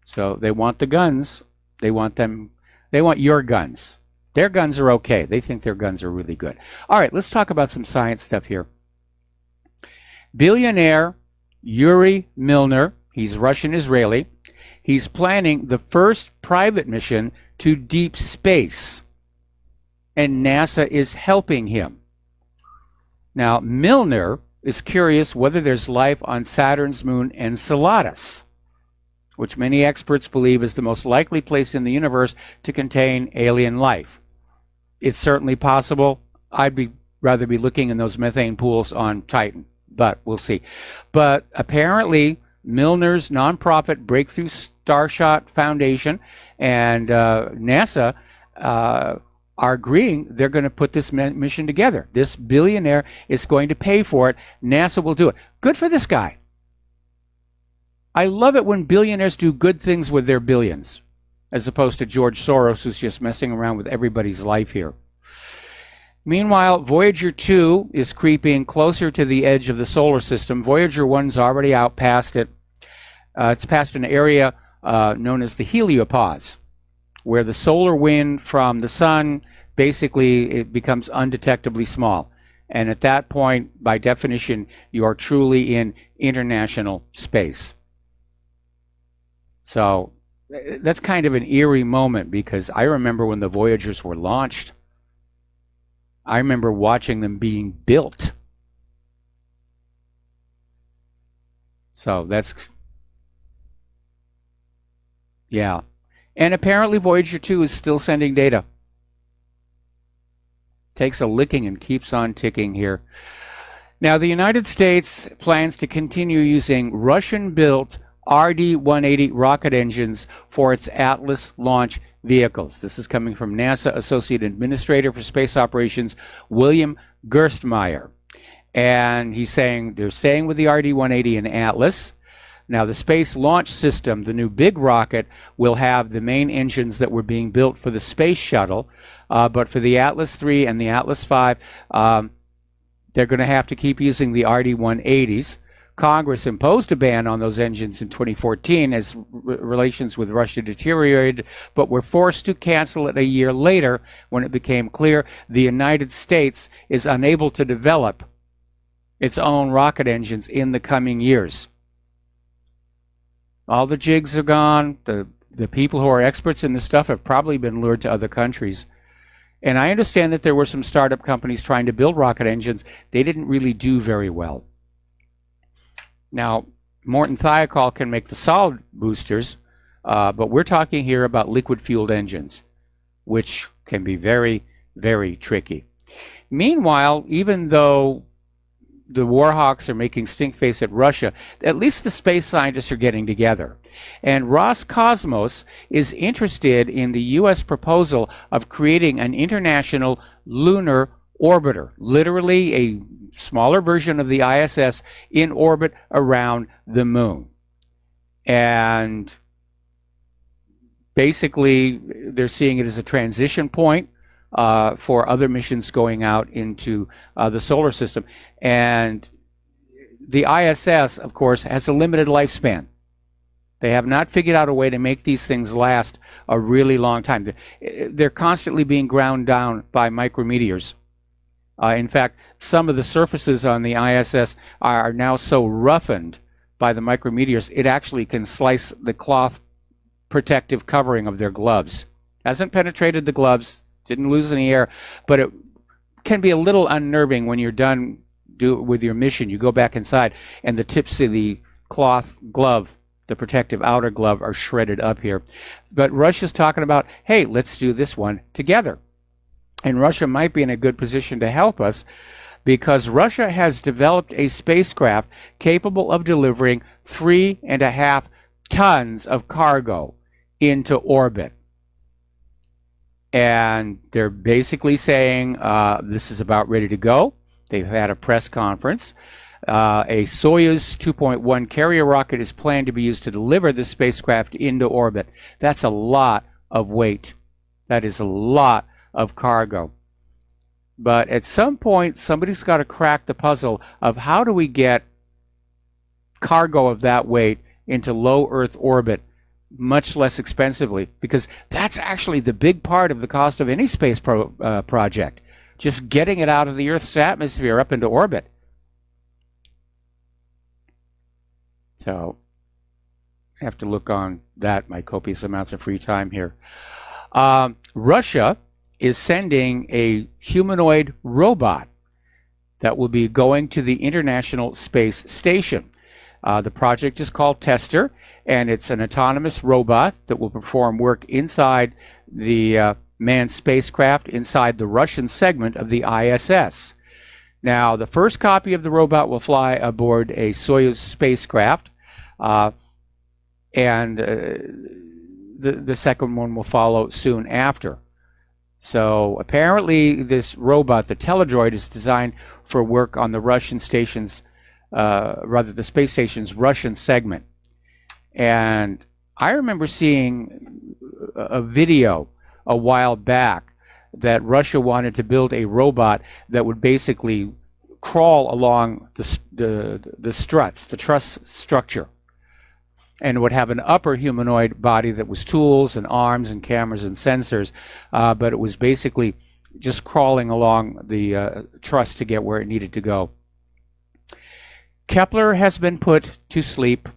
So they want the guns. They want your guns. Their guns are okay. They think their guns are really good. All right, let's talk about some science stuff here. Billionaire Yuri Milner, he's Russian-Israeli, he's planning the first private mission to deep space. And NASA is helping him. Now, Milner is curious whether there's life on Saturn's moon Enceladus, which many experts believe is the most likely place in the universe to contain alien life. It's certainly possible. I'd rather be looking in those methane pools on Titan, but we'll see. But apparently, Milner's nonprofit Breakthrough Starshot Foundation and NASA are agreeing they're going to put this mission together. This billionaire is going to pay for it. NASA will do it. Good for this guy. I love it when billionaires do good things with their billions, as opposed to George Soros, who's just messing around with everybody's life here. Meanwhile, Voyager 2 is creeping closer to the edge of the solar system. Voyager 1's already out past it. It's past an area known as the heliopause, where the solar wind from the sun, basically it becomes undetectably small. And at that point, by definition, you are truly in international space. So that's kind of an eerie moment, because I remember when the Voyagers were launched, I remember watching them being built. So that's, yeah. And apparently Voyager 2 is still sending data. Takes a licking and keeps on ticking here. Now, the United States plans to continue using Russian-built RD-180 rocket engines for its Atlas launch vehicles. This is coming from NASA Associate Administrator for Space Operations, William Gerstmeyer. And he's saying they're staying with the RD-180 and Atlas. Now, the Space Launch System, the new big rocket, will have the main engines that were being built for the Space Shuttle, but for the Atlas III and the Atlas V, they're going to have to keep using the RD-180s. Congress imposed a ban on those engines in 2014 as relations with Russia deteriorated, but were forced to cancel it a year later when it became clear the United States is unable to develop its own rocket engines in the coming years. All the jigs are gone. The people who are experts in this stuff have probably been lured to other countries. And I understand that there were some startup companies trying to build rocket engines. They didn't really do very well. Now, Morton Thiokol can make the solid boosters, but we're talking here about liquid-fueled engines, which can be very, very tricky. Meanwhile, even though the Warhawks are making stink face at Russia, at least the space scientists are getting together. And Roscosmos is interested in the U.S. proposal of creating an international lunar orbiter, literally a smaller version of the ISS in orbit around the moon. And basically, they're seeing it as a transition point for other missions going out into the solar system. And the ISS, of course, has a limited lifespan. They have not figured out a way to make these things last a really long time. They're constantly being ground down by micrometeors. In fact, some of the surfaces on the ISS are now so roughened by the micrometeors, it actually can slice the cloth protective covering of their gloves. Hasn't penetrated the gloves, didn't lose any air, but it can be a little unnerving when you're done with your mission. You go back inside and the tips of the cloth glove, the protective outer glove, are shredded up here. But Russia's talking about, hey, let's do this one together. And Russia might be in a good position to help us because Russia has developed a spacecraft capable of delivering 3.5 tons of cargo into orbit. And they're basically saying this is about ready to go. They've had a press conference. A Soyuz 2.1 carrier rocket is planned to be used to deliver the spacecraft into orbit. That's a lot of weight. That is a lot of cargo. But at some point, somebody's got to crack the puzzle of how do we get cargo of that weight into low Earth orbit much less expensively, because that's actually the big part of the cost of any space project, just getting it out of the Earth's atmosphere up into orbit. So I have to look on that, my copious amounts of free time here. Russia is sending a humanoid robot that will be going to the International Space Station. The project is called Tester, and it's an autonomous robot that will perform work inside the manned spacecraft inside the Russian segment of the ISS. Now, the first copy of the robot will fly aboard a Soyuz spacecraft, and the second one will follow soon after. So apparently this robot, the Teledroid, is designed for work on the Russian station's, the space station's Russian segment. And I remember seeing a video a while back that Russia wanted to build a robot that would basically crawl along the struts, the truss structure, and would have an upper humanoid body that was tools and arms and cameras and sensors, but it was basically just crawling along the truss to get where it needed to go. Kepler has been put to sleep.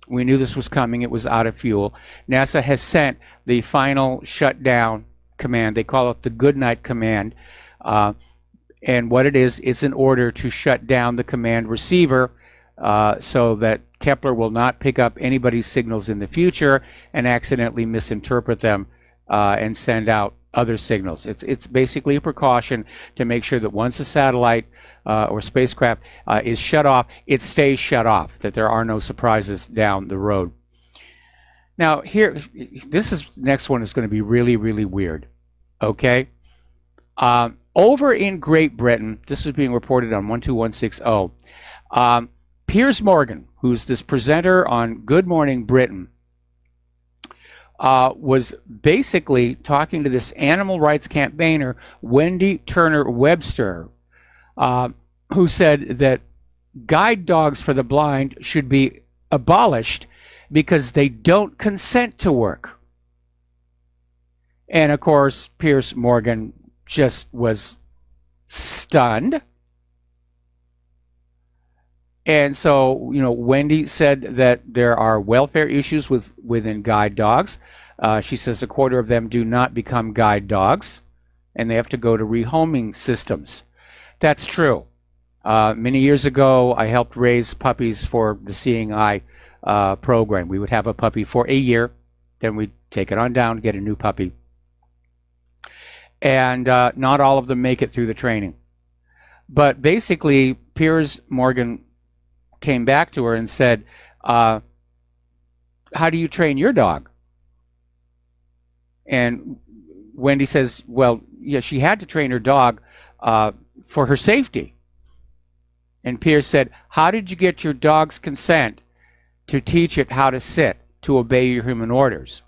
We knew this was coming. It was out of fuel. NASA has sent the final shutdown command. They call it the Goodnight Command. And what it is an order to shut down the command receiver so that Kepler will not pick up anybody's signals in the future and accidentally misinterpret them and send out other signals. It's basically a precaution to make sure that once a satellite or spacecraft is shut off, it stays shut off, that there are no surprises down the road. Now, here, next one is going to be really, really weird. Okay? Over in Great Britain, this is being reported on 12160, Piers Morgan, who's this presenter on Good Morning Britain, was basically talking to this animal rights campaigner, Wendy Turner Webster, who said that guide dogs for the blind should be abolished because they don't consent to work. And of course, Piers Morgan just was stunned. And so, Wendy said that there are welfare issues within guide dogs. She says a quarter of them do not become guide dogs, and they have to go to rehoming systems. That's true. Many years ago, I helped raise puppies for the Seeing Eye program. We would have a puppy for a year, then we'd take it on down, get a new puppy. And not all of them make it through the training. But basically, Piers Morgan came back to her and said, how do you train your dog? And Wendy says, well, yeah, she had to train her dog for her safety. And Piers said, how did you get your dog's consent to teach it how to sit, to obey your human orders?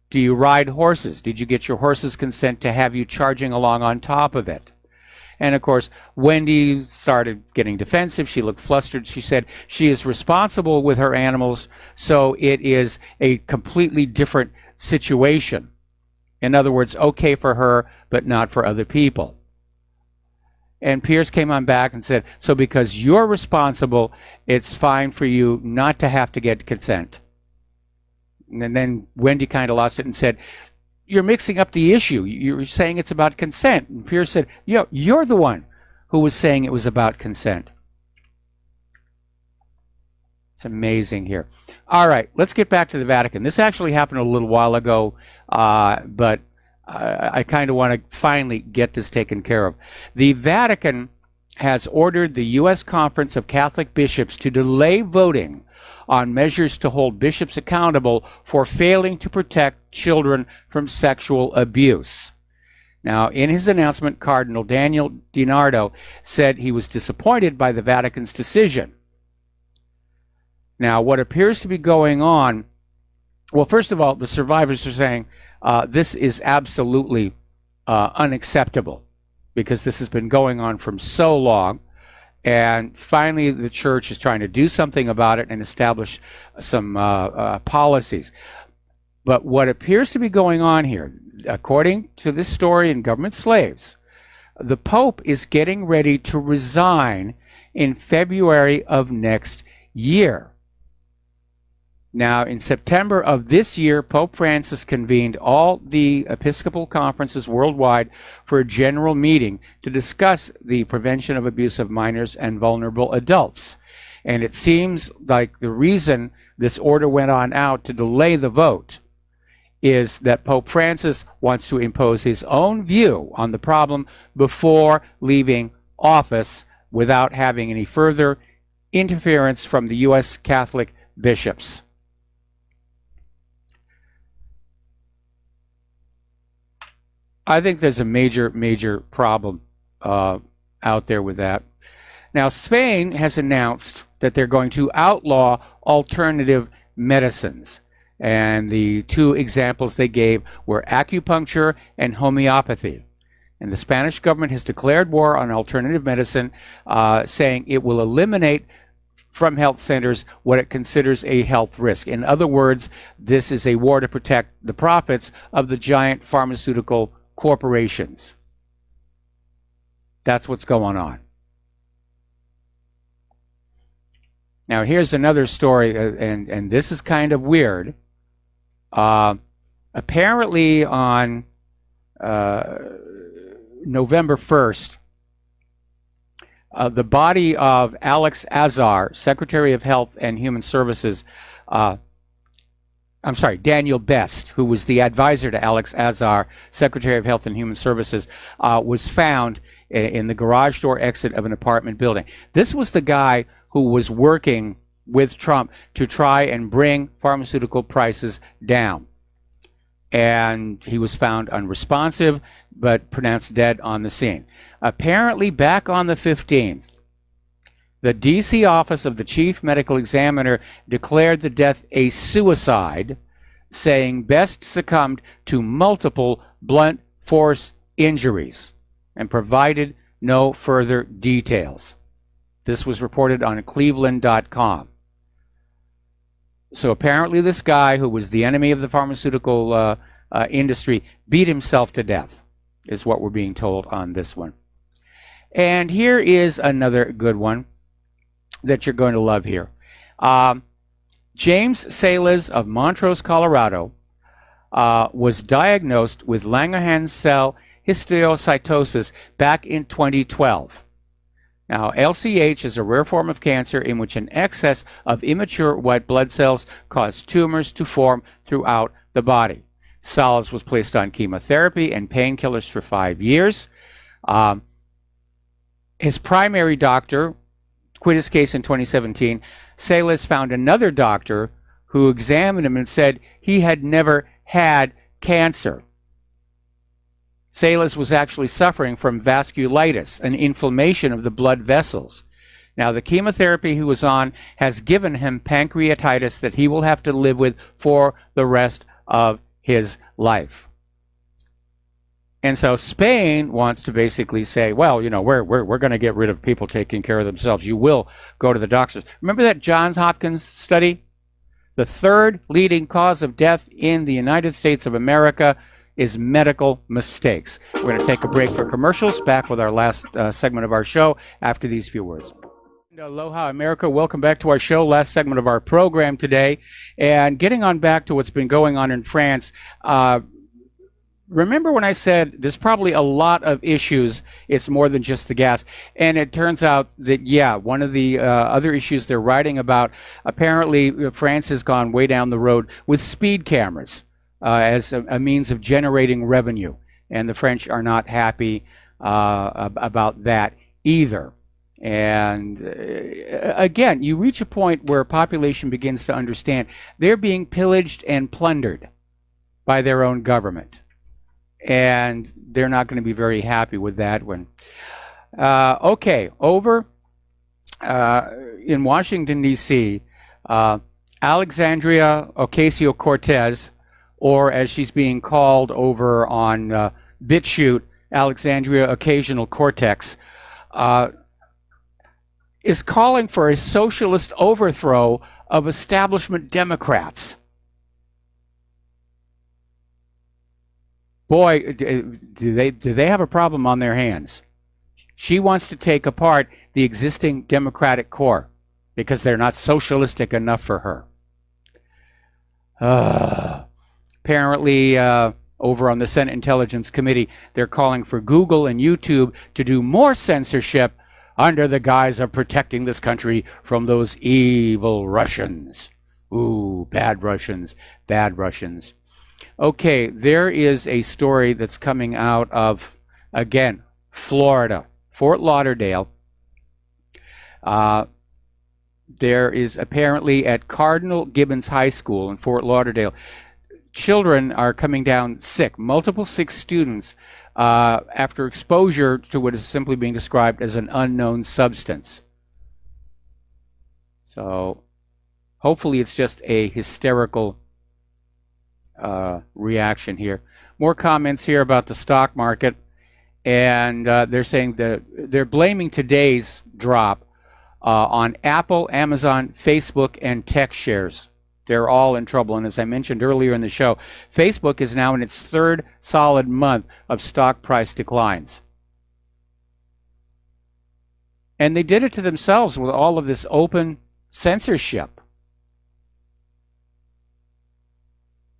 Do you ride horses? Did you get your horse's consent to have you charging along on top of it? And of course, Wendy started getting defensive. She looked flustered. She said she is responsible with her animals, so it is a completely different situation. In other words, okay for her, but not for other people. And Piers came on back and said, so because you're responsible, it's fine for you not to have to get consent. And then Wendy kind of lost it and said, you're mixing up the issue. You're saying it's about consent. And Piers said, you're the one who was saying it was about consent. It's amazing here. All right, let's get back to the Vatican. This actually happened a little while ago, but I kind of want to finally get this taken care of. The Vatican has ordered the U.S. Conference of Catholic Bishops to delay voting on measures to hold bishops accountable for failing to protect children from sexual abuse. Now, in his announcement, Cardinal Daniel DiNardo said he was disappointed by the Vatican's decision. Now, what appears to be going on, well, first of all, the survivors are saying this is absolutely unacceptable because this has been going on for so long. And finally, the church is trying to do something about it and establish some policies. But what appears to be going on here, according to this story in Government Slaves, the Pope is getting ready to resign in February of next year. Now, in September of this year, Pope Francis convened all the Episcopal conferences worldwide for a general meeting to discuss the prevention of abuse of minors and vulnerable adults. And it seems like the reason this order went on out to delay the vote is that Pope Francis wants to impose his own view on the problem before leaving office without having any further interference from the U.S. Catholic bishops. I think there's a major problem out there with that. Now, Spain has announced that they're going to outlaw alternative medicines. And the two examples they gave were acupuncture and homeopathy. And the Spanish government has declared war on alternative medicine, saying it will eliminate from health centers what it considers a health risk. In other words, this is a war to protect the profits of the giant pharmaceutical corporations. That's what's going on. Now, here's another story, and this is kind of weird. Apparently on November 1st, the body of Alex Azar, Secretary of Health and Human Services, Daniel Best, who was the advisor to Alex Azar, Secretary of Health and Human Services, was found in the garage door exit of an apartment building. This was the guy who was working with Trump to try and bring pharmaceutical prices down. And he was found unresponsive, but pronounced dead on the scene. Apparently, back on the 15th, The D.C. office of the chief medical examiner declared the death a suicide, saying Best succumbed to multiple blunt force injuries and provided no further details. This was reported on Cleveland.com. So apparently this guy, who was the enemy of the pharmaceutical industry, beat himself to death, is what we're being told on this one. And here is another good one that you're going to love here. James Salas of Montrose, Colorado, was diagnosed with Langerhans cell histiocytosis back in 2012. Now, LCH is a rare form of cancer in which an excess of immature white blood cells cause tumors to form throughout the body. Salas was placed on chemotherapy and painkillers for 5 years. His primary doctor quit his case in 2017. Salas found another doctor who examined him and said he had never had cancer. Salas was actually suffering from vasculitis, an inflammation of the blood vessels. Now, the chemotherapy he was on has given him pancreatitis that he will have to live with for the rest of his life. And so Spain wants to basically say, well, you know, we're going to get rid of people taking care of themselves. You will go to the doctors. Remember that Johns Hopkins study? The third leading cause of death in the United States of America is medical mistakes. We're going to take a break for commercials. Back with our last segment of our show after these few words. Aloha, America. Welcome back to our show. Last segment of our program today. And getting on back to what's been going on in France, remember when I said there's probably a lot of issues, it's more than just the gas. And it turns out that, yeah, one of the other issues they're writing about, apparently France has gone way down the road with speed cameras as a means of generating revenue. And the French are not happy about that either. And again, you reach a point where a population begins to understand they're being pillaged and plundered by their own government. And they're not going to be very happy with that one. Okay, over in Washington, D.C., Alexandria Ocasio-Cortez, or as she's being called over on BitChute, Alexandria Occasional Cortex, is calling for a socialist overthrow of establishment Democrats. Boy, do they have a problem on their hands. She wants to take apart the existing Democratic core because they're not socialistic enough for her. Apparently, over on the Senate Intelligence Committee, they're calling for Google and YouTube to do more censorship under the guise of protecting this country from those evil Russians. Ooh, bad Russians, bad Russians. Okay, there is a story that's coming out of, again, Florida, Fort Lauderdale. There is apparently at Cardinal Gibbons High School in Fort Lauderdale, children are coming down sick, multiple sick students, after exposure to what is simply being described as an unknown substance. So hopefully it's just a hysterical reaction here. More comments here about the stock market, and they're saying that they're blaming today's drop on Apple, Amazon, Facebook, and tech shares. They're all in trouble. And as I mentioned earlier in the show, Facebook is now in its third solid month of stock price declines. And they did it to themselves with all of this open censorship.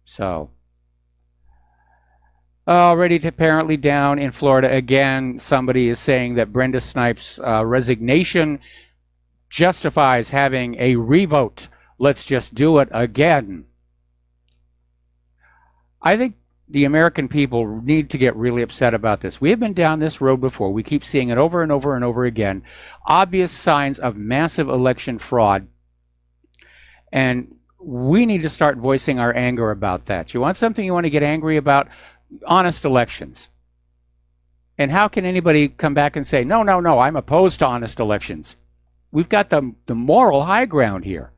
So, already apparently down in Florida again, somebody is saying that Brenda Snipes' resignation justifies having a revote. Let's just do it again. I think the American people need to get really upset about this. We have been down this road before. We keep seeing it over and over and over again. Obvious signs of massive election fraud. And we need to start voicing our anger about that. You want something you want to get angry about? Honest elections. And how can anybody come back and say, no, I'm opposed to honest elections? we've got the moral high ground here.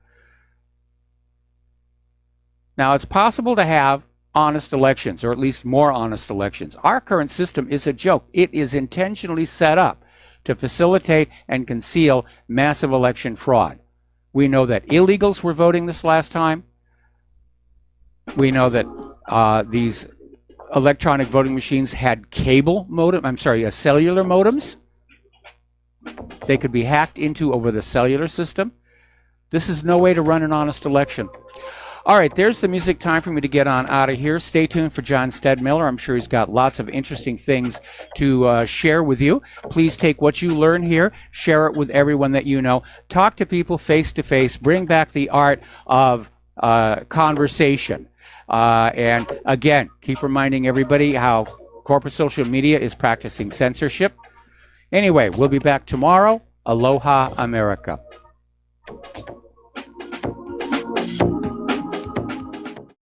Now, it's possible to have honest elections, or at least more honest elections. Our current system is a joke. It is intentionally set up to facilitate and conceal massive election fraud. We know that illegals were voting this last time. We know that these electronic voting machines had cellular modems. They could be hacked into over the cellular system. This is no way to run an honest election. All right, there's the music. Time for me to get on out of here. Stay tuned for John Stedmiller. I'm sure he's got lots of interesting things to share with you. Please take what you learn here, share it with everyone that you know. Talk to people face to face. Bring back the art of conversation. And again, keep reminding everybody how corporate social media is practicing censorship. Anyway, we'll be back tomorrow. Aloha, America.